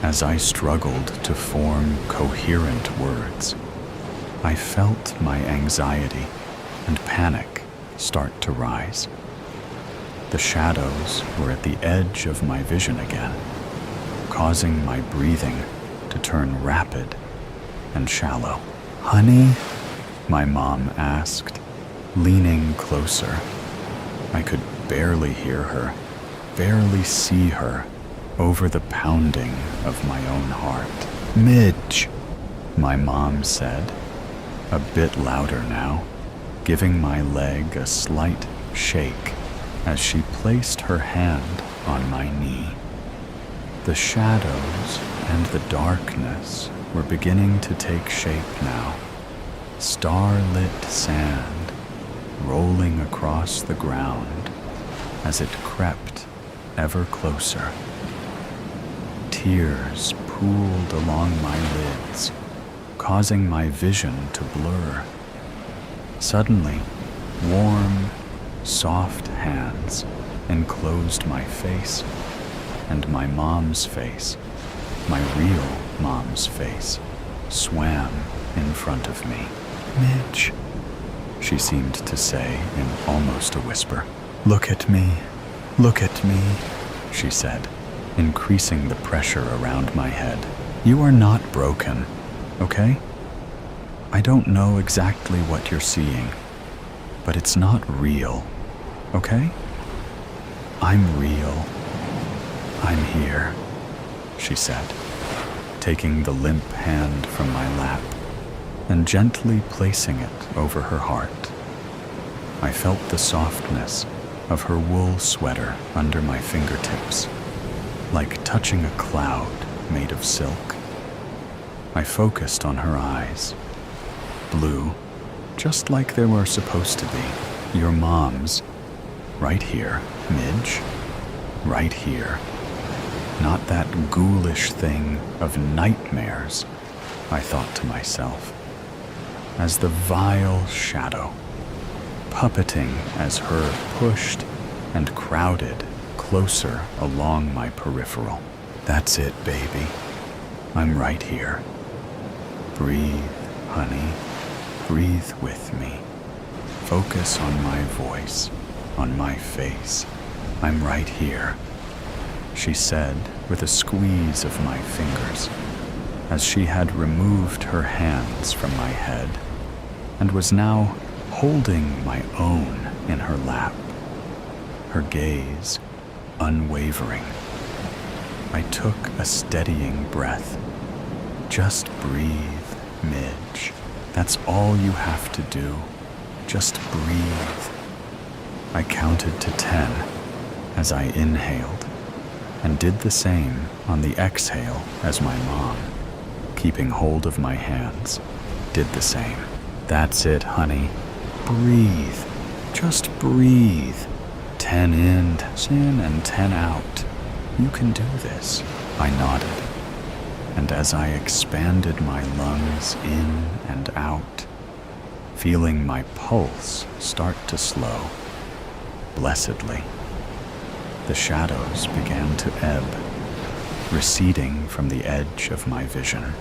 as I struggled to form coherent words. I felt my anxiety and panic start to rise. The shadows were at the edge of my vision again, causing my breathing to turn rapid and shallow. "Honey?" my mom asked, leaning closer. I could barely hear her, barely see her over the pounding of my own heart. "Midge," my mom said, a bit louder now, giving my leg a slight shake as she placed her hand on my knee. The shadows and the darkness were beginning to take shape now, starlit sand rolling across the ground as it crept ever closer. Tears pooled along my lids, causing my vision to blur. Suddenly, warm, soft hands enclosed my face, and my mom's face, my real mom's face, swam in front of me. "Midge," she seemed to say in almost a whisper, Look at me, look at me, she said, increasing the pressure around my head. You are not broken, okay? I don't know exactly what you're seeing, but it's not real, okay? I'm real. I'm here, she said, taking the limp hand from my lap and gently placing it over her heart. I felt the softness of her wool sweater under my fingertips, like touching a cloud made of silk. I focused on her eyes, blue, just like they were supposed to be. Your mom's, right here, Midge, right here. Not that ghoulish thing of nightmares, I thought to myself, as the vile shadow, puppeting as her pushed and crowded closer along my peripheral. That's it, baby. I'm right here. Breathe, honey. Breathe with me. Focus on my voice, on my face. I'm right here, she said with a squeeze of my fingers, as she had removed her hands from my head and was now holding my own in her lap, her gaze unwavering. I took a steadying breath. Just breathe, Midge. That's all you have to do. Just breathe. I counted to 10 as I inhaled and did the same on the exhale as my mom, keeping hold of my hands, did the same. That's it, honey. Breathe. Just breathe. 10 in and 10 out. You can do this. I nodded, and as I expanded my lungs in and out, feeling my pulse start to slow, blessedly, the shadows began to ebb, receding from the edge of my vision.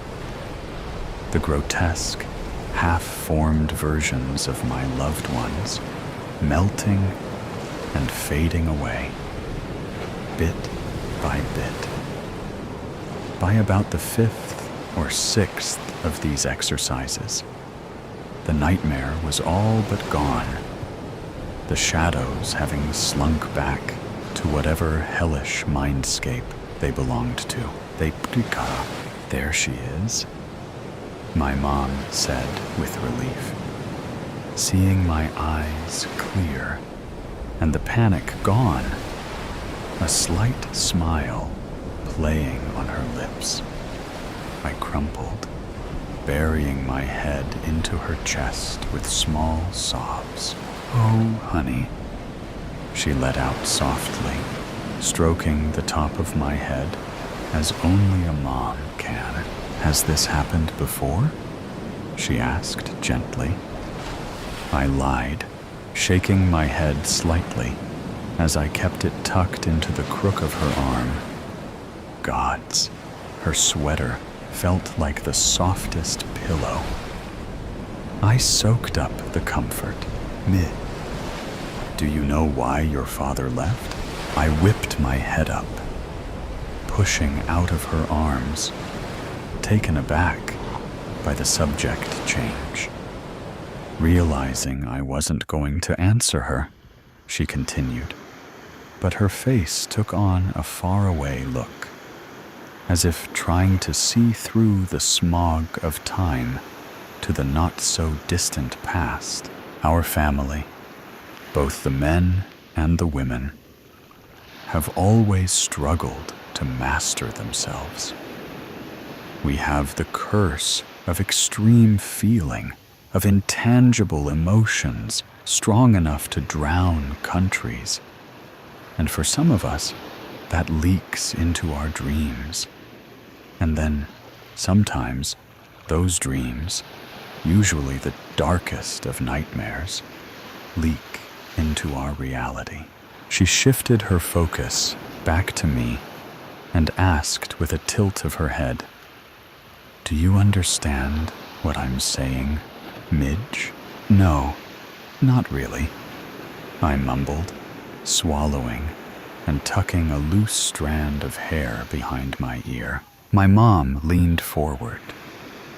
The grotesque, half-formed versions of my loved ones melting and fading away, bit by bit. By about the 5th or 6th of these exercises, the nightmare was all but gone, the shadows having slunk back to whatever hellish mindscape they belonged to. There she is, my mom said with relief, seeing my eyes clear and the panic gone, a slight smile playing on her lips. I crumpled, burying my head into her chest with small sobs. Oh, honey, she let out softly, stroking the top of my head as only a mom can. Has this happened before? She asked gently. I lied, shaking my head slightly as I kept it tucked into the crook of her arm. Gods, her sweater felt like the softest pillow. I soaked up the comfort. Do you know why your father left? I whipped my head up, pushing out of her arms, taken aback by the subject change. Realizing I wasn't going to answer her, she continued, but her face took on a faraway look, as if trying to see through the smog of time to the not-so-distant past. Our family, both the men and the women, have always struggled to master themselves. We have the curse of extreme feeling, of intangible emotions strong enough to drown countries. And for some of us, that leaks into our dreams. And then, sometimes, those dreams, usually the darkest of nightmares, leak into our reality. She shifted her focus back to me and asked with a tilt of her head, "Do you understand what I'm saying, Midge?" "No, not really," I mumbled, swallowing and tucking a loose strand of hair behind my ear. My mom leaned forward,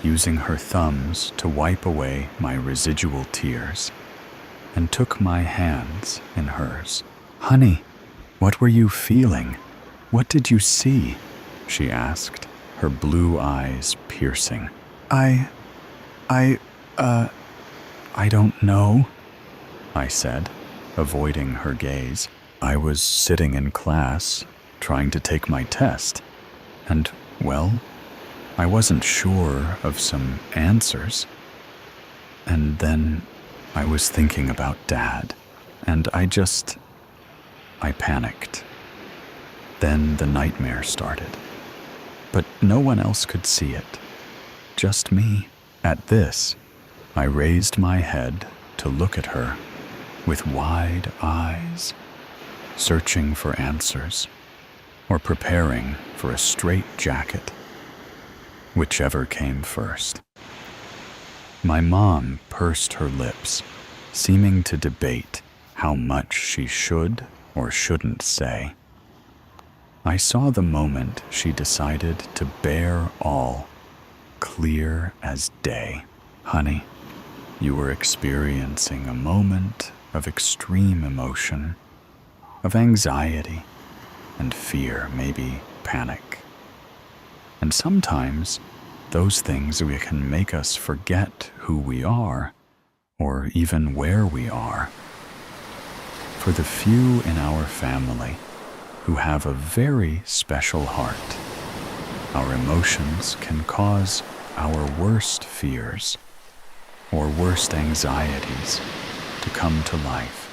using her thumbs to wipe away my residual tears, and took my hands in hers. "Honey, what were you feeling? What did you see?" she asked, her blue eyes piercing. I don't know," I said, avoiding her gaze. "I was sitting in class, trying to take my test, and, well, I wasn't sure of some answers. And then I was thinking about Dad, and I panicked. Then the nightmare started. But no one else could see it, just me." At this, I raised my head to look at her with wide eyes, searching for answers or preparing for a straitjacket, whichever came first. My mom pursed her lips, seeming to debate how much she should or shouldn't say. I saw the moment she decided to bear all, clear as day. "Honey, you were experiencing a moment of extreme emotion, of anxiety and fear, maybe panic. And sometimes those things can make us forget who we are or even where we are. For the few in our family who have a very special heart, our emotions can cause our worst fears or worst anxieties to come to life.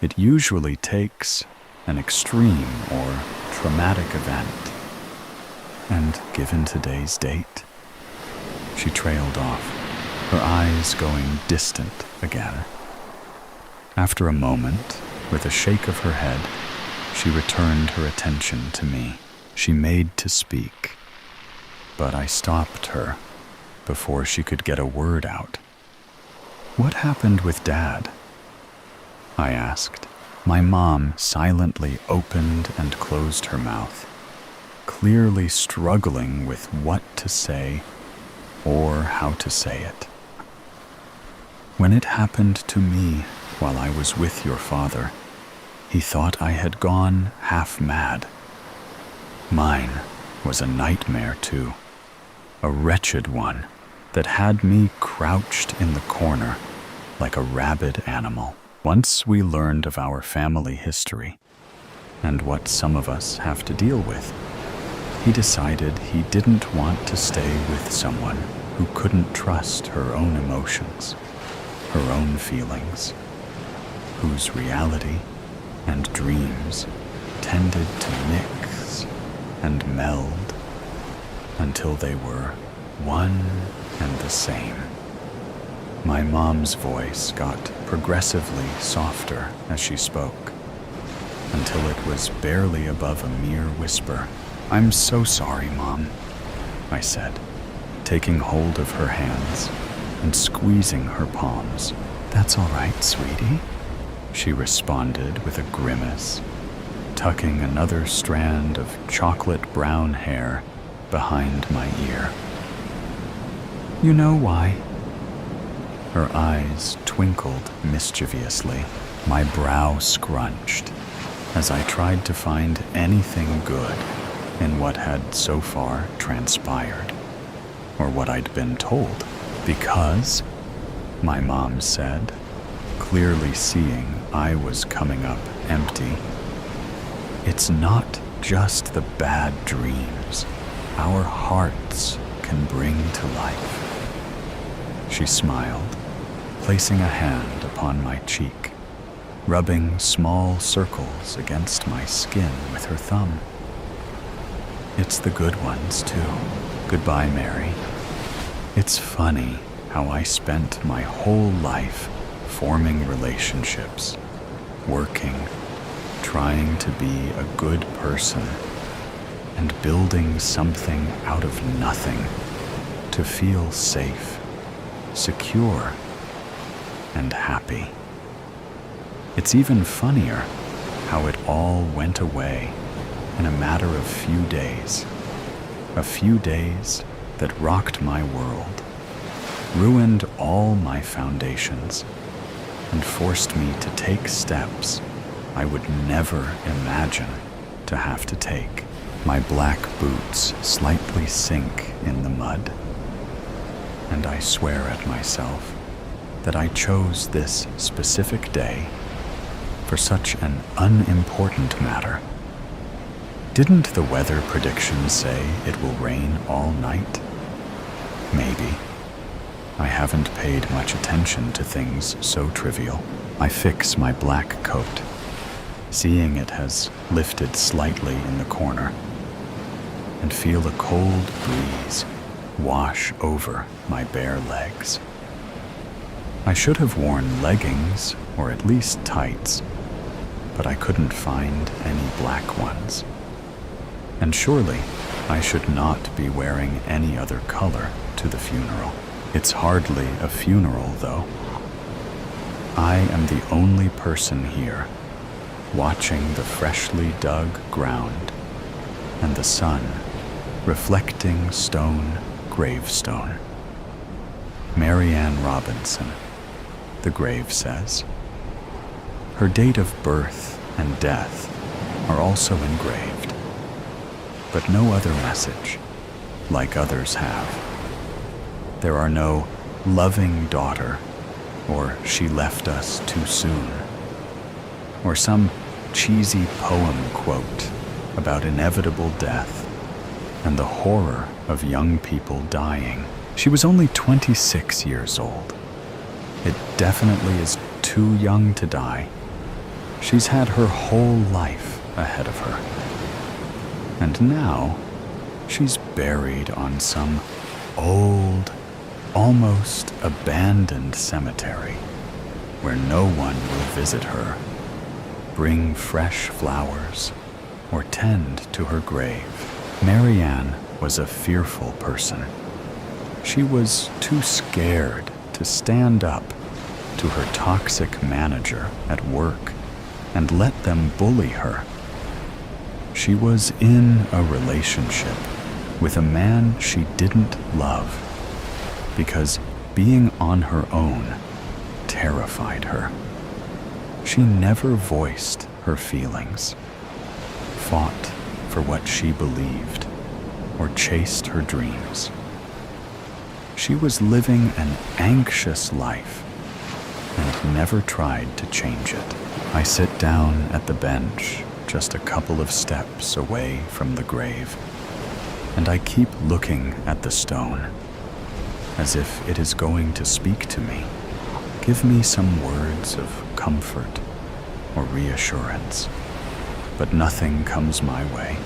It usually takes an extreme or traumatic event. And given today's date," she trailed off, her eyes going distant again. After a moment, with a shake of her head, she returned her attention to me. She made to speak, but I stopped her before she could get a word out. "What happened with Dad?" I asked. My mom silently opened and closed her mouth, clearly struggling with what to say or how to say it. "When it happened to me while I was with your father, he thought I had gone half mad. Mine was a nightmare too, a wretched one that had me crouched in the corner like a rabid animal. Once we learned of our family history and what some of us have to deal with, he decided he didn't want to stay with someone who couldn't trust her own emotions, her own feelings, whose reality and dreams tended to mix and meld until they were one and the same." My mom's voice got progressively softer as she spoke, until it was barely above a mere whisper. "I'm so sorry, Mom," I said, taking hold of her hands and squeezing her palms. "That's all right, sweetie," she responded with a grimace, tucking another strand of chocolate brown hair behind my ear. "You know why?" Her eyes twinkled mischievously. My brow scrunched as I tried to find anything good in what had so far transpired, or what I'd been told. "Because," my mom said, clearly seeing I was coming up empty, "it's not just the bad dreams our hearts can bring to life." She smiled, placing a hand upon my cheek, rubbing small circles against my skin with her thumb. "It's the good ones, too. Goodbye, Mary. It's funny how I spent my whole life forming relationships, working, trying to be a good person, and building something out of nothing to feel safe, secure, and happy. It's even funnier how it all went away in a matter of few days. A few days that rocked my world, ruined all my foundations, and forced me to take steps I would never imagine to have to take. My black boots slightly sink in the mud, and I swear at myself that I chose this specific day for such an unimportant matter. Didn't the weather predictions say it will rain all night? Maybe. I haven't paid much attention to things so trivial. I fix my black coat, seeing it has lifted slightly in the corner, and feel a cold breeze wash over my bare legs. I should have worn leggings or at least tights, but I couldn't find any black ones. And surely I should not be wearing any other color to the funeral. It's hardly a funeral, though. I am the only person here watching the freshly dug ground and the sun reflecting stone gravestone. Marianne Robinson, the grave says. Her date of birth and death are also engraved, but no other message, like others have. There are no loving daughter, or she left us too soon, or some cheesy poem quote about inevitable death and the horror of young people dying. She was only 26 years old. It definitely is too young to die. She's had her whole life ahead of her. And now, she's buried on some old, almost abandoned cemetery where no one will visit her, bring fresh flowers, or tend to her grave. Marianne was a fearful person. She was too scared to stand up to her toxic manager at work and let them bully her. She was in a relationship with a man she didn't love because being on her own terrified her. She never voiced her feelings, fought for what she believed, or chased her dreams. She was living an anxious life and never tried to change it. I sit down at the bench just a couple of steps away from the grave, and I keep looking at the stone as if it is going to speak to me, give me some words of comfort or reassurance. But nothing comes my way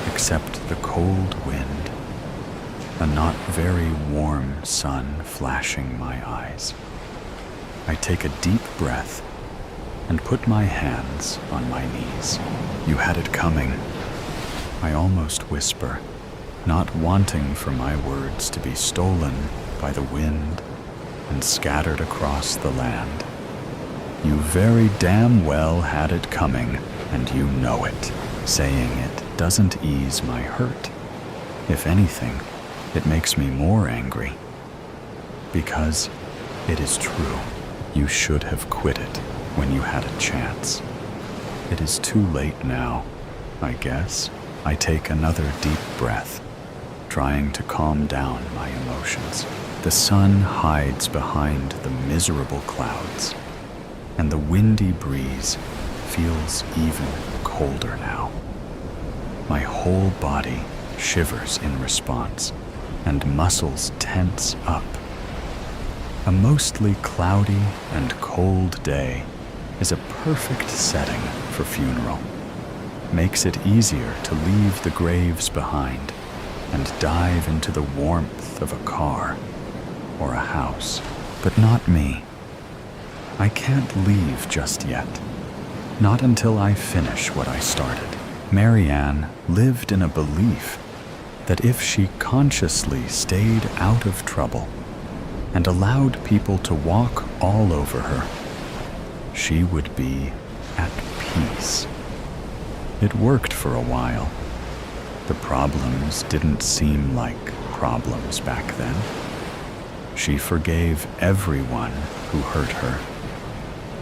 except the cold wind, a not very warm sun flashing my eyes. I take a deep breath and put my hands on my knees. You had it coming, I almost whisper, not wanting for my words to be stolen by the wind and scattered across the land. You very damn well had it coming, and you know it. Saying it doesn't ease my hurt. If anything, it makes me more angry. Because it is true. You should have quit it when you had a chance. It is too late now, I guess. I take another deep breath, trying to calm down my emotions. The sun hides behind the miserable clouds, and the windy breeze feels even colder now. My whole body shivers in response, and muscles tense up. A mostly cloudy and cold day is a perfect setting for funeral. Makes it easier to leave the graves behind and dive into the warmth of a car or a house. But not me. I can't leave just yet. Not until I finish what I started. Marianne lived in a belief that if she consciously stayed out of trouble and allowed people to walk all over her, she would be at peace. peace. It worked for a while. The problems didn't seem like problems back then. She forgave everyone who hurt her,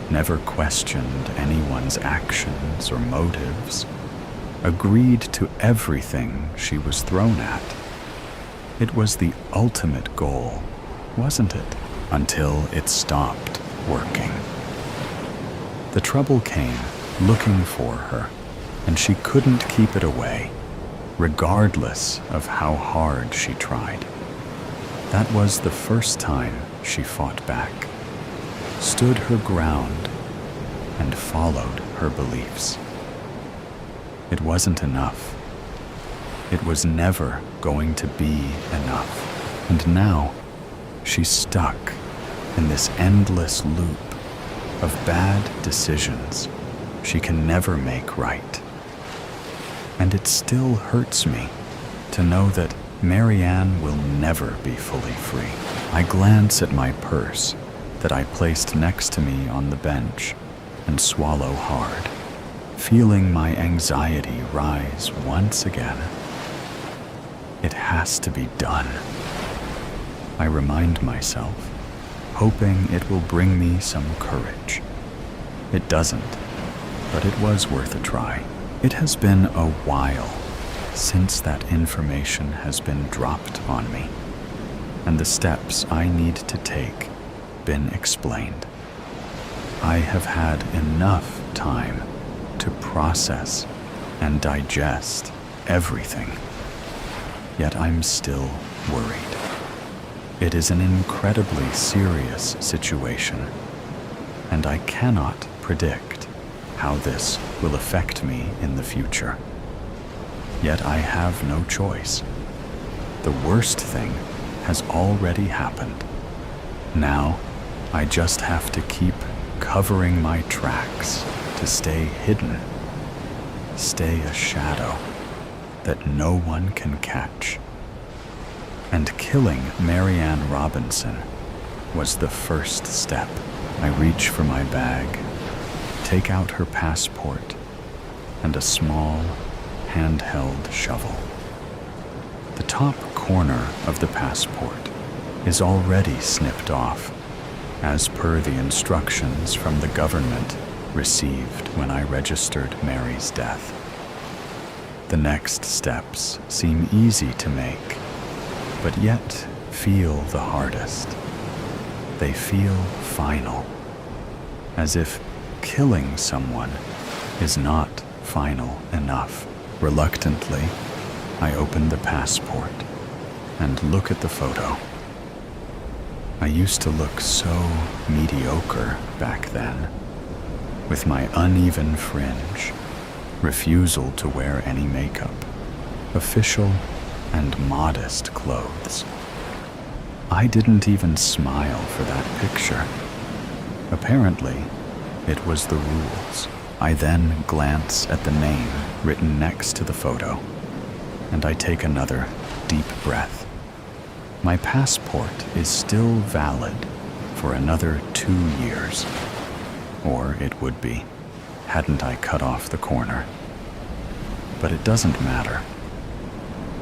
never questioned anyone's actions or motives, agreed to everything she was thrown at. It was the ultimate goal, wasn't it? Until it stopped working. The trouble came looking for her, and she couldn't keep it away, regardless of how hard she tried. That was the first time she fought back, stood her ground, and followed her beliefs. It wasn't enough. It was never going to be enough. And now, she's stuck in this endless loop of bad decisions she can never make right. And it still hurts me to know that Marianne will never be fully free. I glance at my purse that I placed next to me on the bench and swallow hard, feeling my anxiety rise once again. It has to be done. I remind myself, hoping it will bring me some courage. It doesn't, but it was worth a try. It has been a while since that information has been dropped on me, and the steps I need to take been explained. I have had enough time to process and digest everything, yet I'm still worried. It is an incredibly serious situation, and I cannot predict how this will affect me in the future. Yet I have no choice. The worst thing has already happened. Now, I just have to keep covering my tracks to stay hidden, stay a shadow that no one can catch. And killing Marianne Robinson was the first step. I reach for my bag, take out her passport, and a small, handheld shovel. The top corner of the passport is already snipped off, as per the instructions from the government received when I registered Mary's death. The next steps seem easy to make, but yet feel the hardest. They feel final, as if killing someone is not final enough. Reluctantly, I open the passport and look at the photo. I used to look so mediocre back then, with my uneven fringe, refusal to wear any makeup, official and modest clothes. I didn't even smile for that picture. Apparently, it was the rules. I then glance at the name written next to the photo, and I take another deep breath. My passport is still valid for another 2 years. Or it would be, hadn't I cut off the corner. But it doesn't matter.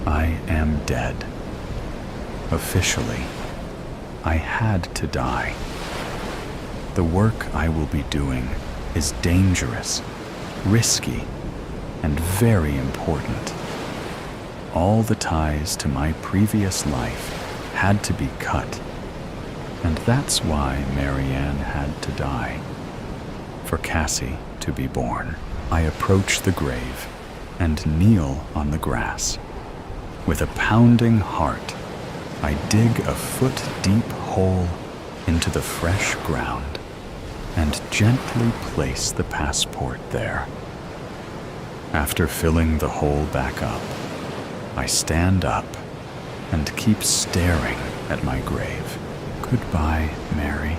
I am dead. Officially, I had to die. The work I will be doing is dangerous, risky, and very important. All the ties to my previous life had to be cut, and that's why Marianne had to die. For Cassie to be born. I approach the grave and kneel on the grass. With a pounding heart, I dig a foot-deep hole into the fresh ground and gently place the passport there. After filling the hole back up, I stand up and keep staring at my grave. "Goodbye, Mary,"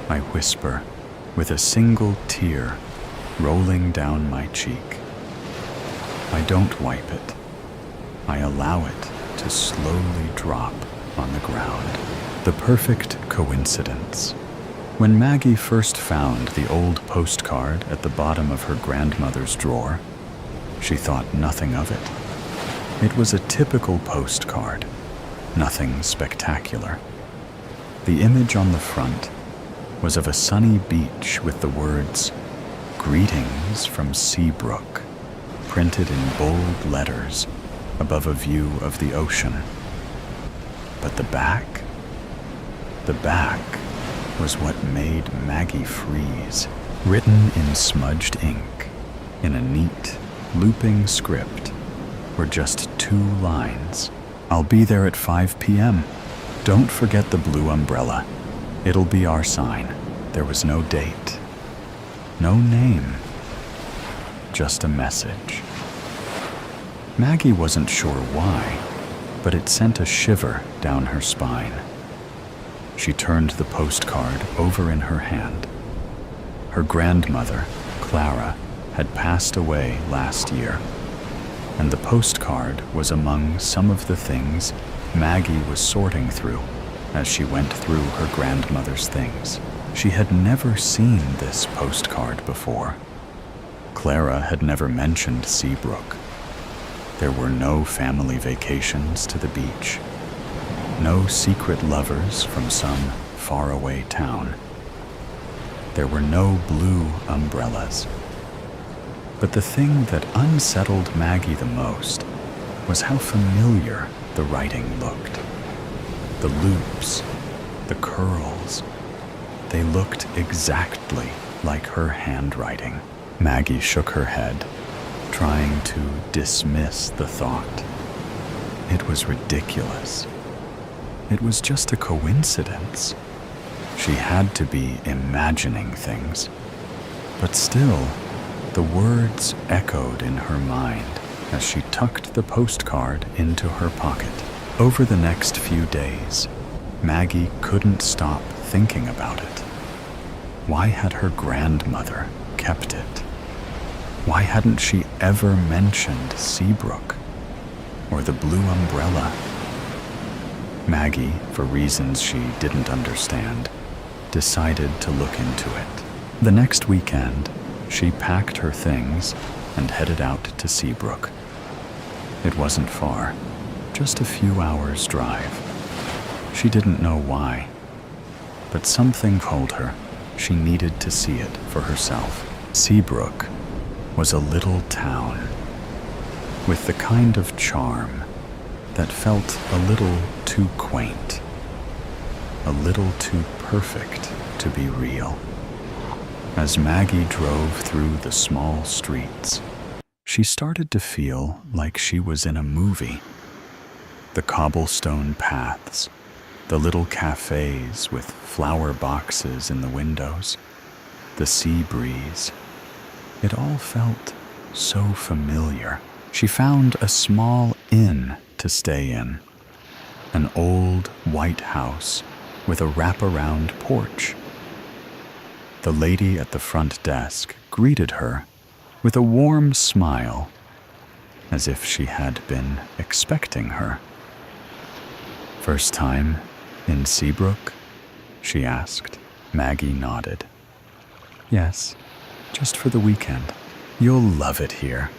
I whisper, with a single tear rolling down my cheek. I don't wipe it. I allow it to slowly drop on the ground. The perfect coincidence. When Maggie first found the old postcard at the bottom of her grandmother's drawer, she thought nothing of it. It was a typical postcard, nothing spectacular. The image on the front was of a sunny beach with the words, "Greetings from Seabrook," printed in bold letters above a view of the ocean. But the back was what made Maggie freeze. Written in smudged ink, in a neat, looping script, were just 2 lines. "I'll be there at 5 p.m. Don't forget the blue umbrella. It'll be our sign." There was no date, no name, just a message. Maggie wasn't sure why, but it sent a shiver down her spine. She turned the postcard over in her hand. Her grandmother, Clara, had passed away last year, and the postcard was among some of the things Maggie was sorting through as she went through her grandmother's things. She had never seen this postcard before. Clara had never mentioned Seabrook. There were no family vacations to the beach, no secret lovers from some faraway town. There were no blue umbrellas. But the thing that unsettled Maggie the most was how familiar the writing looked. The loops, the curls, they looked exactly like her handwriting. Maggie shook her head, trying to dismiss the thought. It was ridiculous. It was just a coincidence. She had to be imagining things. But still, the words echoed in her mind as she tucked the postcard into her pocket. Over the next few days, Maggie couldn't stop thinking about it. Why had her grandmother kept it? Why hadn't she ever mentioned Seabrook or the blue umbrella? Maggie, for reasons she didn't understand, decided to look into it. The next weekend, she packed her things and headed out to Seabrook. It wasn't far, just a few hours' drive. She didn't know why, but something told her she needed to see it for herself. Seabrook was a little town with the kind of charm that felt a little too quaint, a little too perfect to be real. As Maggie drove through the small streets, she started to feel like she was in a movie. The cobblestone paths, the little cafes with flower boxes in the windows, the sea breeze, it all felt so familiar. She found a small inn to stay in, an old white house with a wraparound porch. The lady at the front desk greeted her with a warm smile, as if she had been expecting her. "First time in Seabrook?" she asked. Maggie nodded. "Yes, just for the weekend." "You'll love it here,"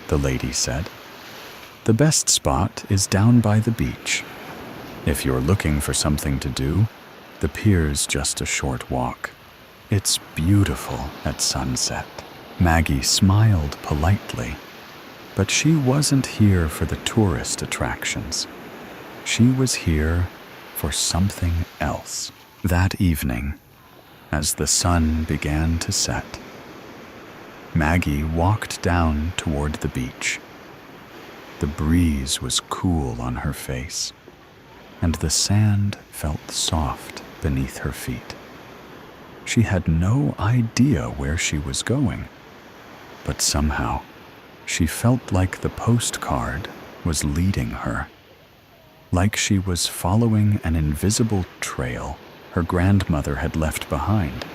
the lady said. "The best spot is down by the beach. If you're looking for something to do, the pier's just a short walk. It's beautiful at sunset." Maggie smiled politely, but she wasn't here for the tourist attractions. She was here for something else. That evening, as the sun began to set, Maggie walked down toward the beach. The breeze was cool on her face, and the sand felt soft beneath her feet. She had no idea where she was going, but somehow she felt like the postcard was leading her, like she was following an invisible trail her grandmother had left behind,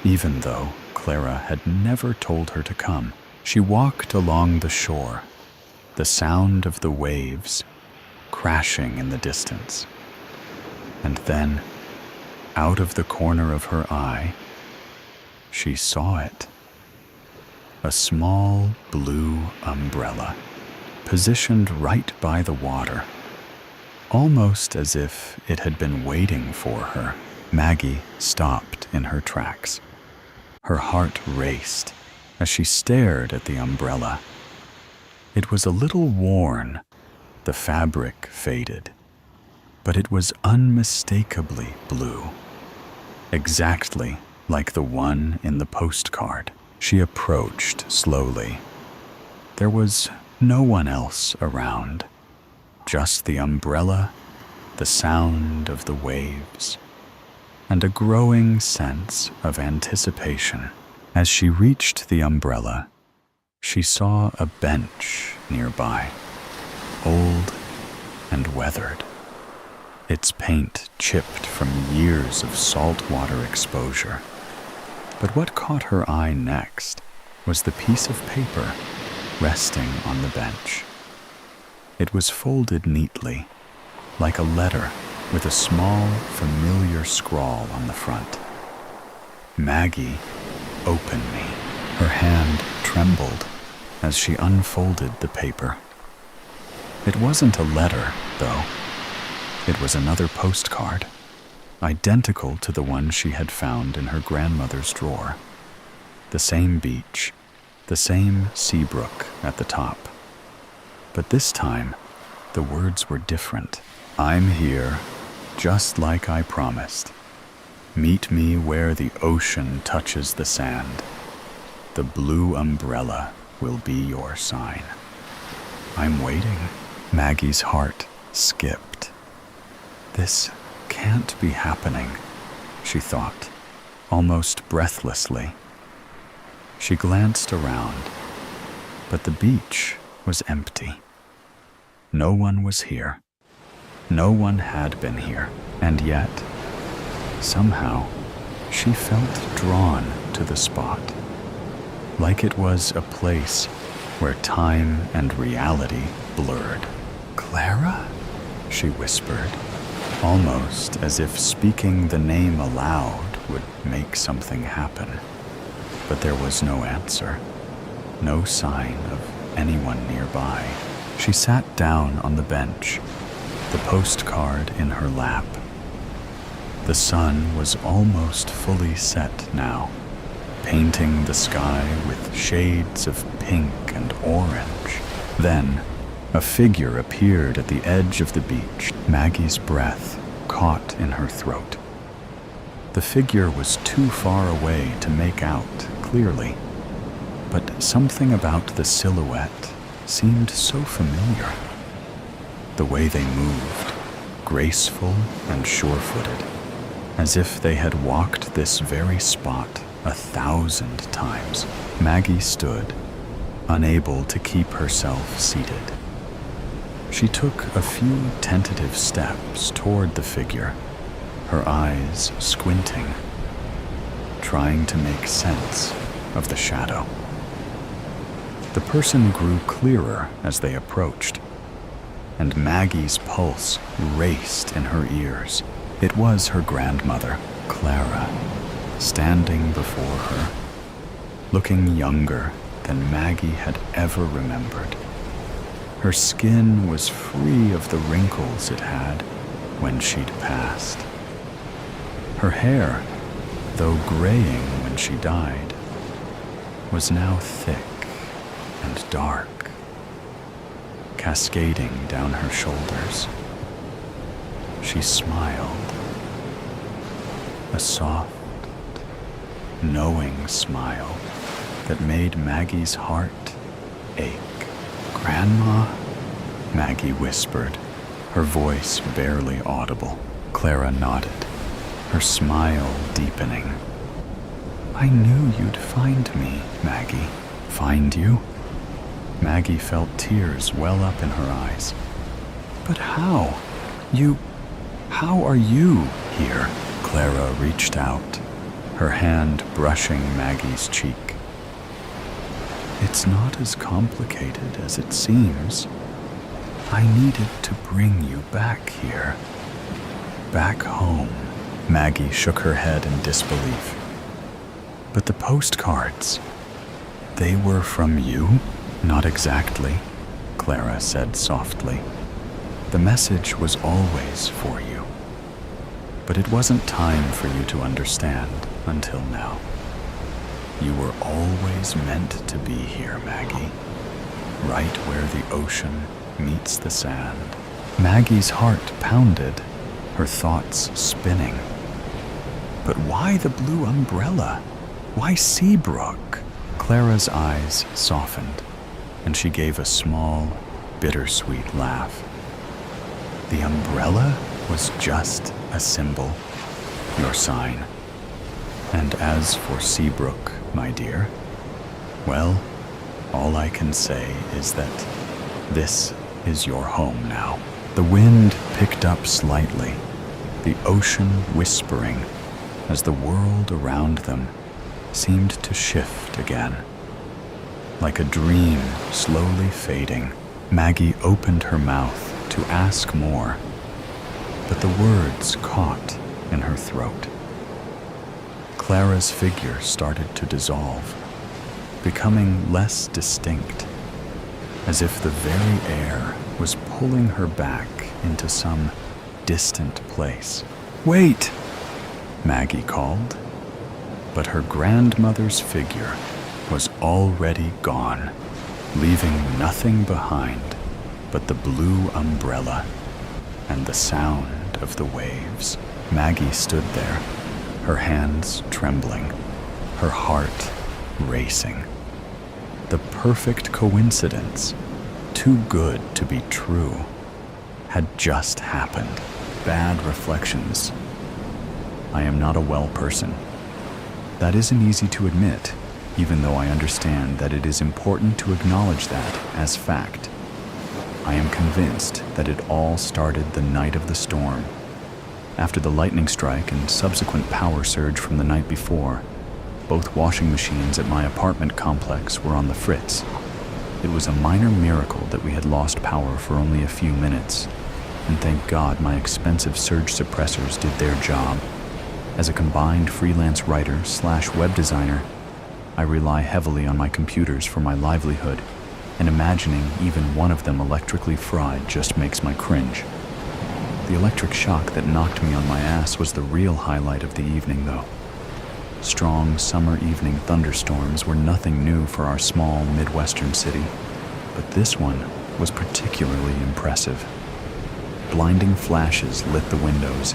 even though Clara had never told her to come. She walked along the shore, the sound of the waves crashing in the distance. And then Out of the corner of her eye, she saw it. A small blue umbrella, positioned right by the water, almost as if it had been waiting for her. Maggie stopped in her tracks. Her heart raced as she stared at the umbrella. It was a little worn, the fabric faded, but it was unmistakably blue, exactly like the one in the postcard. She approached slowly. There was no one else around, just the umbrella, the sound of the waves, and a growing sense of anticipation. As she reached the umbrella, she saw a bench nearby, old and weathered, its paint chipped from years of saltwater exposure. But what caught her eye next was the piece of paper resting on the bench. It was folded neatly, like a letter with a small, familiar scrawl on the front. Maggie, open me. Her hand trembled as she unfolded the paper. It wasn't a letter, though. It was another postcard, identical to the one she had found in her grandmother's drawer. The same beach, the same seabrook at the top. But this time, the words were different. I'm here, just like I promised. Meet me where the ocean touches the sand. The blue umbrella will be your sign. I'm waiting. Maggie's heart skipped. This can't be happening, she thought, almost breathlessly. She glanced around, but the beach was empty. No one was here. No one had been here, and yet, somehow, she felt drawn to the spot, like it was a place where time and reality blurred. Clara? She whispered, almost as if speaking the name aloud would make something happen. But there was no answer, no sign of anyone nearby. She sat down on the bench, the postcard in her lap. The sun was almost fully set now, painting the sky with shades of pink and orange. Then, a figure appeared at the edge of the beach. Maggie's breath caught in her throat. The figure was too far away to make out clearly, but something about the silhouette seemed so familiar. The way they moved, graceful and sure-footed, as if they had walked this very spot 1,000 times. Maggie stood, unable to keep herself seated. She took a few tentative steps toward the figure, her eyes squinting, trying to make sense of the shadow. The person grew clearer as they approached, and Maggie's pulse raced in her ears. It was her grandmother, Clara, standing before her, looking younger than Maggie had ever remembered. Her skin was free of the wrinkles it had when she'd passed. Her hair, though graying when she died, was now thick and dark, cascading down her shoulders. She smiled, a soft, knowing smile that made Maggie's heart ache. Grandma? Maggie whispered, her voice barely audible. Clara nodded, her smile deepening. I knew you'd find me, Maggie. Find you? Maggie felt tears well up in her eyes. But how? How are you here? Clara reached out, her hand brushing Maggie's cheek. It's not as complicated as it seems. I needed to bring you back here, back home. Maggie shook her head in disbelief. But the postcards, they were from you? Not exactly, Clara said softly. The message was always for you. But it wasn't time for you to understand until now. You were always meant to be here, Maggie. Right where the ocean meets the sand. Maggie's heart pounded, her thoughts spinning. But why the blue umbrella? Why Seabrook? Clara's eyes softened, and she gave a small, bittersweet laugh. The umbrella was just a symbol, your sign. And as for Seabrook, my dear, well, all I can say is that this is your home now. The wind picked up slightly, the ocean whispering as the world around them seemed to shift again. Like a dream slowly fading, Maggie opened her mouth to ask more, but the words caught in her throat. Clara's figure started to dissolve, becoming less distinct, as if the very air was pulling her back into some distant place. "Wait!" Maggie called, but her grandmother's figure was already gone, leaving nothing behind but the blue umbrella and the sound of the waves. Maggie stood there, her hands trembling, her heart racing. The perfect coincidence, too good to be true, had just happened. Bad reflections. I am not a well person. That isn't easy to admit, even though I understand that it is important to acknowledge that as fact. I am convinced that it all started the night of the storm. After the lightning strike and subsequent power surge from the night before, both washing machines at my apartment complex were on the fritz. It was a minor miracle that we had lost power for only a few minutes, and thank God my expensive surge suppressors did their job. As a combined freelance writer/web designer, I rely heavily on my computers for my livelihood, and imagining even one of them electrically fried just makes my cringe. The electric shock that knocked me on my ass was the real highlight of the evening, though. Strong summer evening thunderstorms were nothing new for our small Midwestern city, but this one was particularly impressive. Blinding flashes lit the windows,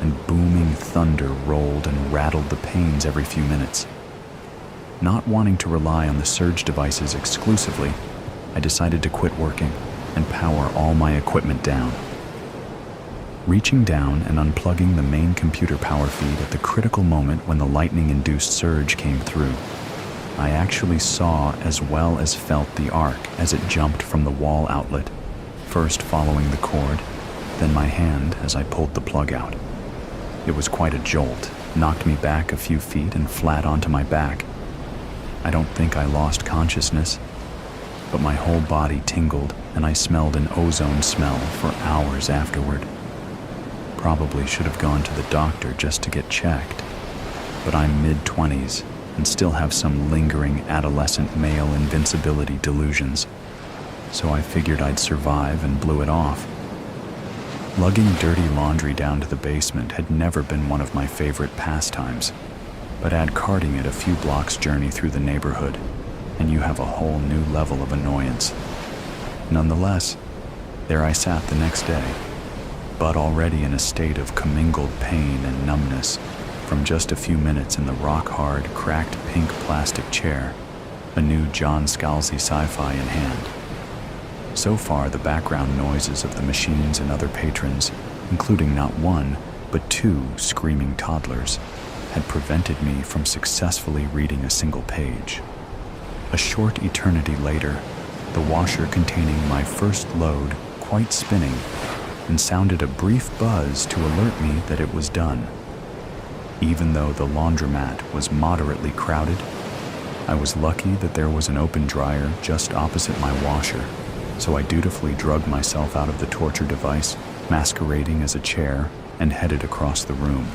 and booming thunder rolled and rattled the panes every few minutes. Not wanting to rely on the surge devices exclusively, I decided to quit working and power all my equipment down. Reaching down and unplugging the main computer power feed at the critical moment when the lightning-induced surge came through, I actually saw as well as felt the arc as it jumped from the wall outlet, first following the cord, then my hand as I pulled the plug out. It was quite a jolt, knocked me back a few feet and flat onto my back. I don't think I lost consciousness, but my whole body tingled and I smelled an ozone smell for hours afterward. Probably should have gone to the doctor just to get checked, but I'm mid-20s and still have some lingering adolescent male invincibility delusions, so I figured I'd survive and blew it off. Lugging dirty laundry down to the basement had never been one of my favorite pastimes, but add carting it a few blocks journey through the neighborhood, and you have a whole new level of annoyance. Nonetheless, there I sat the next day, but already in a state of commingled pain and numbness from just a few minutes in the rock-hard, cracked pink plastic chair, a new John Scalzi sci-fi in hand. So far, the background noises of the machines and other patrons, including not one, but two screaming toddlers, had prevented me from successfully reading a single page. A short eternity later, the washer containing my first load quite spinning, and sounded a brief buzz to alert me that it was done. Even though the laundromat was moderately crowded, I was lucky that there was an open dryer just opposite my washer, so I dutifully drugged myself out of the torture device, masquerading as a chair, and headed across the room.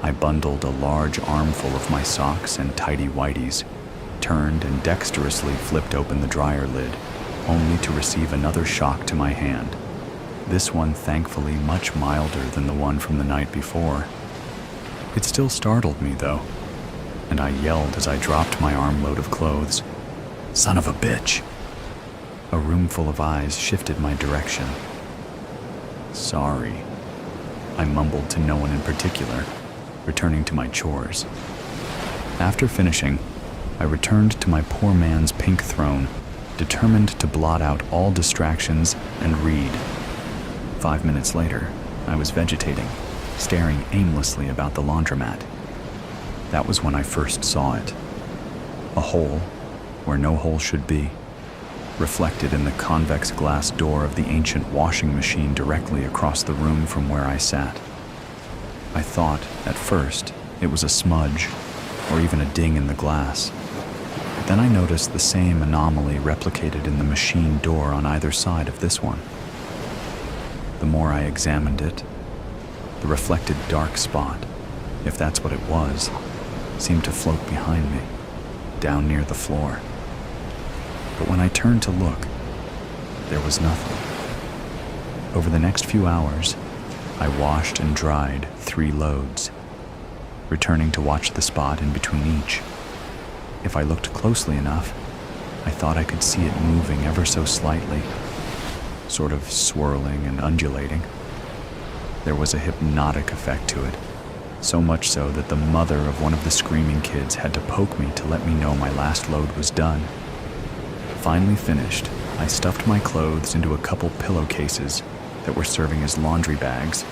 I bundled a large armful of my socks and tighty-whities, turned and dexterously flipped open the dryer lid, only to receive another shock to my hand. This one thankfully much milder than the one from the night before. It still startled me, though, and I yelled as I dropped my armload of clothes. "Son of a bitch!" A room full of eyes shifted my direction. "Sorry," I mumbled to no one in particular, returning to my chores. After finishing, I returned to my poor man's pink throne, determined to blot out all distractions and read. 5 minutes later, I was vegetating, staring aimlessly about the laundromat. That was when I first saw it. A hole where no hole should be, reflected in the convex glass door of the ancient washing machine directly across the room from where I sat. I thought, at first, it was a smudge, or even a ding in the glass. Then I noticed the same anomaly replicated in the machine door on either side of this one. The more I examined it, the reflected dark spot, if that's what it was, seemed to float behind me, down near the floor. But when I turned to look, there was nothing. Over the next few hours, I washed and dried 3 loads, returning to watch the spot in between each. If I looked closely enough, I thought I could see it moving ever so slightly, sort of swirling and undulating. There was a hypnotic effect to it, so much so that the mother of one of the screaming kids had to poke me to let me know my last load was done. Finally finished, I stuffed my clothes into a couple pillowcases that were serving as laundry bags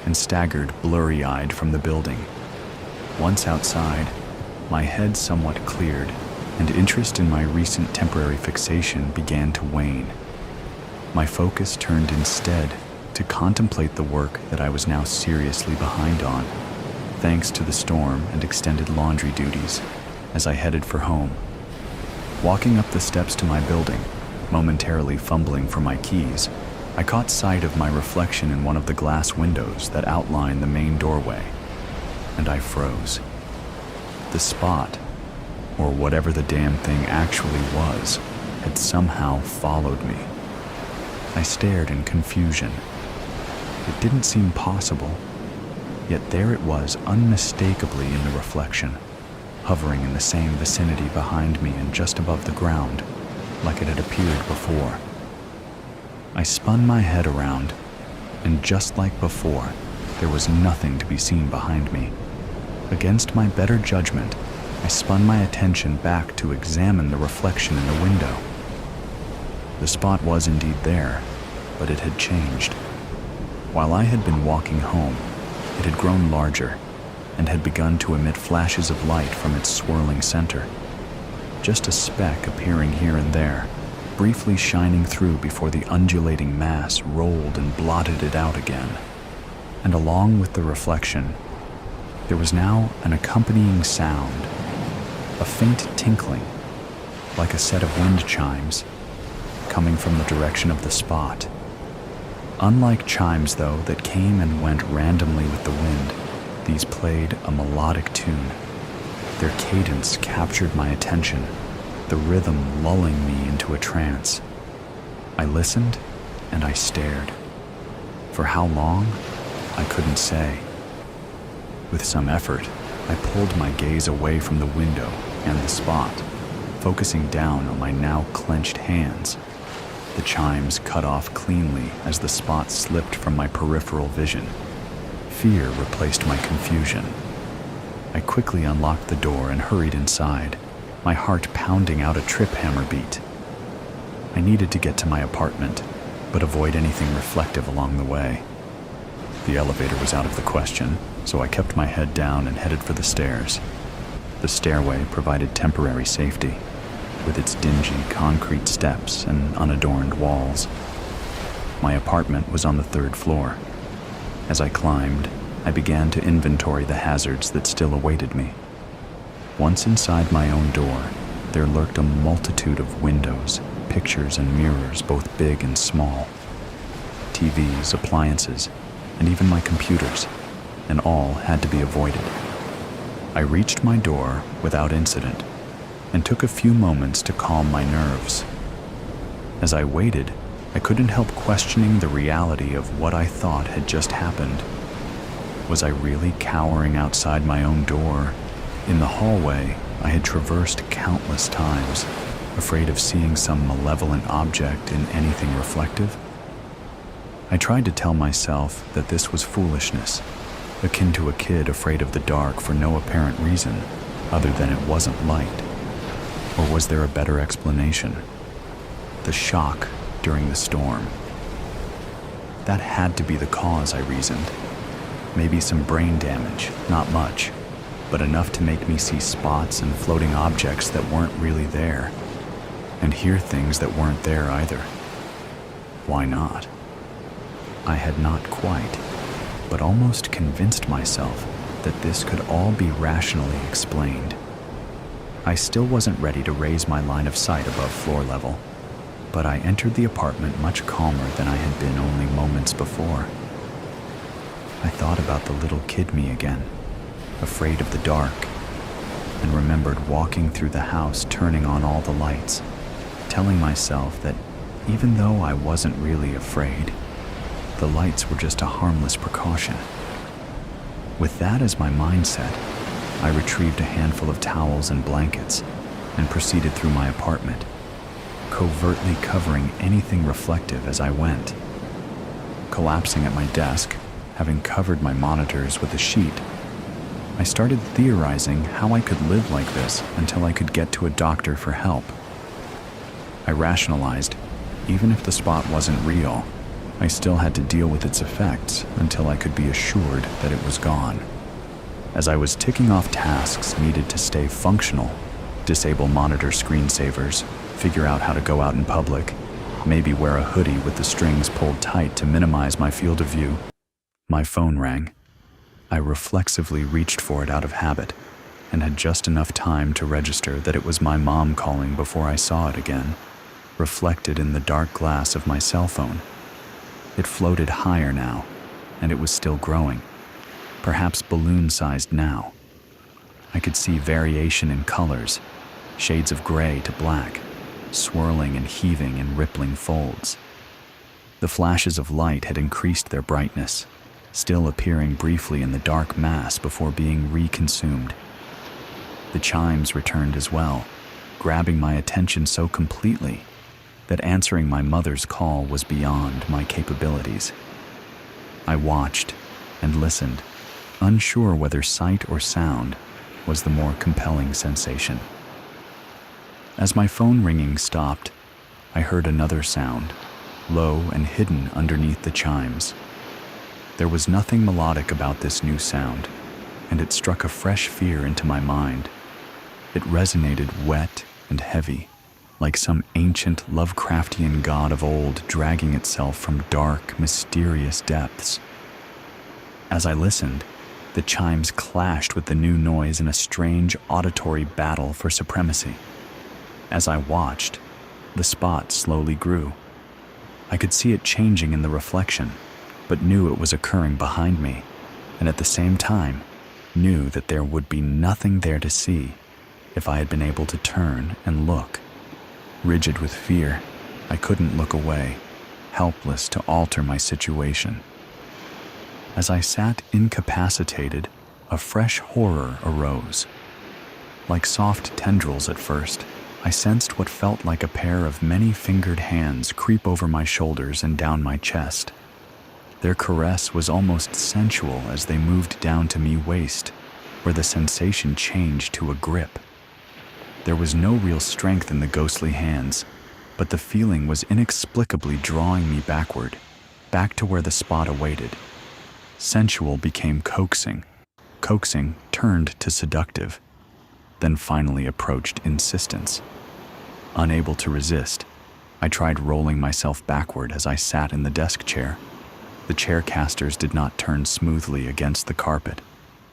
and staggered blurry-eyed from the building. Once outside, my head somewhat cleared, and interest in my recent temporary fixation began to wane. My focus turned instead to contemplate the work that I was now seriously behind on, thanks to the storm and extended laundry duties, as I headed for home. Walking up the steps to my building, momentarily fumbling for my keys, I caught sight of my reflection in one of the glass windows that outline the main doorway, and I froze. The spot, or whatever the damn thing actually was, had somehow followed me. I stared in confusion. It didn't seem possible, yet there it was unmistakably in the reflection, hovering in the same vicinity behind me and just above the ground, like it had appeared before. I spun my head around, and just like before, there was nothing to be seen behind me. Against my better judgment, I spun my attention back to examine the reflection in the window. The spot was indeed there, but it had changed. While I had been walking home, it had grown larger and had begun to emit flashes of light from its swirling center. Just a speck appearing here and there, briefly shining through before the undulating mass rolled and blotted it out again. And along with the reflection, there was now an accompanying sound, a faint tinkling, like a set of wind chimes, coming from the direction of the spot. Unlike chimes, though, that came and went randomly with the wind, these played a melodic tune. Their cadence captured my attention, the rhythm lulling me into a trance. I listened and I stared. For how long, I couldn't say. With some effort, I pulled my gaze away from the window and the spot, focusing down on my now clenched hands. The chimes cut off cleanly as the spot slipped from my peripheral vision. Fear replaced my confusion. I quickly unlocked the door and hurried inside, my heart pounding out a trip hammer beat. I needed to get to my apartment, but avoid anything reflective along the way. The elevator was out of the question, so I kept my head down and headed for the stairs. The stairway provided temporary safety, with its dingy concrete steps and unadorned walls. My apartment was on the 3rd floor. As I climbed, I began to inventory the hazards that still awaited me. Once inside my own door, there lurked a multitude of windows, pictures, and mirrors, both big and small. TVs, appliances, and even my computers, and all had to be avoided. I reached my door without incident and took a few moments to calm my nerves. As I waited, I couldn't help questioning the reality of what I thought had just happened. Was I really cowering outside my own door? In the hallway I had traversed countless times, afraid of seeing some malevolent object in anything reflective? I tried to tell myself that this was foolishness, akin to a kid afraid of the dark for no apparent reason other than it wasn't light. Or was there a better explanation? The shock during the storm. That had to be the cause, I reasoned. Maybe some brain damage, not much, but enough to make me see spots and floating objects that weren't really there, and hear things that weren't there either. Why not? I had not quite, but almost convinced myself that this could all be rationally explained. I still wasn't ready to raise my line of sight above floor level, but I entered the apartment much calmer than I had been only moments before. I thought about the little kid me again, afraid of the dark, and remembered walking through the house turning on all the lights, telling myself that even though I wasn't really afraid, the lights were just a harmless precaution. With that as my mindset, I retrieved a handful of towels and blankets and proceeded through my apartment, covertly covering anything reflective as I went. Collapsing at my desk, having covered my monitors with a sheet, I started theorizing how I could live like this until I could get to a doctor for help. I rationalized, even if the spot wasn't real, I still had to deal with its effects until I could be assured that it was gone. As I was ticking off tasks needed to stay functional, disable monitor screensavers, figure out how to go out in public, maybe wear a hoodie with the strings pulled tight to minimize my field of view, my phone rang. I reflexively reached for it out of habit and had just enough time to register that it was my mom calling before I saw it again, reflected in the dark glass of my cell phone. It floated higher now, and it was still growing, perhaps balloon-sized now. I could see variation in colors, shades of gray to black, swirling and heaving in rippling folds. The flashes of light had increased their brightness, still appearing briefly in the dark mass before being reconsumed. The chimes returned as well, grabbing my attention so completely that answering my mother's call was beyond my capabilities. I watched and listened, unsure whether sight or sound was the more compelling sensation. As my phone ringing stopped, I heard another sound, low and hidden underneath the chimes. There was nothing melodic about this new sound, and it struck a fresh fear into my mind. It resonated wet and heavy, like some ancient Lovecraftian god of old dragging itself from dark, mysterious depths. As I listened, the chimes clashed with the new noise in a strange auditory battle for supremacy. As I watched, the spot slowly grew. I could see it changing in the reflection, but knew it was occurring behind me, and at the same time, knew that there would be nothing there to see if I had been able to turn and look. Rigid with fear, I couldn't look away, helpless to alter my situation. As I sat incapacitated, a fresh horror arose. Like soft tendrils at first, I sensed what felt like a pair of many-fingered hands creep over my shoulders and down my chest. Their caress was almost sensual as they moved down to me waist, where the sensation changed to a grip. There was no real strength in the ghostly hands, but the feeling was inexplicably drawing me backward, back to where the spot awaited. Sensual became coaxing. Coaxing turned to seductive, then finally approached insistence. Unable to resist, I tried rolling myself backward as I sat in the desk chair. The chair casters did not turn smoothly against the carpet,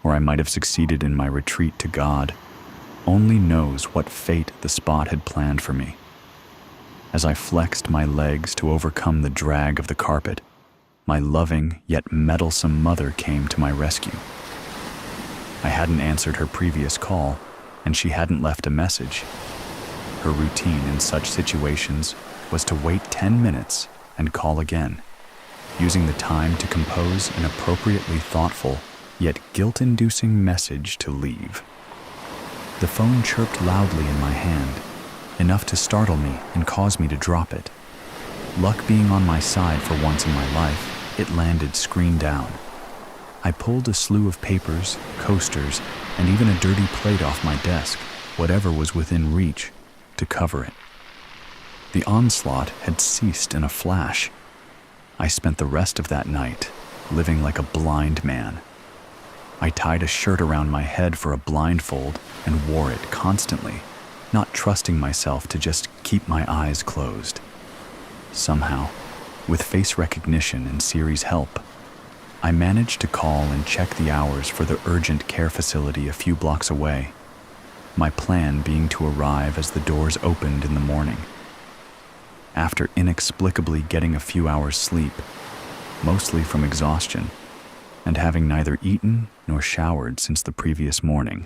or I might have succeeded in my retreat to God. Only knows what fate the spot had planned for me. As I flexed my legs to overcome the drag of the carpet, my loving yet meddlesome mother came to my rescue. I hadn't answered her previous call, and she hadn't left a message. Her routine in such situations was to wait 10 minutes and call again, using the time to compose an appropriately thoughtful yet guilt-inducing message to leave. The phone chirped loudly in my hand, enough to startle me and cause me to drop it. Luck being on my side for once in my life, it landed screen down. I pulled a slew of papers, coasters, and even a dirty plate off my desk, whatever was within reach, to cover it. The onslaught had ceased in a flash. I spent the rest of that night living like a blind man. I tied a shirt around my head for a blindfold and wore it constantly, not trusting myself to just keep my eyes closed. Somehow, with face recognition and Siri's help, I managed to call and check the hours for the urgent care facility a few blocks away, my plan being to arrive as the doors opened in the morning. After inexplicably getting a few hours sleep, mostly from exhaustion, and having neither eaten nor showered since the previous morning,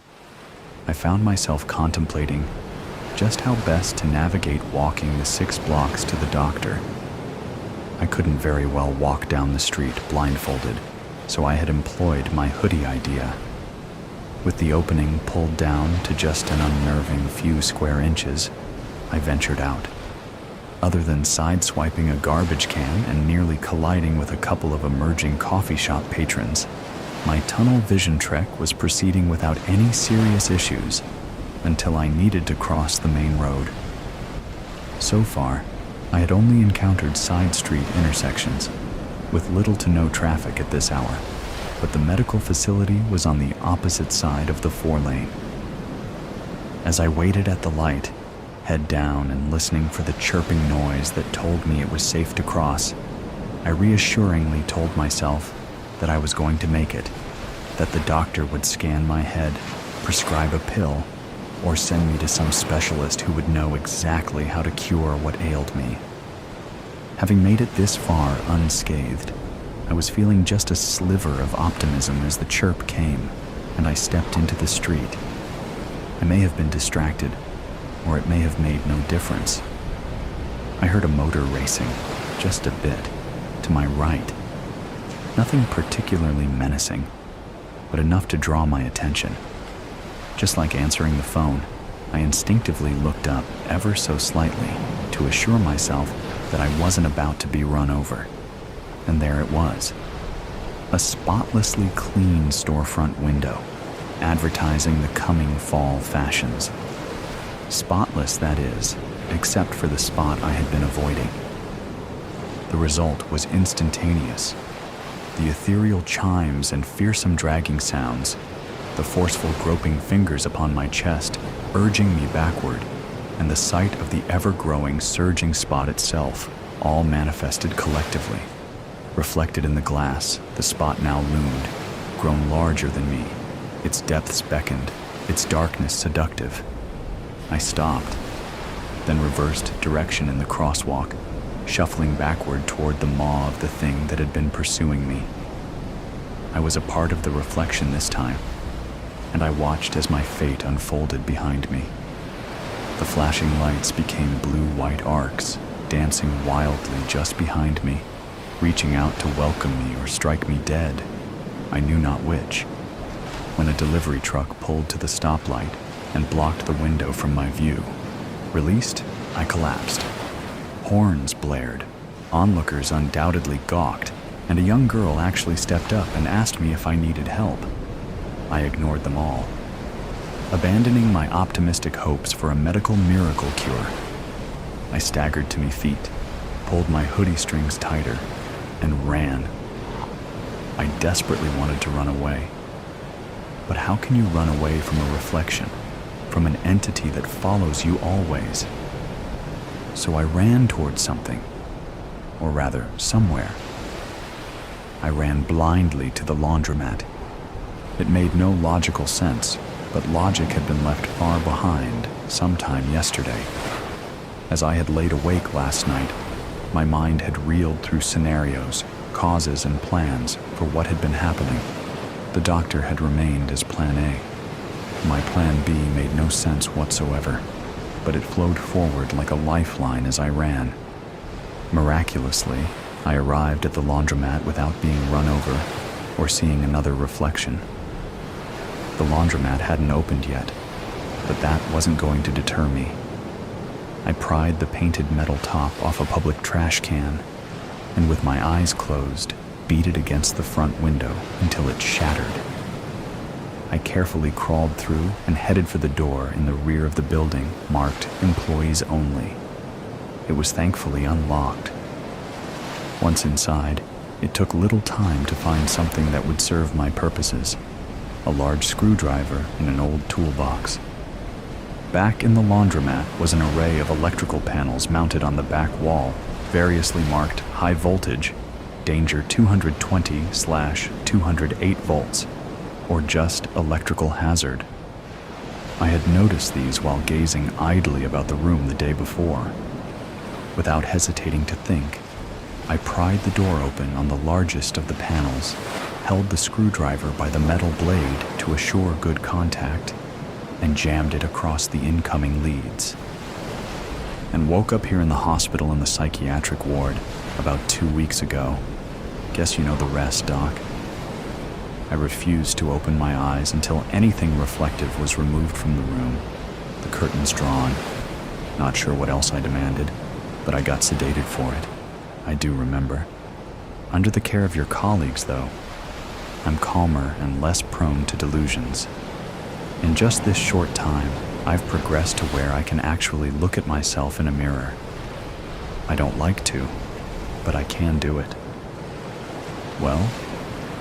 I found myself contemplating just how best to navigate walking the 6 blocks to the doctor. I couldn't very well walk down the street blindfolded, so I had employed my hoodie idea. With the opening pulled down to just an unnerving few square inches, I ventured out. Other than sideswiping a garbage can and nearly colliding with a couple of emerging coffee shop patrons, my tunnel vision trek was proceeding without any serious issues until I needed to cross the main road. So far, I had only encountered side street intersections, with little to no traffic at this hour, but the medical facility was on the opposite side of the 4-lane. As I waited at the light, head down and listening for the chirping noise that told me it was safe to cross, I reassuringly told myself that I was going to make it, that the doctor would scan my head, prescribe a pill, or send me to some specialist who would know exactly how to cure what ailed me. Having made it this far unscathed, I was feeling just a sliver of optimism as the chirp came, and I stepped into the street. I may have been distracted, or it may have made no difference. I heard a motor racing, just a bit, to my right. Nothing particularly menacing, but enough to draw my attention. Just like answering the phone, I instinctively looked up ever so slightly to assure myself that I wasn't about to be run over. And there it was. A spotlessly clean storefront window, advertising the coming fall fashions. Spotless, that is, except for the spot I had been avoiding. The result was instantaneous. The ethereal chimes and fearsome dragging sounds, the forceful groping fingers upon my chest, urging me backward, and the sight of the ever-growing, surging spot itself, all manifested collectively. Reflected in the glass, the spot now loomed, grown larger than me. Its depths beckoned, its darkness seductive. I stopped, then reversed direction in the crosswalk, shuffling backward toward the maw of the thing that had been pursuing me. I was a part of the reflection this time, and I watched as my fate unfolded behind me. The flashing lights became blue-white arcs, dancing wildly just behind me, reaching out to welcome me or strike me dead, I knew not which, when a delivery truck pulled to the stoplight and blocked the window from my view. Released, I collapsed. Horns blared, onlookers undoubtedly gawked, and a young girl actually stepped up and asked me if I needed help. I ignored them all, abandoning my optimistic hopes for a medical miracle cure. I staggered to my feet, pulled my hoodie strings tighter, and ran. I desperately wanted to run away. But how can you run away from a reflection, from an entity that follows you always? So I ran towards something, or rather, somewhere. I ran blindly to the laundromat. It made no logical sense, but logic had been left far behind sometime yesterday. As I had laid awake last night, my mind had reeled through scenarios, causes, and plans for what had been happening. The doctor had remained as plan A. My plan B made no sense whatsoever, but it flowed forward like a lifeline as I ran. Miraculously, I arrived at the laundromat without being run over or seeing another reflection. The laundromat hadn't opened yet, but that wasn't going to deter me. I pried the painted metal top off a public trash can, and with my eyes closed, beat it against the front window until it shattered. I carefully crawled through and headed for the door in the rear of the building marked Employees Only. It was thankfully unlocked. Once inside, it took little time to find something that would serve my purposes: a large screwdriver in an old toolbox. Back in the laundromat was an array of electrical panels mounted on the back wall, variously marked high voltage, danger 220/208 volts, or just electrical hazard. I had noticed these while gazing idly about the room the day before. Without hesitating to think, I pried the door open on the largest of the panels, held the screwdriver by the metal blade to assure good contact, and jammed it across the incoming leads. And woke up here in the hospital in the psychiatric ward about 2 weeks ago. Guess you know the rest, Doc. I refused to open my eyes until anything reflective was removed from the room, the curtains drawn. Not sure what else I demanded, but I got sedated for it. I do remember. Under the care of your colleagues, though, I'm calmer and less prone to delusions. In just this short time, I've progressed to where I can actually look at myself in a mirror. I don't like to, but I can do it. Well,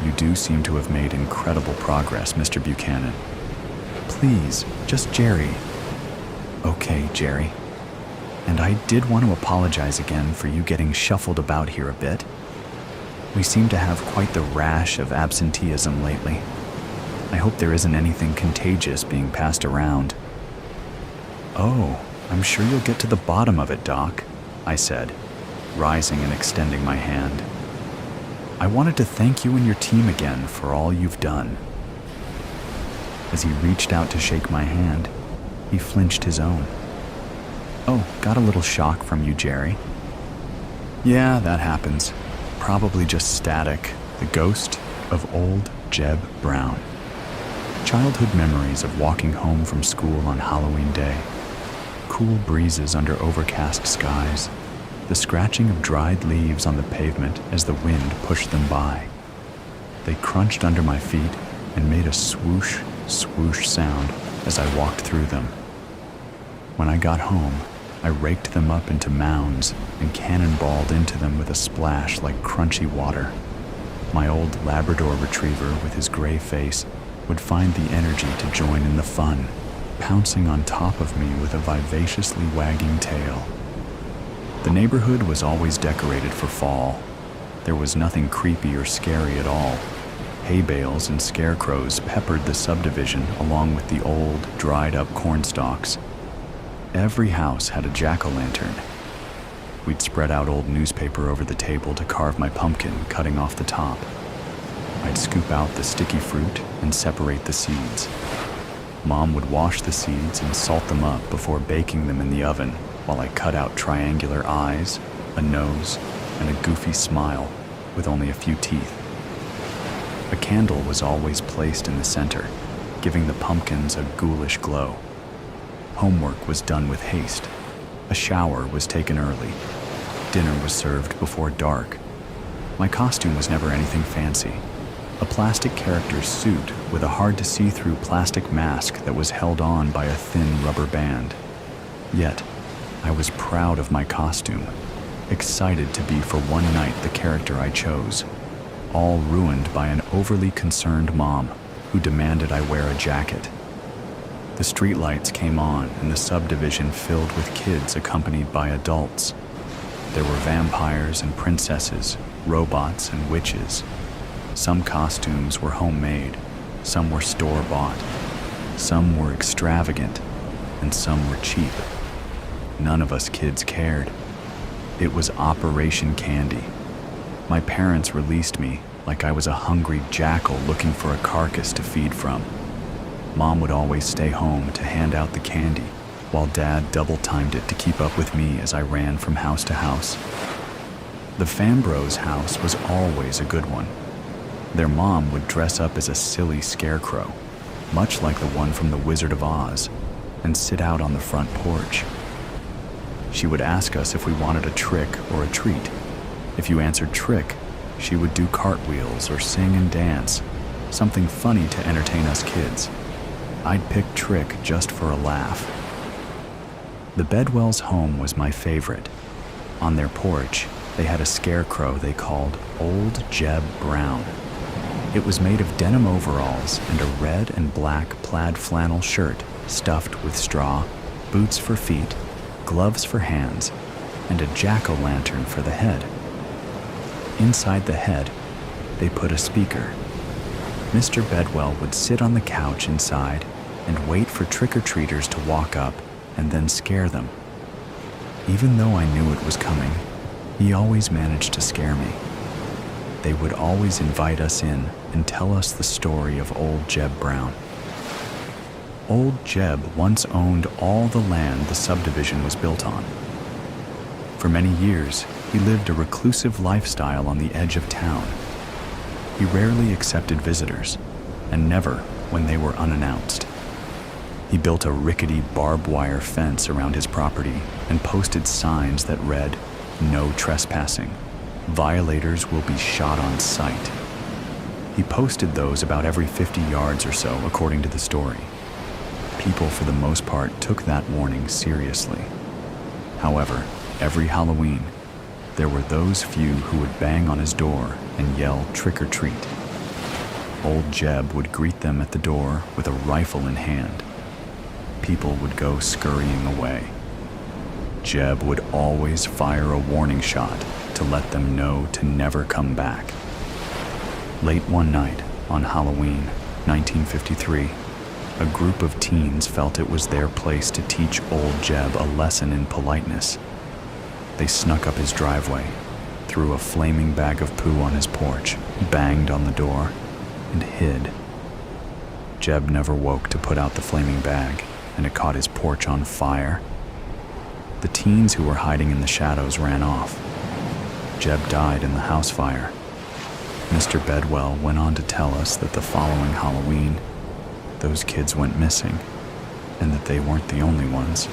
you do seem to have made incredible progress, Mr. Buchanan. Please, just Jerry. Okay, Jerry. And I did want to apologize again for you getting shuffled about here a bit. We seem to have quite the rash of absenteeism lately. I hope there isn't anything contagious being passed around. Oh, I'm sure you'll get to the bottom of it, Doc, I said, rising and extending my hand. I wanted to thank you and your team again for all you've done. As he reached out to shake my hand, he flinched his own. Oh, got a little shock from you, Jerry. Yeah, that happens. Probably just static, the ghost of old Jeb Brown. Childhood memories of walking home from school on Halloween Day. Cool breezes under overcast skies. The scratching of dried leaves on the pavement as the wind pushed them by. They crunched under my feet and made a swoosh, swoosh sound as I walked through them. When I got home, I raked them up into mounds and cannonballed into them with a splash like crunchy water. My old Labrador retriever with his gray face would find the energy to join in the fun, pouncing on top of me with a vivaciously wagging tail. The neighborhood was always decorated for fall. There was nothing creepy or scary at all. Hay bales and scarecrows peppered the subdivision along with the old, dried-up cornstalks. Every house had a jack-o'-lantern. We'd spread out old newspaper over the table to carve my pumpkin, cutting off the top. I'd scoop out the sticky fruit and separate the seeds. Mom would wash the seeds and salt them up before baking them in the oven while I cut out triangular eyes, a nose, and a goofy smile with only a few teeth. A candle was always placed in the center, giving the pumpkins a ghoulish glow. Homework was done with haste. A shower was taken early. Dinner was served before dark. My costume was never anything fancy. A plastic character's suit with a hard-to-see-through plastic mask that was held on by a thin rubber band. Yet, I was proud of my costume, excited to be for one night the character I chose, all ruined by an overly concerned mom who demanded I wear a jacket. The streetlights came on and the subdivision filled with kids accompanied by adults. There were vampires and princesses, robots and witches. Some costumes were homemade, some were store-bought, some were extravagant, and some were cheap. None of us kids cared. It was Operation Candy. My parents released me, like I was a hungry jackal looking for a carcass to feed from. Mom would always stay home to hand out the candy, while Dad double-timed it to keep up with me as I ran from house to house. The Fambros' house was always a good one. Their mom would dress up as a silly scarecrow, much like the one from The Wizard of Oz, and sit out on the front porch. She would ask us if we wanted a trick or a treat. If you answered trick, she would do cartwheels or sing and dance, something funny to entertain us kids. I'd pick trick just for a laugh. The Bedwells' home was my favorite. On their porch, they had a scarecrow they called Old Jeb Brown. It was made of denim overalls and a red and black plaid flannel shirt stuffed with straw, boots for feet, gloves for hands, and a jack-o'-lantern for the head. Inside the head, they put a speaker. Mr. Bedwell would sit on the couch inside and wait for trick-or-treaters to walk up and then scare them. Even though I knew it was coming, he always managed to scare me. They would always invite us in and tell us the story of Old Jeb Brown. Old Jeb once owned all the land the subdivision was built on. For many years, he lived a reclusive lifestyle on the edge of town. He rarely accepted visitors, and never when they were unannounced. He built a rickety barbed wire fence around his property and posted signs that read, "No trespassing. Violators will be shot on sight." He posted those about every 50 yards or so, according to the story. People, for the most part, took that warning seriously. However, every Halloween, there were those few who would bang on his door and yell trick or treat. Old Jeb would greet them at the door with a rifle in hand. People would go scurrying away. Jeb would always fire a warning shot to let them know to never come back. Late one night, on Halloween, 1953, a group of teens felt it was their place to teach Old Jeb a lesson in politeness. They snuck up his driveway, threw a flaming bag of poo on his porch, banged on the door, and hid. Jeb never woke to put out the flaming bag, and it caught his porch on fire. The teens who were hiding in the shadows ran off. Jeb died in the house fire. Mr. Bedwell went on to tell us that the following Halloween, those kids went missing, and that they weren't the only ones.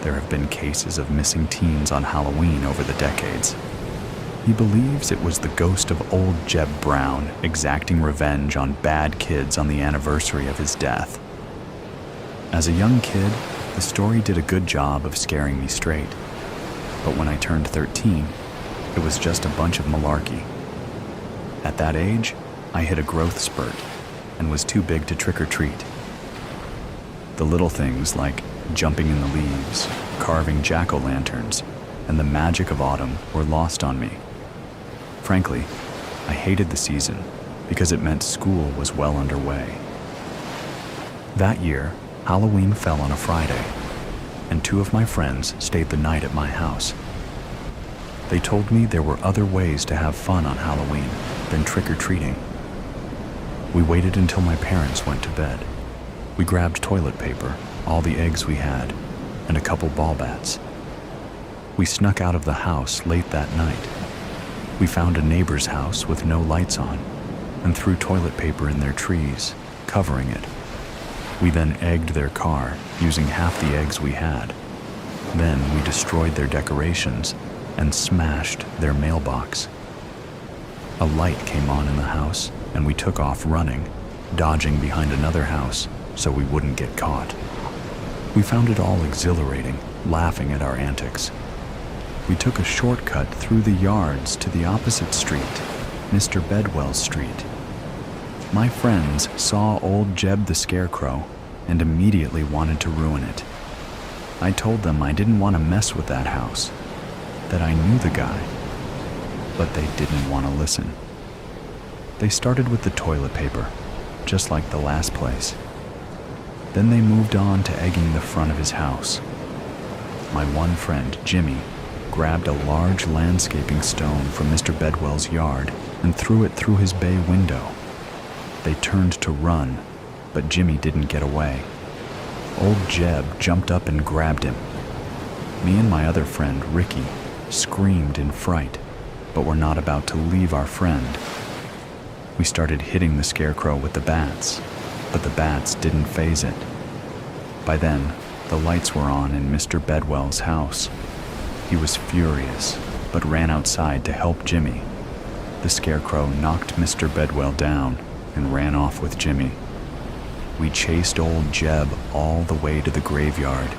There have been cases of missing teens on Halloween over the decades. He believes it was the ghost of Old Jeb Brown exacting revenge on bad kids on the anniversary of his death. As a young kid, the story did a good job of scaring me straight. But when I turned 13, it was just a bunch of malarkey. At that age, I hit a growth spurt and was too big to trick or treat. The little things like jumping in the leaves, carving jack-o'-lanterns, and the magic of autumn were lost on me. Frankly, I hated the season because it meant school was well underway. That year, Halloween fell on a Friday, and two of my friends stayed the night at my house. They told me there were other ways to have fun on Halloween than trick-or-treating. We waited until my parents went to bed. We grabbed toilet paper, all the eggs we had, and a couple ball bats. We snuck out of the house late that night. We found a neighbor's house with no lights on and threw toilet paper in their trees, covering it. We then egged their car using half the eggs we had. Then we destroyed their decorations and smashed their mailbox. A light came on in the house, and we took off running, dodging behind another house so we wouldn't get caught. We found it all exhilarating, laughing at our antics. We took a shortcut through the yards to the opposite street, Mr. Bedwell's street. My friends saw Old Jeb the Scarecrow and immediately wanted to ruin it. I told them I didn't want to mess with that house, that I knew the guy, but they didn't want to listen. They started with the toilet paper, just like the last place. Then they moved on to egging the front of his house. My one friend, Jimmy, grabbed a large landscaping stone from Mr. Bedwell's yard and threw it through his bay window. They turned to run, but Jimmy didn't get away. Old Jeb jumped up and grabbed him. Me and my other friend, Ricky, screamed in fright, but were not about to leave our friend. We started hitting the scarecrow with the bats, but the bats didn't faze it. By then, the lights were on in Mr. Bedwell's house. He was furious, but ran outside to help Jimmy. The scarecrow knocked Mr. Bedwell down and ran off with Jimmy. We chased old Jeb all the way to the graveyard.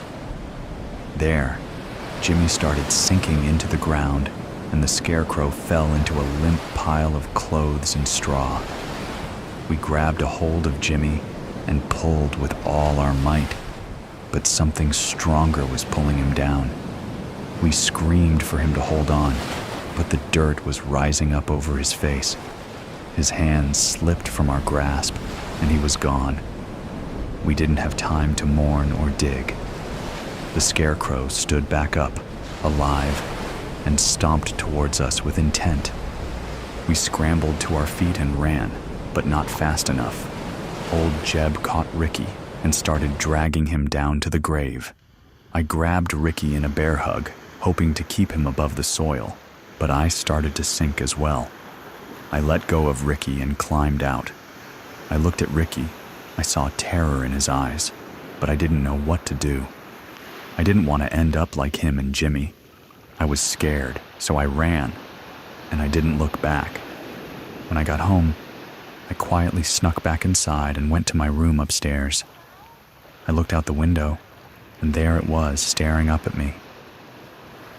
There, Jimmy started sinking into the ground, and the scarecrow fell into a limp pile of clothes and straw. We grabbed a hold of Jimmy and pulled with all our might, but something stronger was pulling him down. We screamed for him to hold on, but the dirt was rising up over his face. His hands slipped from our grasp, and he was gone. We didn't have time to mourn or dig. The scarecrow stood back up, alive, and stomped towards us with intent. We scrambled to our feet and ran, but not fast enough. Old Jeb caught Ricky and started dragging him down to the grave. I grabbed Ricky in a bear hug, hoping to keep him above the soil, but I started to sink as well. I let go of Ricky and climbed out. I looked at Ricky. I saw terror in his eyes, but I didn't know what to do. I didn't want to end up like him and Jimmy. I was scared, so I ran, and I didn't look back. When I got home, I quietly snuck back inside and went to my room upstairs. I looked out the window, and there it was staring up at me.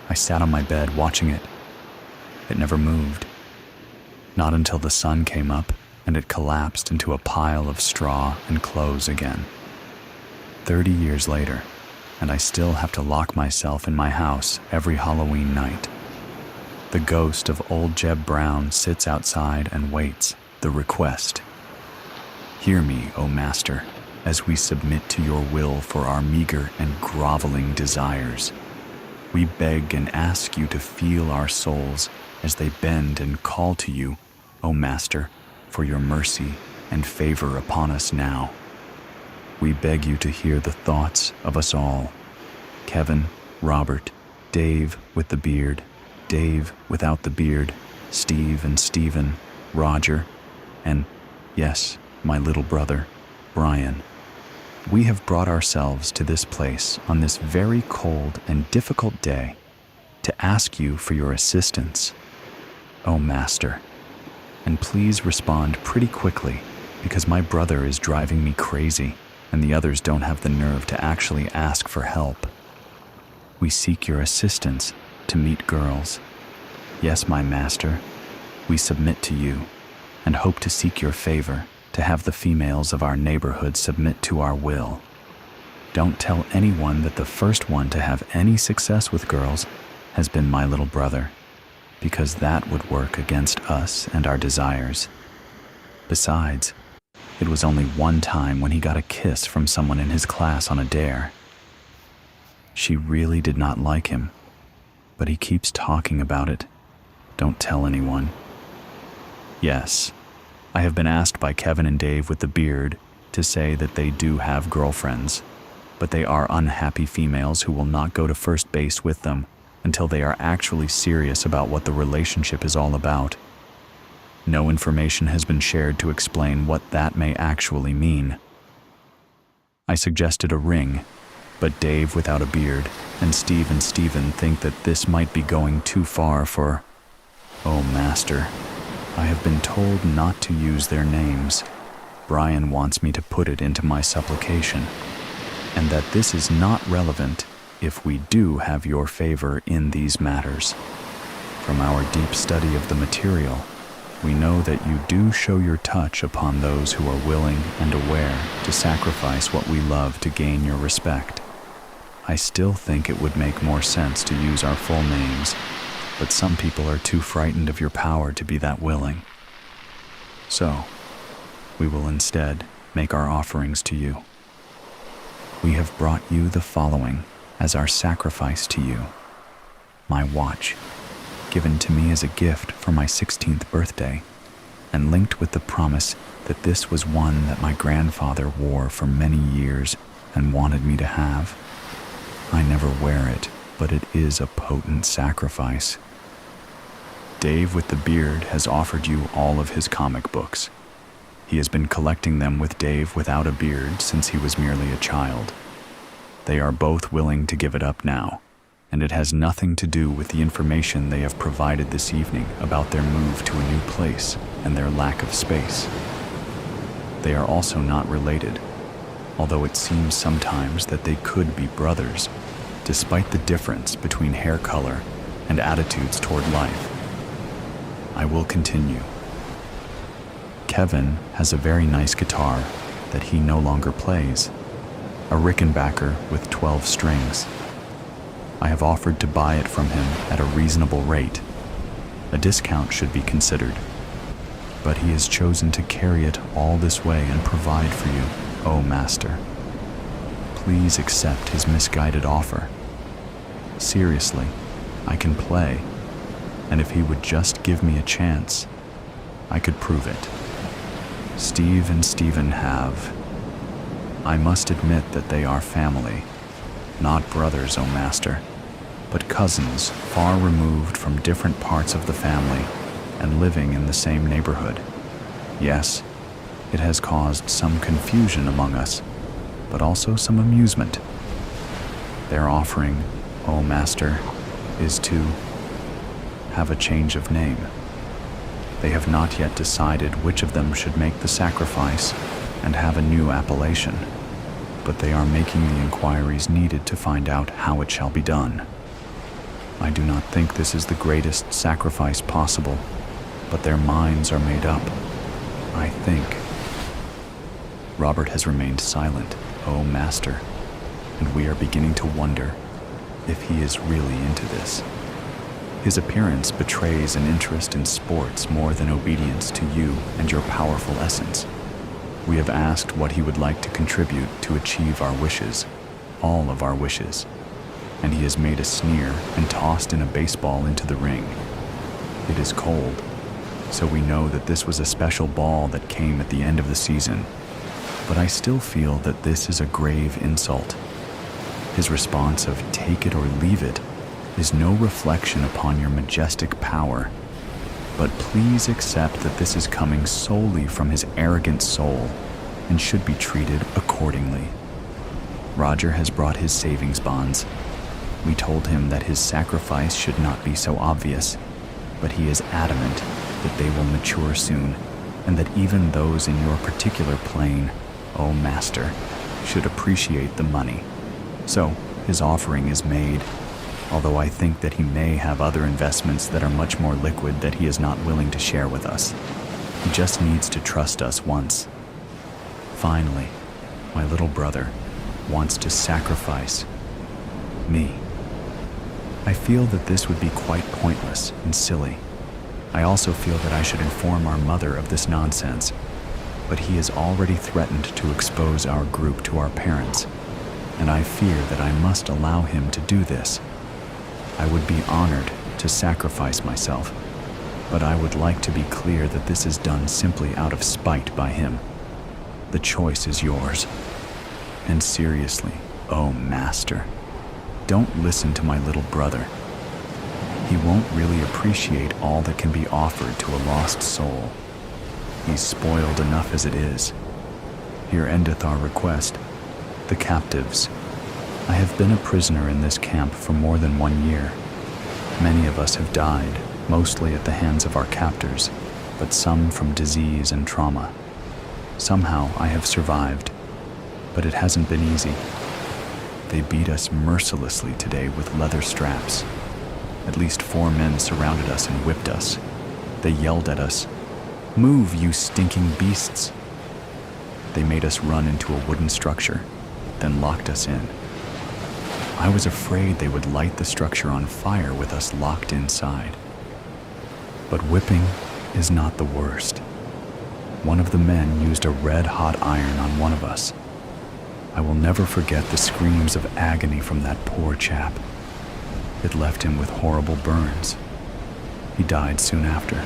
I sat on my bed watching it. It never moved. Not until the sun came up and it collapsed into a pile of straw and clothes again. 30 years later, and I still have to lock myself in my house every Halloween night. The ghost of old Jeb Brown sits outside and waits the request. Hear me, O Master, as we submit to your will for our meager and groveling desires. We beg and ask you to feel our souls as they bend and call to you, O Master, for your mercy and favor upon us now. We beg you to hear the thoughts of us all. Kevin, Robert, Dave with the beard, Dave without the beard, Steve and Stephen, Roger, and, yes, my little brother, Brian. We have brought ourselves to this place on this very cold and difficult day to ask you for your assistance, O Master. And please respond pretty quickly, because my brother is driving me crazy and the others don't have the nerve to actually ask for help. We seek your assistance to meet girls. Yes, my master, we submit to you and hope to seek your favor to have the females of our neighborhood submit to our will. Don't tell anyone that the first one to have any success with girls has been my little brother, because that would work against us and our desires. Besides, it was only one time when he got a kiss from someone in his class on a dare. She really did not like him, but he keeps talking about it. Don't tell anyone. Yes, I have been asked by Kevin and Dave with the beard to say that they do have girlfriends, but they are unhappy females who will not go to first base with them until they are actually serious about what the relationship is all about. No information has been shared to explain what that may actually mean. I suggested a ring, but Dave without a beard and Steve and Stephen think that this might be going too far for... Oh, Master, I have been told not to use their names. Brian wants me to put it into my supplication, and that this is not relevant if we do have your favor in these matters. From our deep study of the material, we know that you do show your touch upon those who are willing and aware to sacrifice what we love to gain your respect. I still think it would make more sense to use our full names, but some people are too frightened of your power to be that willing. So, we will instead make our offerings to you. We have brought you the following as our sacrifice to you: my watch, given to me as a gift for my 16th birthday and linked with the promise that this was one that my grandfather wore for many years and wanted me to have. I never wear it, but it is a potent sacrifice. Dave with the beard has offered you all of his comic books. He has been collecting them with Dave without a beard since he was merely a child. They are both willing to give it up now, and it has nothing to do with the information they have provided this evening about their move to a new place and their lack of space. They are also not related, although it seems sometimes that they could be brothers, despite the difference between hair color and attitudes toward life. I will continue. Kevin has a very nice guitar that he no longer plays, a Rickenbacker with 12 strings. I have offered to buy it from him at a reasonable rate. A discount should be considered, but he has chosen to carry it all this way and provide for you, O Master. Please accept his misguided offer. Seriously, I can play, and if he would just give me a chance, I could prove it. Steve and Stephen have. I must admit that they are family, not brothers, O Master, but cousins far removed from different parts of the family and living in the same neighborhood. Yes, it has caused some confusion among us, but also some amusement. Their offering, O Master, is to have a change of name. They have not yet decided which of them should make the sacrifice and have a new appellation, but they are making the inquiries needed to find out how it shall be done. I do not think this is the greatest sacrifice possible, but their minds are made up, I think. Robert has remained silent, O Master, and we are beginning to wonder if he is really into this. His appearance betrays an interest in sports more than obedience to you and your powerful essence. We have asked what he would like to contribute to achieve our wishes, all of our wishes, and he has made a sneer and tossed in a baseball into the ring. It is cold, so we know that this was a special ball that came at the end of the season, but I still feel that this is a grave insult. His response of "take it or leave it" is no reflection upon your majestic power, but please accept that this is coming solely from his arrogant soul and should be treated accordingly. Roger has brought his savings bonds. We told him that his sacrifice should not be so obvious, but he is adamant that they will mature soon, and that even those in your particular plane, O Master, should appreciate the money. So his offering is made, although I think that he may have other investments that are much more liquid that he is not willing to share with us. He just needs to trust us once. Finally, my little brother wants to sacrifice me. I feel that this would be quite pointless and silly. I also feel that I should inform our mother of this nonsense, but he has already threatened to expose our group to our parents, and I fear that I must allow him to do this. I would be honored to sacrifice myself, but I would like to be clear that this is done simply out of spite by him. The choice is yours. And seriously, O Master, don't listen to my little brother. He won't really appreciate all that can be offered to a lost soul. He's spoiled enough as it is. Here endeth our request. The captives. I have been a prisoner in this camp for more than 1 year. Many of us have died, mostly at the hands of our captors, but some from disease and trauma. Somehow I have survived, but it hasn't been easy. They beat us mercilessly today with leather straps. At least 4 men surrounded us and whipped us. They yelled at us, "Move, you stinking beasts!" They made us run into a wooden structure, then locked us in. I was afraid they would light the structure on fire with us locked inside. But whipping is not the worst. One of the men used a red-hot iron on one of us. I will never forget the screams of agony from that poor chap. It left him with horrible burns. He died soon after.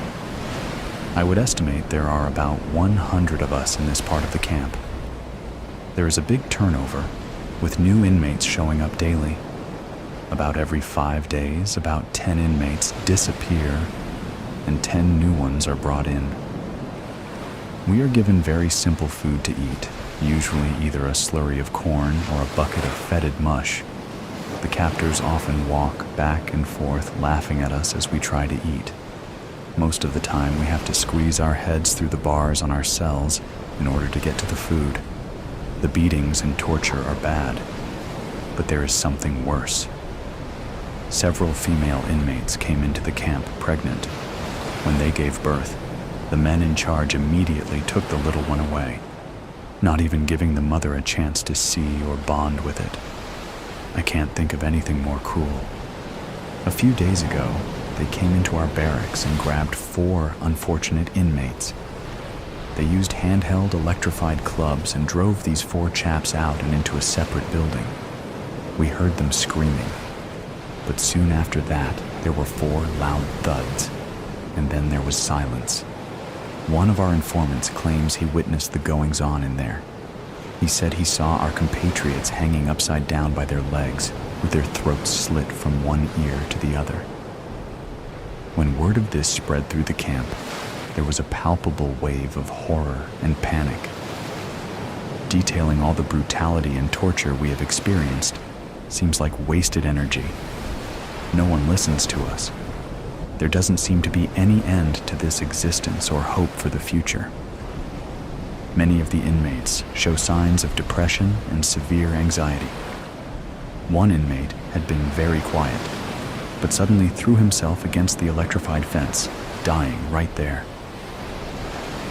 I would estimate there are about 100 of us in this part of the camp. There is a big turnover, with new inmates showing up daily. About every 5 days, about 10 inmates disappear, and 10 new ones are brought in. We are given very simple food to eat, usually either a slurry of corn or a bucket of fetid mush. The captors often walk back and forth, laughing at us as we try to eat. Most of the time, we have to squeeze our heads through the bars on our cells in order to get to the food. The beatings and torture are bad, but there is something worse. Several female inmates came into the camp pregnant. When they gave birth, the men in charge immediately took the little one away, not even giving the mother a chance to see or bond with it. I can't think of anything more cruel. A few days ago, they came into our barracks and grabbed 4 unfortunate inmates. They used handheld electrified clubs and drove these 4 chaps out and into a separate building. We heard them screaming, but soon after that, there were 4 loud thuds, and then there was silence. One of our informants claims he witnessed the goings-on in there. He said he saw our compatriots hanging upside down by their legs, with their throats slit from one ear to the other. When word of this spread through the camp, there was a palpable wave of horror and panic. Detailing all the brutality and torture we have experienced seems like wasted energy. No one listens to us. There doesn't seem to be any end to this existence or hope for the future. Many of the inmates show signs of depression and severe anxiety. One inmate had been very quiet, but suddenly threw himself against the electrified fence, dying right there.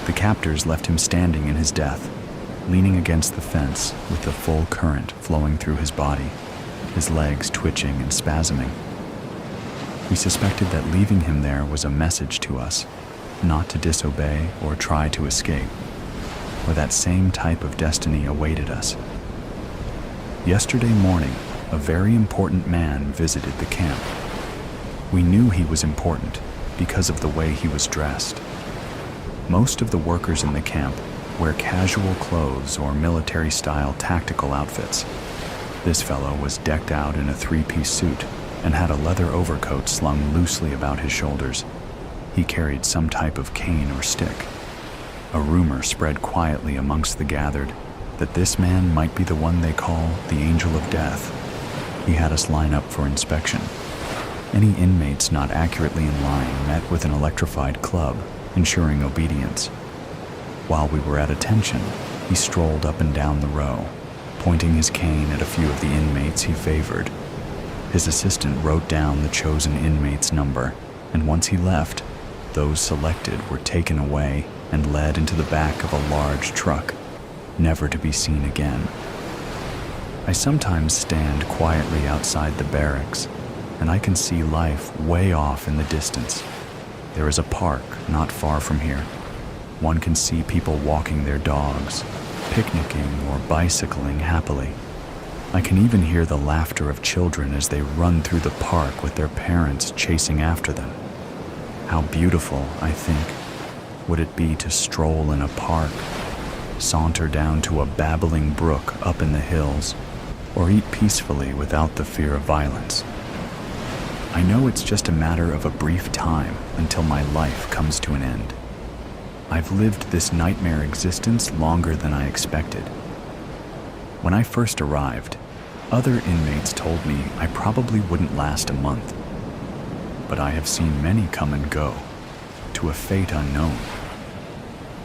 The captors left him standing in his death, leaning against the fence with the full current flowing through his body, his legs twitching and spasming. We suspected that leaving him there was a message to us, not to disobey or try to escape, or that same type of destiny awaited us. Yesterday morning, a very important man visited the camp. We knew he was important because of the way he was dressed. Most of the workers in the camp wear casual clothes or military-style tactical outfits. This fellow was decked out in a 3-piece suit and had a leather overcoat slung loosely about his shoulders. He carried some type of cane or stick. A rumor spread quietly amongst the gathered that this man might be the one they call the Angel of Death. He had us line up for inspection. Any inmates not accurately in line met with an electrified club, ensuring obedience. While we were at attention, he strolled up and down the row, pointing his cane at a few of the inmates he favored. His assistant wrote down the chosen inmate's number, and once he left, those selected were taken away and led into the back of a large truck, never to be seen again. I sometimes stand quietly outside the barracks, and I can see life way off in the distance. There is a park not far from here. One can see people walking their dogs, picnicking or bicycling happily. I can even hear the laughter of children as they run through the park with their parents chasing after them. How beautiful, I think, would it be to stroll in a park, saunter down to a babbling brook up in the hills, or eat peacefully without the fear of violence. I know it's just a matter of a brief time until my life comes to an end. I've lived this nightmare existence longer than I expected. When I first arrived, other inmates told me I probably wouldn't last a month. But I have seen many come and go, to a fate unknown.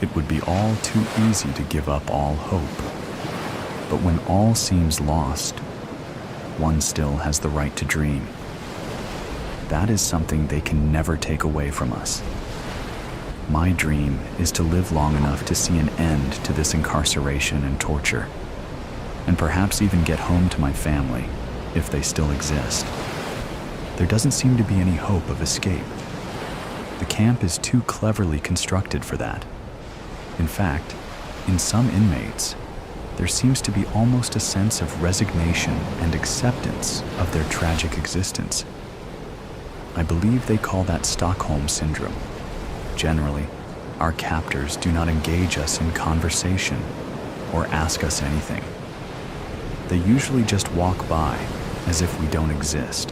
It would be all too easy to give up all hope. But when all seems lost, one still has the right to dream. That is something they can never take away from us. My dream is to live long enough to see an end to this incarceration and torture, and perhaps even get home to my family, if they still exist. There doesn't seem to be any hope of escape. The camp is too cleverly constructed for that. In fact, in some inmates, there seems to be almost a sense of resignation and acceptance of their tragic existence. I believe they call that Stockholm Syndrome. Generally, our captors do not engage us in conversation or ask us anything. They usually just walk by as if we don't exist.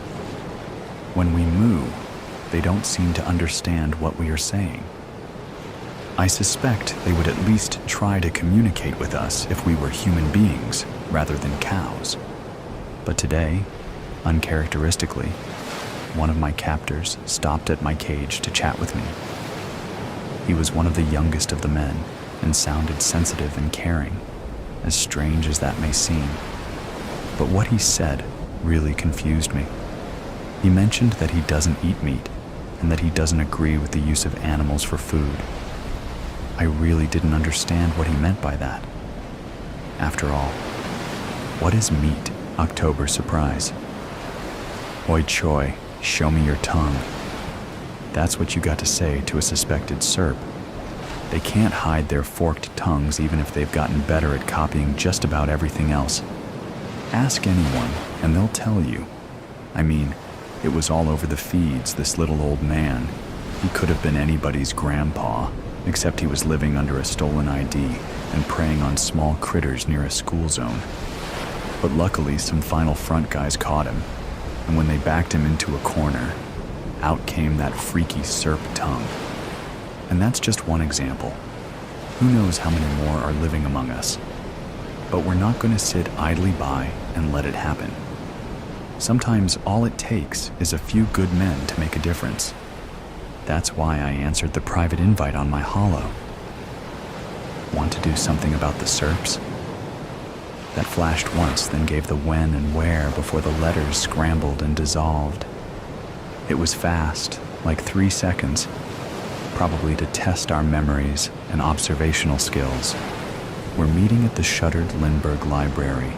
When we moo, they don't seem to understand what we are saying. I suspect they would at least try to communicate with us if we were human beings rather than cows. But today, uncharacteristically, one of my captors stopped at my cage to chat with me. He was one of the youngest of the men and sounded sensitive and caring, as strange as that may seem. But what he said really confused me. He mentioned that he doesn't eat meat and that he doesn't agree with the use of animals for food. I really didn't understand what he meant by that. After all, what is meat? October surprise. Oi Choi, show me your tongue. That's what you got to say to a suspected serp. They can't hide their forked tongues even if they've gotten better at copying just about everything else. Ask anyone and they'll tell you. I mean, it was all over the feeds, this little old man. He could have been anybody's grandpa, except he was living under a stolen ID and preying on small critters near a school zone. But luckily, some Final Front guys caught him, and when they backed him into a corner, out came that freaky serp tongue. And that's just one example. Who knows how many more are living among us? But we're not going to sit idly by and let it happen. Sometimes all it takes is a few good men to make a difference. That's why I answered the private invite on my holo. Want to do something about the serps? That flashed once, then gave the when and where before the letters scrambled and dissolved. It was fast, like 3 seconds, probably to test our memories and observational skills. We're meeting at the shuttered Lindbergh Library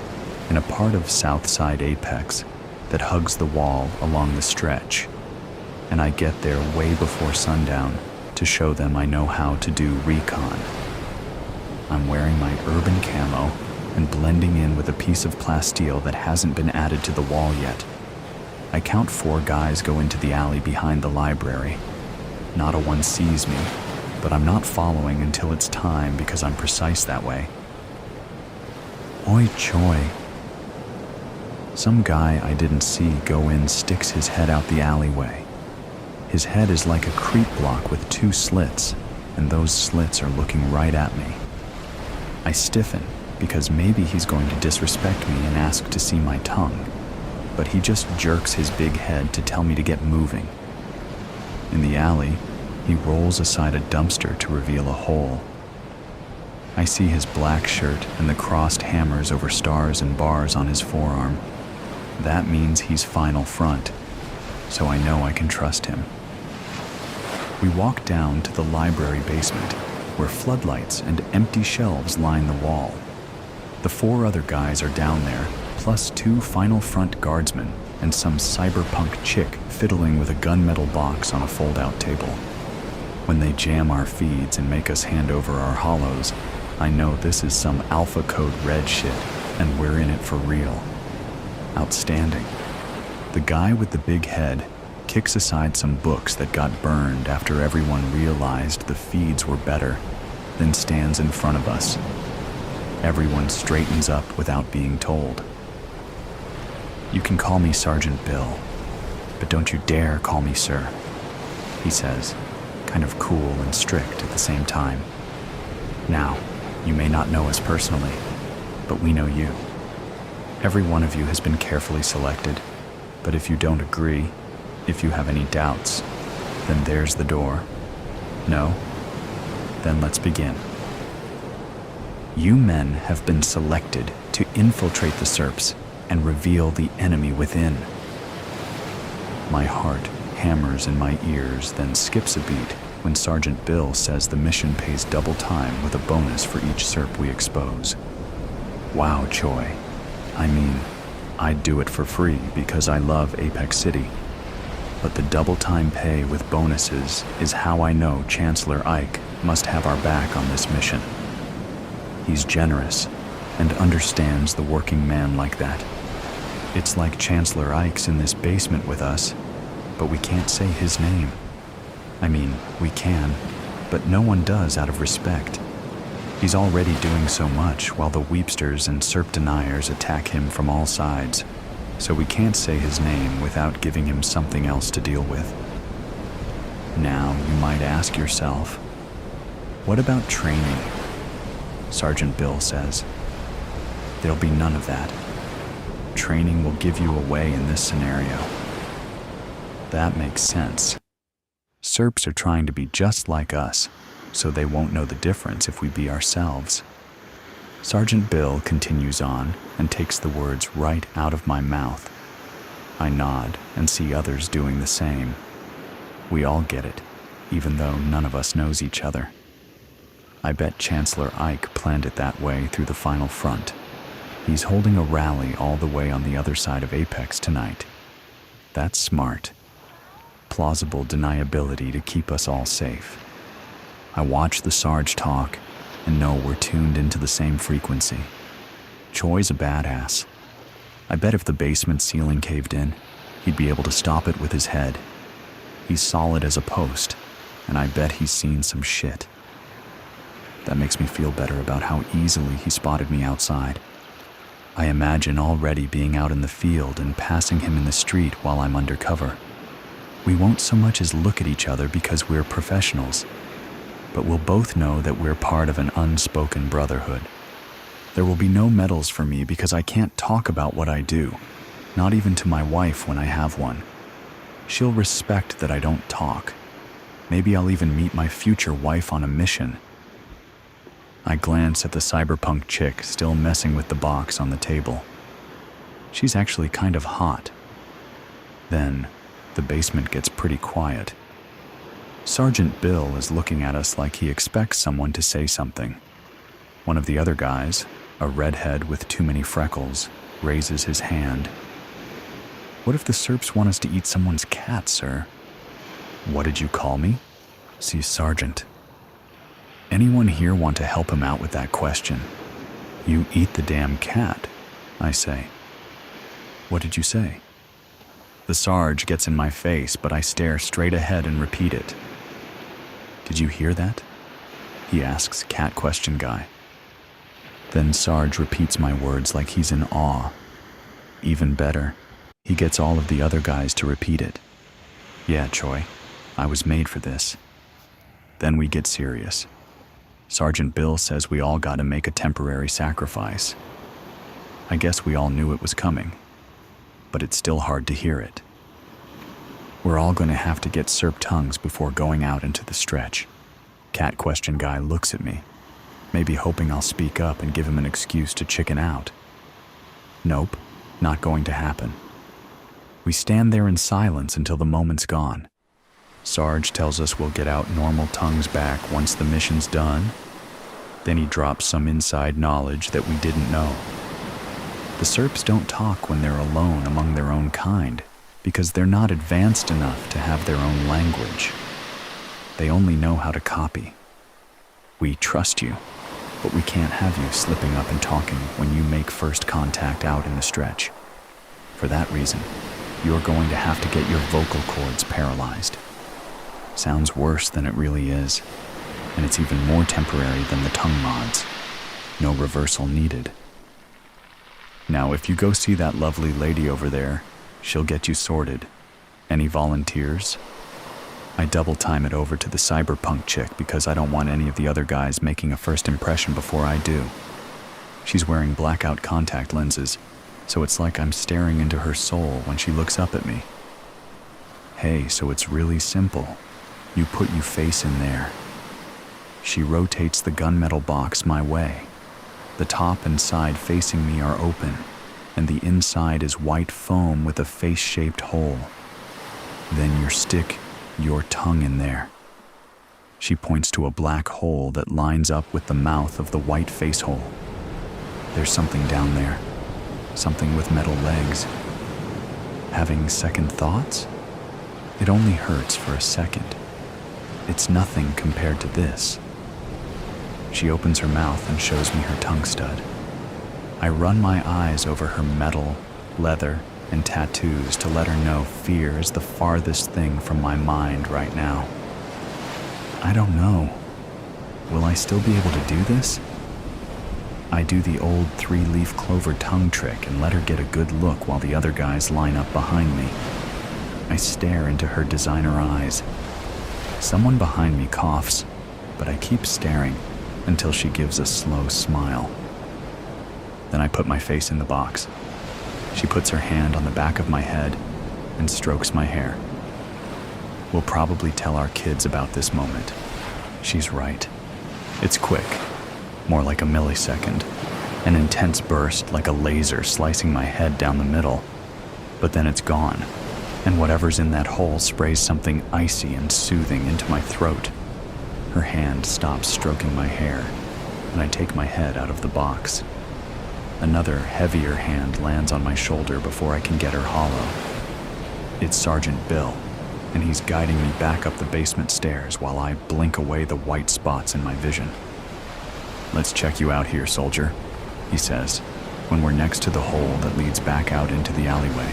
in a part of Southside Apex that hugs the wall along the stretch, and I get there way before sundown to show them I know how to do recon. I'm wearing my urban camo and blending in with a piece of plasteel that hasn't been added to the wall yet. I count 4 guys go into the alley behind the library. Not a one sees me, but I'm not following until it's time because I'm precise that way. Oi Choi. Some guy I didn't see go in sticks his head out the alleyway. His head is like a creep block with 2 slits, and those slits are looking right at me. I stiffen because maybe he's going to disrespect me and ask to see my tongue, but he just jerks his big head to tell me to get moving. In the alley, he rolls aside a dumpster to reveal a hole. I see his black shirt and the crossed hammers over stars and bars on his forearm. That means he's Final Front, so I know I can trust him. We walk down to the library basement, where floodlights and empty shelves line the wall. The 4 other guys are down there, plus 2 Final Front guardsmen and some cyberpunk chick fiddling with a gunmetal box on a fold-out table. When they jam our feeds and make us hand over our holos, I know this is some Alpha Code Red shit, and we're in it for real. Outstanding. The guy with the big head kicks aside some books that got burned after everyone realized the feeds were better, then stands in front of us. Everyone straightens up without being told. You can call me Sergeant Bill, but don't you dare call me sir, he says, kind of cool and strict at the same time. Now, you may not know us personally, but we know you. Every one of you has been carefully selected, but if you don't agree, if you have any doubts, then there's the door. No? Then let's begin. You men have been selected to infiltrate the serps and reveal the enemy within. My heart hammers in my ears, then skips a beat when Sergeant Bill says the mission pays double time with a bonus for each serp we expose. Wow, Choi. I mean, I'd do it for free because I love Apex City. But the double time pay with bonuses is how I know Chancellor Ike must have our back on this mission. He's generous and understands the working man like that. It's like Chancellor Ike's in this basement with us, but we can't say his name. I mean, we can, but no one does out of respect. He's already doing so much while the weepsters and serp deniers attack him from all sides, so we can't say his name without giving him something else to deal with. Now you might ask yourself, what about training? Sergeant Bill says, there'll be none of that. Training will give you away in this scenario. That makes sense. Serps are trying to be just like us, so they won't know the difference if we be ourselves. Sergeant Bill continues on and takes the words right out of my mouth. I nod and see others doing the same. We all get it, even though none of us knows each other. I bet Chancellor Ike planned it that way through the final front. He's holding a rally all the way on the other side of Apex tonight. That's smart. Plausible deniability to keep us all safe. I watch the Sarge talk and know we're tuned into the same frequency. Choi's a badass. I bet if the basement ceiling caved in, he'd be able to stop it with his head. He's solid as a post, and I bet he's seen some shit. That makes me feel better about how easily he spotted me outside. I imagine already being out in the field and passing him in the street while I'm undercover. We won't so much as look at each other because we're professionals, but we'll both know that we're part of an unspoken brotherhood. There will be no medals for me because I can't talk about what I do, not even to my wife when I have one. She'll respect that I don't talk. Maybe I'll even meet my future wife on a mission. I glance at the cyberpunk chick still messing with the box on the table. She's actually kind of hot. Then, the basement gets pretty quiet. Sergeant Bill is looking at us like he expects someone to say something. One of the other guys, a redhead with too many freckles, raises his hand. What if the Serps want us to eat someone's cat, sir? What did you call me? Says Sergeant. Anyone here want to help him out with that question? You eat the damn cat, I say. What did you say? The Sarge gets in my face, but I stare straight ahead and repeat it. Did you hear that? He asks cat question guy. Then Sarge repeats my words like he's in awe. Even better, he gets all of the other guys to repeat it. Yeah, Choi, I was made for this. Then we get serious. Sergeant Bill says we all gotta make a temporary sacrifice. I guess we all knew it was coming, but it's still hard to hear it. We're all gonna have to get Serp tongues before going out into the stretch. Cat question guy looks at me, maybe hoping I'll speak up and give him an excuse to chicken out. Nope, not going to happen. We stand there in silence until the moment's gone. Sarge tells us we'll get out normal tongues back once the mission's done. Then he drops some inside knowledge that we didn't know. The Serps don't talk when they're alone among their own kind because they're not advanced enough to have their own language. They only know how to copy. We trust you, but we can't have you slipping up and talking when you make first contact out in the stretch. For that reason, you're going to have to get your vocal cords paralyzed. Sounds worse than it really is, and it's even more temporary than the tongue mods. No reversal needed. Now, if you go see that lovely lady over there, she'll get you sorted. Any volunteers? I double time it over to the cyberpunk chick because I don't want any of the other guys making a first impression before I do. She's wearing blackout contact lenses, so it's like I'm staring into her soul when she looks up at me. Hey, so it's really simple. You put your face in there. She rotates the gunmetal box my way. The top and side facing me are open, and the inside is white foam with a face-shaped hole. Then you stick your tongue in there. She points to a black hole that lines up with the mouth of the white face hole. There's something down there, something with metal legs. Having second thoughts? It only hurts for a second. It's nothing compared to this. She opens her mouth and shows me her tongue stud. I run my eyes over her metal, leather, and tattoos to let her know fear is the farthest thing from my mind right now. I don't know, Will I still be able to do this? I do the old 3-leaf clover tongue trick and let her get a good look while the other guys line up behind me. I stare into her designer eyes. Someone behind me coughs, but I keep staring until she gives a slow smile. Then I put my face in the box. She puts her hand on the back of my head and strokes my hair. We'll probably tell our kids about this moment. She's right. It's quick, more like a millisecond, an intense burst like a laser slicing my head down the middle. But then it's gone, and whatever's in that hole sprays something icy and soothing into my throat. Her hand stops stroking my hair, and I take my head out of the box. Another, heavier hand lands on my shoulder before I can get her hollow. It's Sergeant Bill, and he's guiding me back up the basement stairs while I blink away the white spots in my vision. "Let's check you out here, soldier," he says, when we're next to the hole that leads back out into the alleyway.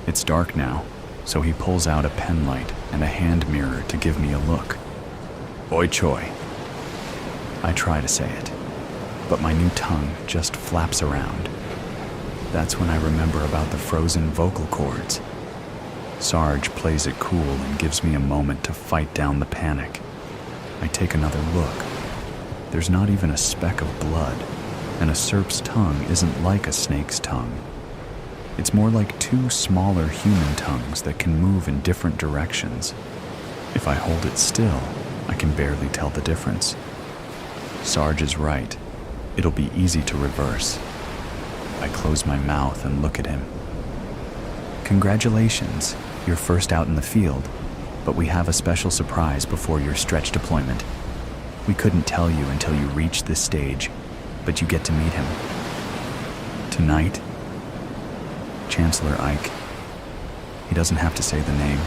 It's dark now, so he pulls out a pen light and a hand mirror to give me a look. "Oi choi." I try to say it, but my new tongue just flaps around. That's when I remember about the frozen vocal cords. Sarge plays it cool and gives me a moment to fight down the panic. I take another look. There's not even a speck of blood, and a serp's tongue isn't like a snake's tongue. It's more like two smaller human tongues that can move in different directions. If I hold it still, I can barely tell the difference. Sarge is right. It'll be easy to reverse. I close my mouth and look at him. "Congratulations, you're first out in the field, but we have a special surprise before your stretch deployment. We couldn't tell you until you reached this stage, but you get to meet him. Tonight, Chancellor Ike." He doesn't have to say the name.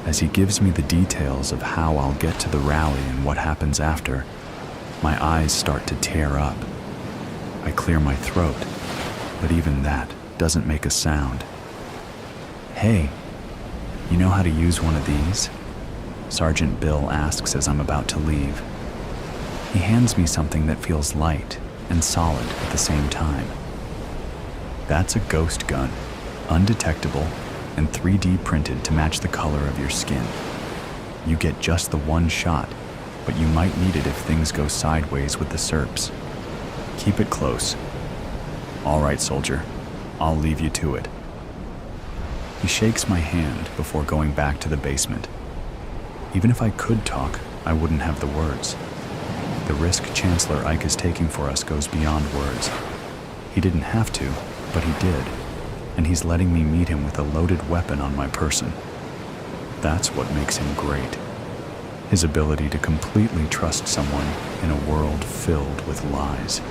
As he gives me the details of how I'll get to the rally and what happens after, my eyes start to tear up. I clear my throat, but even that doesn't make a sound. "Hey, you know how to use one of these?" Sergeant Bill asks as I'm about to leave. He hands me something that feels light and solid at the same time. That's a ghost gun, undetectable and 3D printed to match the color of your skin. You get just the one shot, but you might need it if things go sideways with the serps. Keep it close. "All right, soldier, I'll leave you to it." He shakes my hand before going back to the basement. Even if I could talk, I wouldn't have the words. The risk Chancellor Ike is taking for us goes beyond words. He didn't have to, but he did, and he's letting me meet him with a loaded weapon on my person. That's what makes him great. His ability to completely trust someone in a world filled with lies.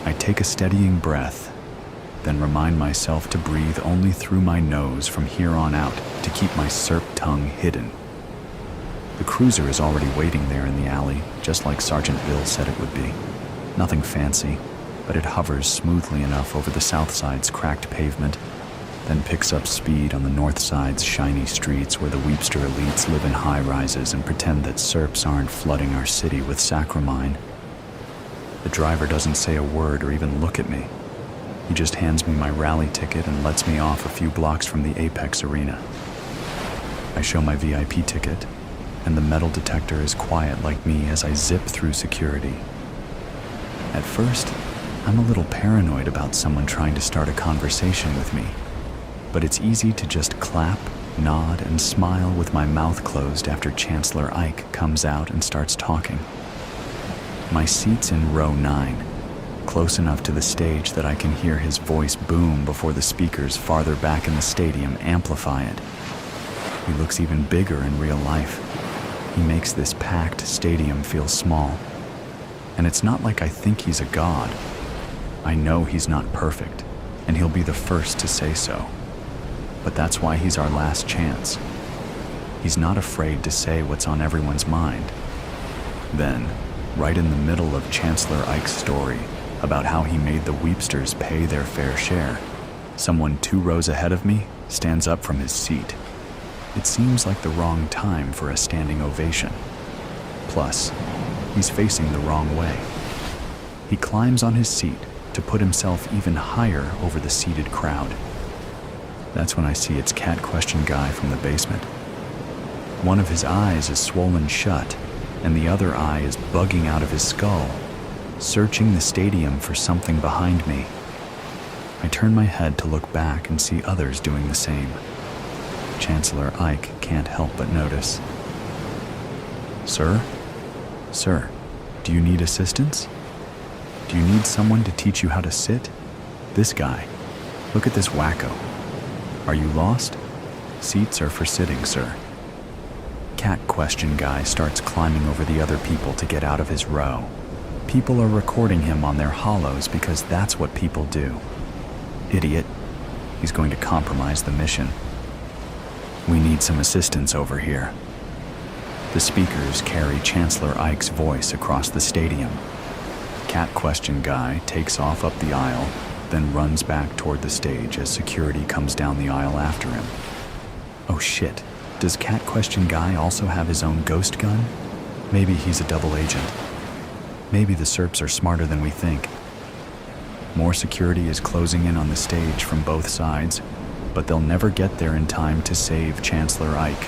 I take a steadying breath, then remind myself to breathe only through my nose from here on out to keep my serp tongue hidden. The cruiser is already waiting there in the alley, just like Sergeant Bill said it would be. Nothing fancy, but it hovers smoothly enough over the south side's cracked pavement, then picks up speed on the north side's shiny streets where the Weepster elites live in high-rises and pretend that serps aren't flooding our city with sacramine. The driver doesn't say a word or even look at me. He just hands me my rally ticket and lets me off a few blocks from the Apex arena. I show my VIP ticket, and the metal detector is quiet like me as I zip through security. At first, I'm a little paranoid about someone trying to start a conversation with me, but it's easy to just clap, nod, and smile with my mouth closed after Chancellor Ike comes out and starts talking. My seat's in row 9, close enough to the stage that I can hear his voice boom before the speakers farther back in the stadium amplify it. He looks even bigger in real life. He makes this packed stadium feel small. And it's not like I think he's a god. I know he's not perfect, and he'll be the first to say so. But that's why he's our last chance. He's not afraid to say what's on everyone's mind. Then, right in the middle of Chancellor Ike's story about how he made the Weepsters pay their fair share, someone 2 rows ahead of me stands up from his seat. It seems like the wrong time for a standing ovation. Plus, he's facing the wrong way. He climbs on his seat to put himself even higher over the seated crowd. That's when I see it's Cat Question Guy from the basement. One of his eyes is swollen shut, and the other eye is bugging out of his skull, searching the stadium for something behind me. I turn my head to look back and see others doing the same. Chancellor Ike can't help but notice. Sir? Sir, do you need assistance? Do you need someone to teach you how to sit? This guy. Look at this wacko. Are you lost? Seats are for sitting, sir. Cat Question Guy starts climbing over the other people to get out of his row. People are recording him on their hollows because that's what people do. Idiot. He's going to compromise the mission. We need some assistance over here. The speakers carry Chancellor Ike's voice across the stadium. Cat Question Guy takes off up the aisle, then runs back toward the stage as security comes down the aisle after him. Oh shit, does Cat Question Guy also have his own ghost gun? Maybe he's a double agent. Maybe the Serps are smarter than we think. More security is closing in on the stage from both sides, but they'll never get there in time to save Chancellor Ike.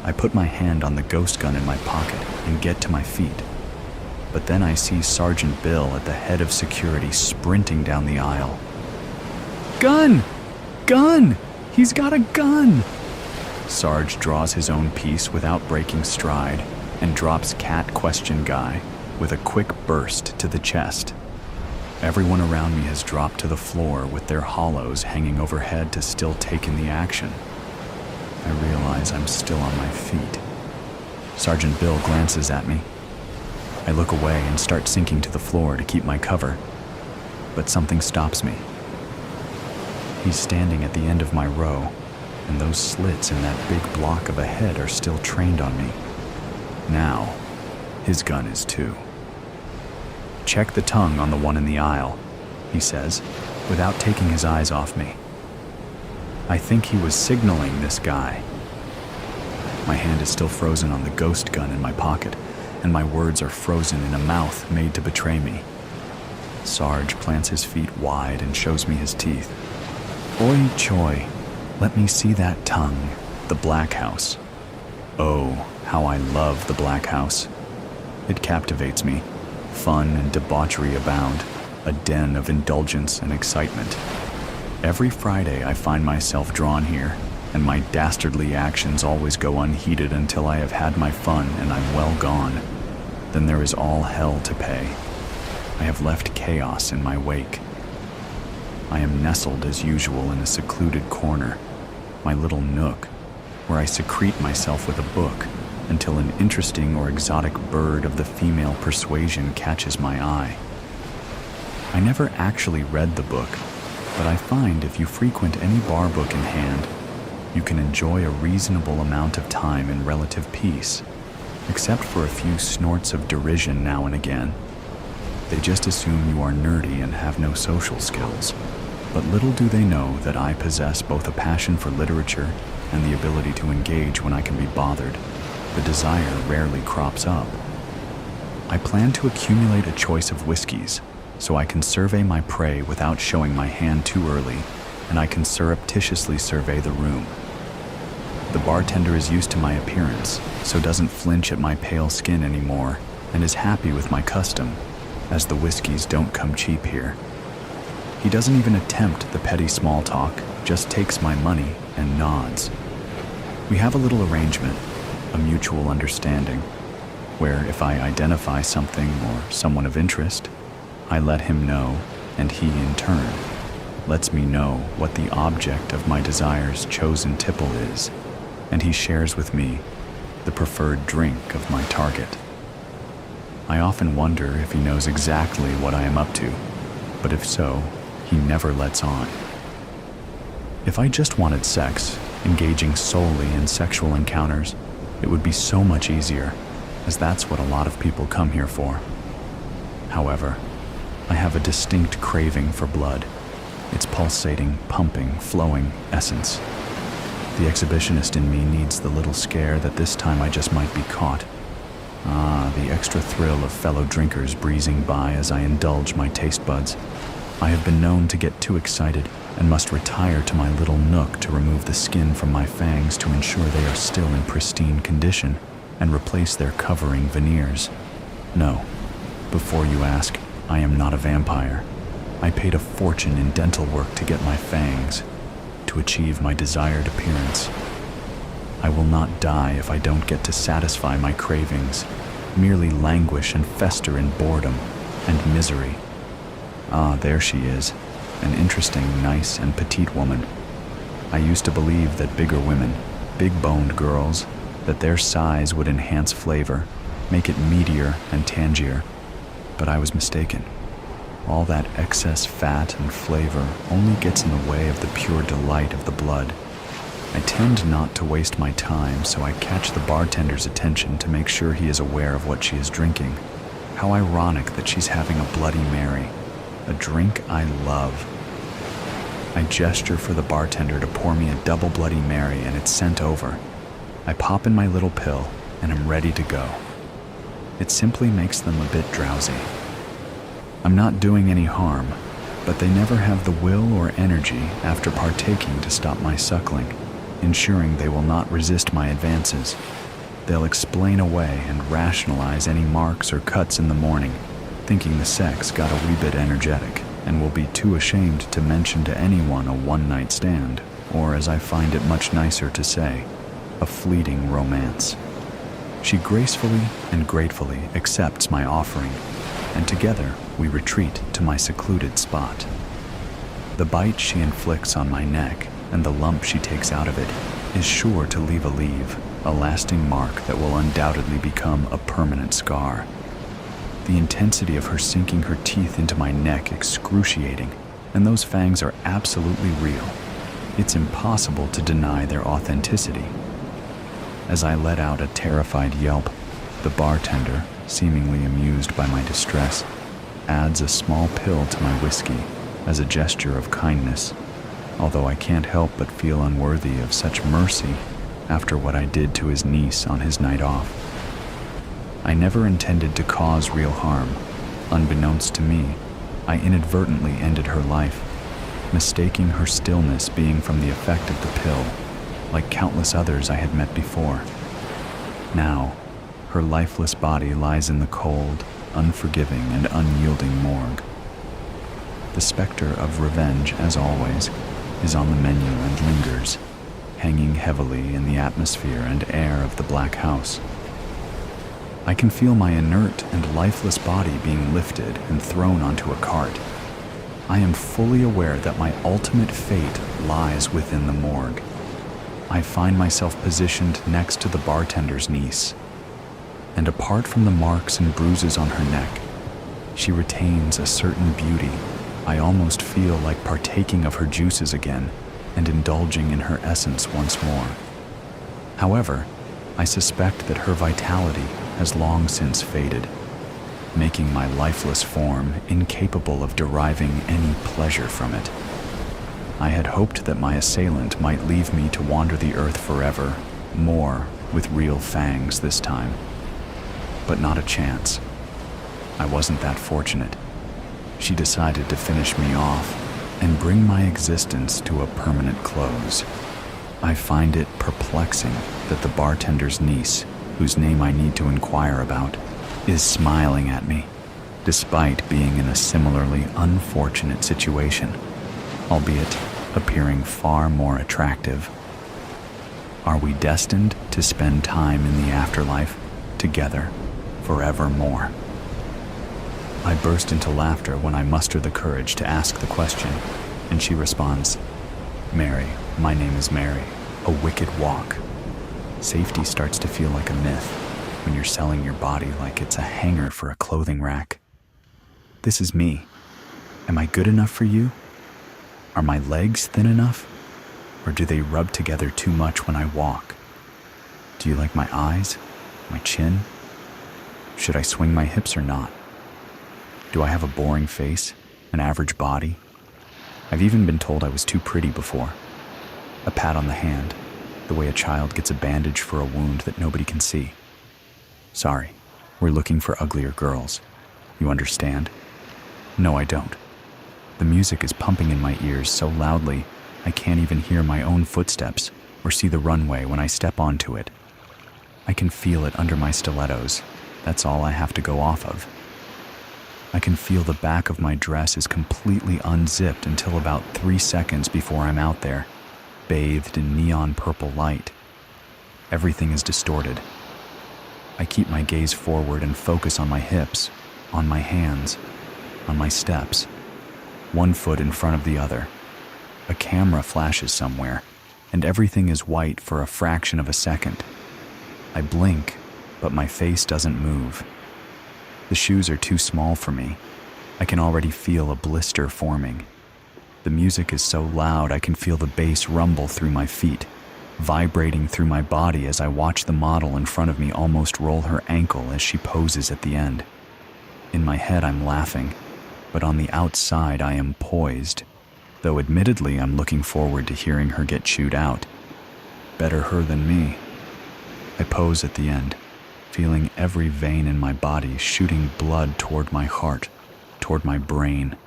I put my hand on the ghost gun in my pocket and get to my feet. But then I see Sergeant Bill at the head of security sprinting down the aisle. Gun! Gun! He's got a gun! Sarge draws his own piece without breaking stride and drops Cat Question Guy with a quick burst to the chest. Everyone around me has dropped to the floor with their hollows hanging overhead to still take in the action. I realize I'm still on my feet. Sergeant Bill glances at me. I look away and start sinking to the floor to keep my cover, but something stops me. He's standing at the end of my row, and those slits in that big block of a head are still trained on me. Now, his gun is too. Check the tongue on the one in the aisle, he says, without taking his eyes off me. I think he was signaling this guy. My hand is still frozen on the ghost gun in my pocket, and my words are frozen in a mouth made to betray me. Sarge plants his feet wide and shows me his teeth. Oi choy, let me see that tongue, the Black House. Oh, how I love the Black House. It captivates me. Fun and debauchery abound, a den of indulgence and excitement. Every Friday I find myself drawn here, and my dastardly actions always go unheeded until I have had my fun and I'm well gone. Then there is all hell to pay. I have left chaos in my wake. I am nestled as usual in a secluded corner, my little nook, where I secrete myself with a book until an interesting or exotic bird of the female persuasion catches my eye. I never actually read the book, but I find if you frequent any bar book in hand, you can enjoy a reasonable amount of time in relative peace, except for a few snorts of derision now and again. They just assume you are nerdy and have no social skills, but little do they know that I possess both a passion for literature and the ability to engage when I can be bothered. The desire rarely crops up. I plan to accumulate a choice of whiskeys, so I can survey my prey without showing my hand too early, and I can surreptitiously survey the room. The bartender is used to my appearance, so doesn't flinch at my pale skin anymore, and is happy with my custom, as the whiskeys don't come cheap here. He doesn't even attempt the petty small talk, just takes my money and nods. We have a little arrangement, a mutual understanding, where if I identify something or someone of interest, I let him know, and he in turn lets me know what the object of my desire's chosen tipple is, and he shares with me the preferred drink of my target. I often wonder if he knows exactly what I am up to, but if so, he never lets on. If I just wanted sex, engaging solely in sexual encounters, it would be so much easier, as that's what a lot of people come here for. However, I have a distinct craving for blood, its pulsating, pumping, flowing essence. The exhibitionist in me needs the little scare that this time I just might be caught. Ah, the extra thrill of fellow drinkers breezing by as I indulge my taste buds. I have been known to get too excited and must retire to my little nook to remove the skin from my fangs to ensure they are still in pristine condition and replace their covering veneers. No, before you ask, I am not a vampire. I paid a fortune in dental work to get my fangs, to achieve my desired appearance. I will not die if I don't get to satisfy my cravings, merely languish and fester in boredom and misery. Ah, there she is, an interesting, nice, and petite woman. I used to believe that bigger women, big-boned girls, that their size would enhance flavor, make it meatier and tangier, but I was mistaken. All that excess fat and flavor only gets in the way of the pure delight of the blood. I tend not to waste my time, so I catch the bartender's attention to make sure he is aware of what she is drinking. How ironic that she's having a Bloody Mary, a drink I love. I gesture for the bartender to pour me a double Bloody Mary, and it's sent over. I pop in my little pill, and am ready to go. It simply makes them a bit drowsy. I'm not doing any harm, but they never have the will or energy after partaking to stop my suckling, ensuring they will not resist my advances. They'll explain away and rationalize any marks or cuts in the morning, thinking the sex got a wee bit energetic, and will be too ashamed to mention to anyone a one-night stand, or as I find it much nicer to say, a fleeting romance. She gracefully and gratefully accepts my offering, and together we retreat to my secluded spot. The bite she inflicts on my neck and the lump she takes out of it is sure to leave a lasting mark that will undoubtedly become a permanent scar. The intensity of her sinking her teeth into my neck excruciating, and those fangs are absolutely real. It's impossible to deny their authenticity. As I let out a terrified yelp, the bartender, seemingly amused by my distress, adds a small pill to my whiskey as a gesture of kindness, although I can't help but feel unworthy of such mercy after what I did to his niece on his night off. I never intended to cause real harm. Unbeknownst to me, I inadvertently ended her life, mistaking her stillness being from the effect of the pill, like countless others I had met before. Now, her lifeless body lies in the cold, unforgiving, and unyielding morgue. The specter of revenge, as always, is on the menu and lingers, hanging heavily in the atmosphere and air of the black house. I can feel my inert and lifeless body being lifted and thrown onto a cart. I am fully aware that my ultimate fate lies within the morgue. I find myself positioned next to the bartender's niece, and apart from the marks and bruises on her neck, she retains a certain beauty. I almost feel like partaking of her juices again and indulging in her essence once more. However, I suspect that her vitality has long since faded, making my lifeless form incapable of deriving any pleasure from it. I had hoped that my assailant might leave me to wander the earth forever, more with real fangs this time. But not a chance. I wasn't that fortunate. She decided to finish me off and bring my existence to a permanent close. I find it perplexing that the bartender's niece, whose name I need to inquire about, is smiling at me, despite being in a similarly unfortunate situation, albeit appearing far more attractive. Are we destined to spend time in the afterlife together forevermore? I burst into laughter when I muster the courage to ask the question, and she responds, "Mary, my name is Mary, a wicked walk." Safety starts to feel like a myth when you're selling your body like it's a hanger for a clothing rack. This is me. Am I good enough for you? Are my legs thin enough? Or do they rub together too much when I walk? Do you like my eyes? My chin? Should I swing my hips or not? Do I have a boring face? An average body? I've even been told I was too pretty before. A pat on the hand, the way a child gets a bandage for a wound that nobody can see. Sorry, We're looking for uglier girls. You understand? No, I don't. The music is pumping in my ears so loudly, I can't even hear my own footsteps or see the runway when I step onto it. I can feel it under my stilettos. That's all I have to go off of. I can feel the back of my dress is completely unzipped until about 3 seconds before I'm out there, bathed in neon purple light. Everything is distorted. I keep my gaze forward and focus on my hips, on my hands, on my steps, one foot in front of the other. A camera flashes somewhere, and everything is white for a fraction of a second. I blink, but my face doesn't move. The shoes are too small for me. I can already feel a blister forming. The music is so loud I can feel the bass rumble through my feet, vibrating through my body as I watch the model in front of me almost roll her ankle as she poses at the end. In my head I'm laughing, but on the outside I am poised, though admittedly I'm looking forward to hearing her get chewed out. Better her than me. I pose at the end, feeling every vein in my body shooting blood toward my heart, toward my brain,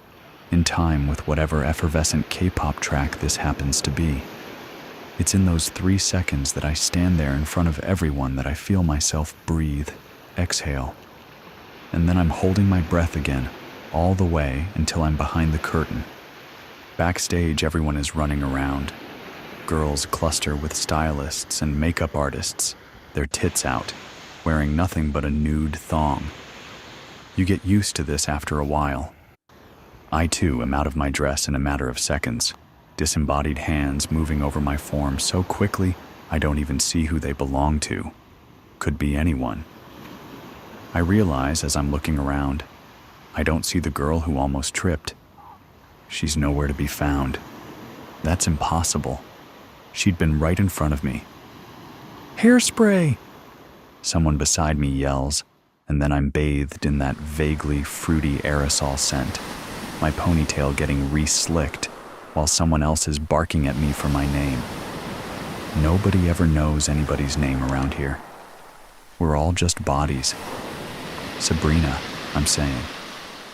in time with whatever effervescent K-pop track this happens to be. It's in those 3 seconds that I stand there in front of everyone that I feel myself breathe, exhale, and then I'm holding my breath again, all the way until I'm behind the curtain. Backstage, everyone is running around. Girls cluster with stylists and makeup artists, their tits out, wearing nothing but a nude thong. You get used to this after a while. I too am out of my dress in a matter of seconds, disembodied hands moving over my form so quickly I don't even see who they belong to. Could be anyone. I realize as I'm looking around, I don't see the girl who almost tripped. She's nowhere to be found. That's impossible. She'd been right in front of me. Hairspray! Someone beside me yells, and then I'm bathed in that vaguely fruity aerosol scent, my ponytail getting re-slicked while someone else is barking at me for my name. Nobody ever knows anybody's name around here. We're all just bodies. Sabrina, I'm saying,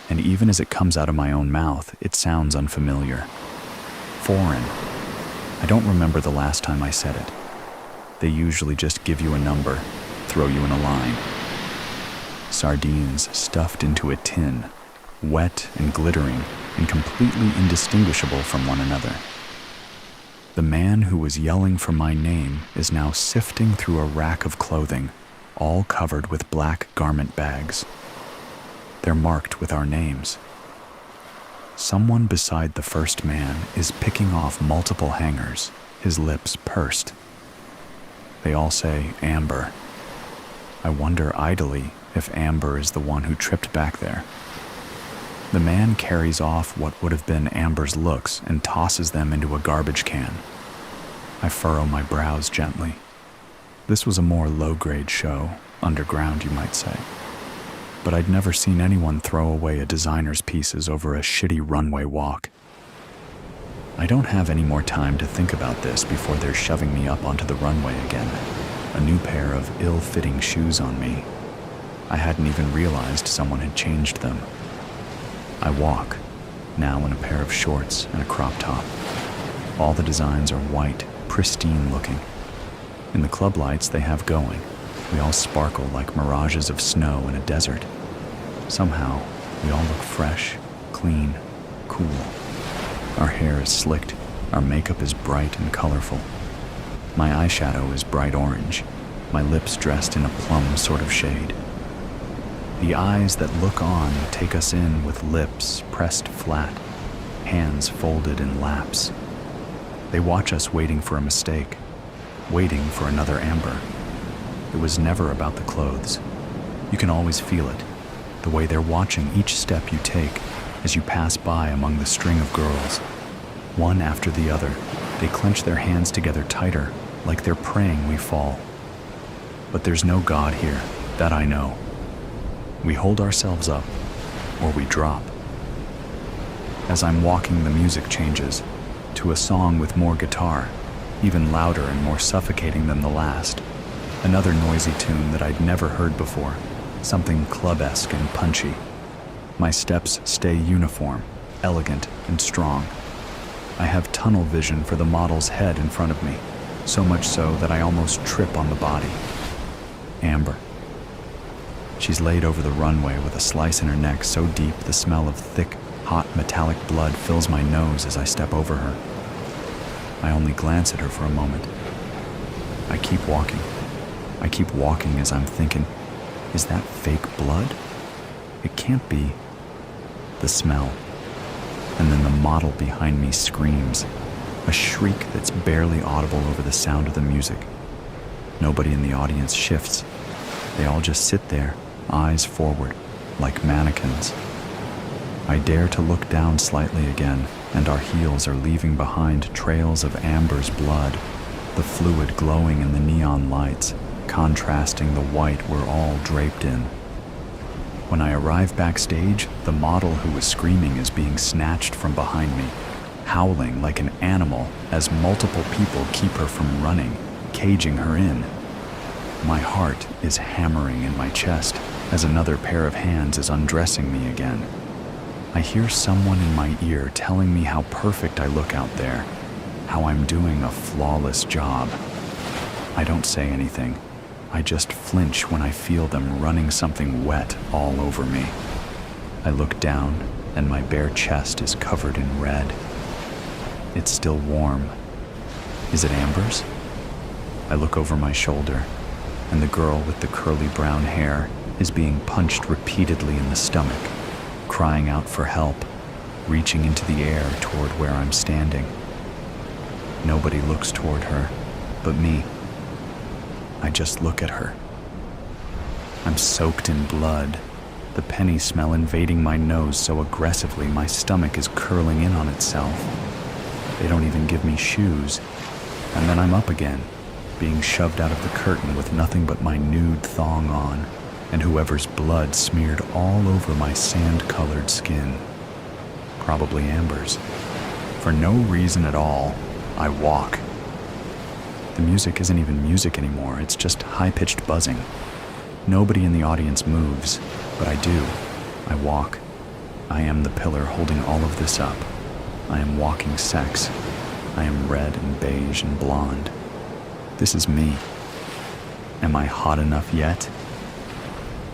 and even as it comes out of my own mouth, it sounds unfamiliar. Foreign. I don't remember the last time I said it. They usually just give you a number, throw you in a line. Sardines stuffed into a tin, wet and glittering and completely indistinguishable from one another. The man who was yelling for my name is now sifting through a rack of clothing, all covered with black garment bags. They're marked with our names. Someone beside the first man is picking off multiple hangers, his lips pursed. They all say Amber. I wonder idly if Amber is the one who tripped back there. The man carries off what would have been Amber's looks and tosses them into a garbage can. I furrow my brows gently. This was a more low-grade show, underground you might say. But I'd never seen anyone throw away a designer's pieces over a shitty runway walk. I don't have any more time to think about this before they're shoving me up onto the runway again, a new pair of ill-fitting shoes on me. I hadn't even realized someone had changed them. I walk, now in a pair of shorts and a crop top. All the designs are white, pristine looking. In the club lights they have going, we all sparkle like mirages of snow in a desert. Somehow, we all look fresh, clean, cool. Our hair is slicked, our makeup is bright and colorful. My eyeshadow is bright orange, my lips dressed in a plum sort of shade. The eyes that look on take us in with lips pressed flat, hands folded in laps. They watch us waiting for a mistake, waiting for another Amber. It was never about the clothes. You can always feel it, the way they're watching each step you take as you pass by among the string of girls. One after the other, they clench their hands together tighter, like they're praying we fall. But there's no God here, that I know. We hold ourselves up, or we drop. As I'm walking, the music changes to a song with more guitar, even louder and more suffocating than the last. Another noisy tune that I'd never heard before, something club-esque and punchy. My steps stay uniform, elegant, and strong. I have tunnel vision for the model's head in front of me, so much so that I almost trip on the body. Amber. She's laid over the runway with a slice in her neck so deep the smell of thick, hot, metallic blood fills my nose as I step over her. I only glance at her for a moment. I keep walking. I keep walking as I'm thinking, is that fake blood? It can't be. The smell. And then the model behind me screams, a shriek that's barely audible over the sound of the music. Nobody in the audience shifts. They all just sit there, eyes forward, like mannequins. I dare to look down slightly again, and our heels are leaving behind trails of Amber's blood, the fluid glowing in the neon lights, contrasting the white we're all draped in. When I arrive backstage, the model who was screaming is being snatched from behind me, howling like an animal as multiple people keep her from running, caging her in. My heart is hammering in my chest as another pair of hands is undressing me again. I hear someone in my ear telling me how perfect I look out there, how I'm doing a flawless job. I don't say anything. I just flinch when I feel them running something wet all over me. I look down, and my bare chest is covered in red. It's still warm. Is it Amber's? I look over my shoulder, and the girl with the curly brown hair is being punched repeatedly in the stomach, crying out for help, reaching into the air toward where I'm standing. Nobody looks toward her, but me. I just look at her. I'm soaked in blood, the penny smell invading my nose so aggressively my stomach is curling in on itself. They don't even give me shoes, and then I'm up again, being shoved out of the curtain with nothing but my nude thong on, and whoever's blood smeared all over my sand-colored skin. Probably Amber's. For no reason at all, I walk. The music isn't even music anymore, it's just high-pitched buzzing. Nobody in the audience moves, but I do. I walk. I am the pillar holding all of this up. I am walking sex. I am red and beige and blonde. This is me. Am I hot enough yet?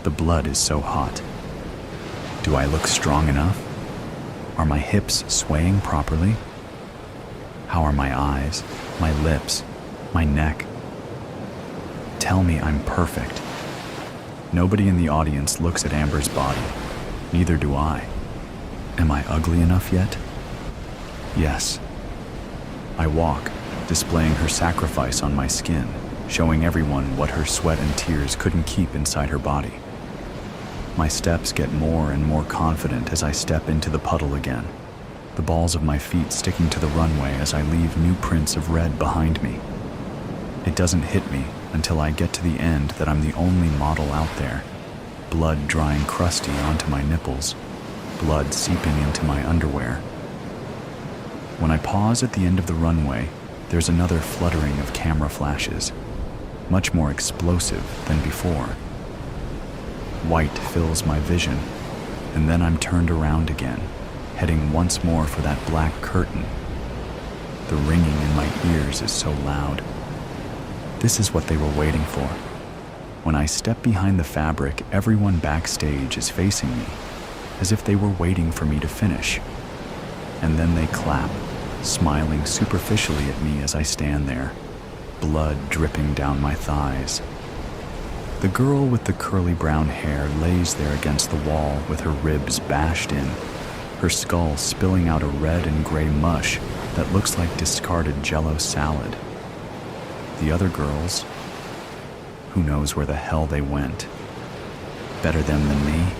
The blood is so hot. Do I look strong enough? Are my hips swaying properly? How are my eyes, my lips, my neck? Tell me I'm perfect. Nobody in the audience looks at Amber's body. Neither do I. Am I ugly enough yet? Yes. I walk, displaying her sacrifice on my skin, showing everyone what her sweat and tears couldn't keep inside her body. My steps get more and more confident as I step into the puddle again, the balls of my feet sticking to the runway as I leave new prints of red behind me. It doesn't hit me until I get to the end that I'm the only model out there, blood drying crusty onto my nipples, blood seeping into my underwear. When I pause at the end of the runway, there's another fluttering of camera flashes, much more explosive than before. White fills my vision, and then I'm turned around again, heading once more for that black curtain. The ringing in my ears is so loud. This is what they were waiting for. When I step behind the fabric, everyone backstage is facing me, as if they were waiting for me to finish. And then they clap, smiling superficially at me as I stand there, blood dripping down my thighs. The girl with the curly brown hair lays there against the wall with her ribs bashed in, her skull spilling out a red and gray mush that looks like discarded Jell-O salad. The other girls, who knows where the hell they went? Better them than me?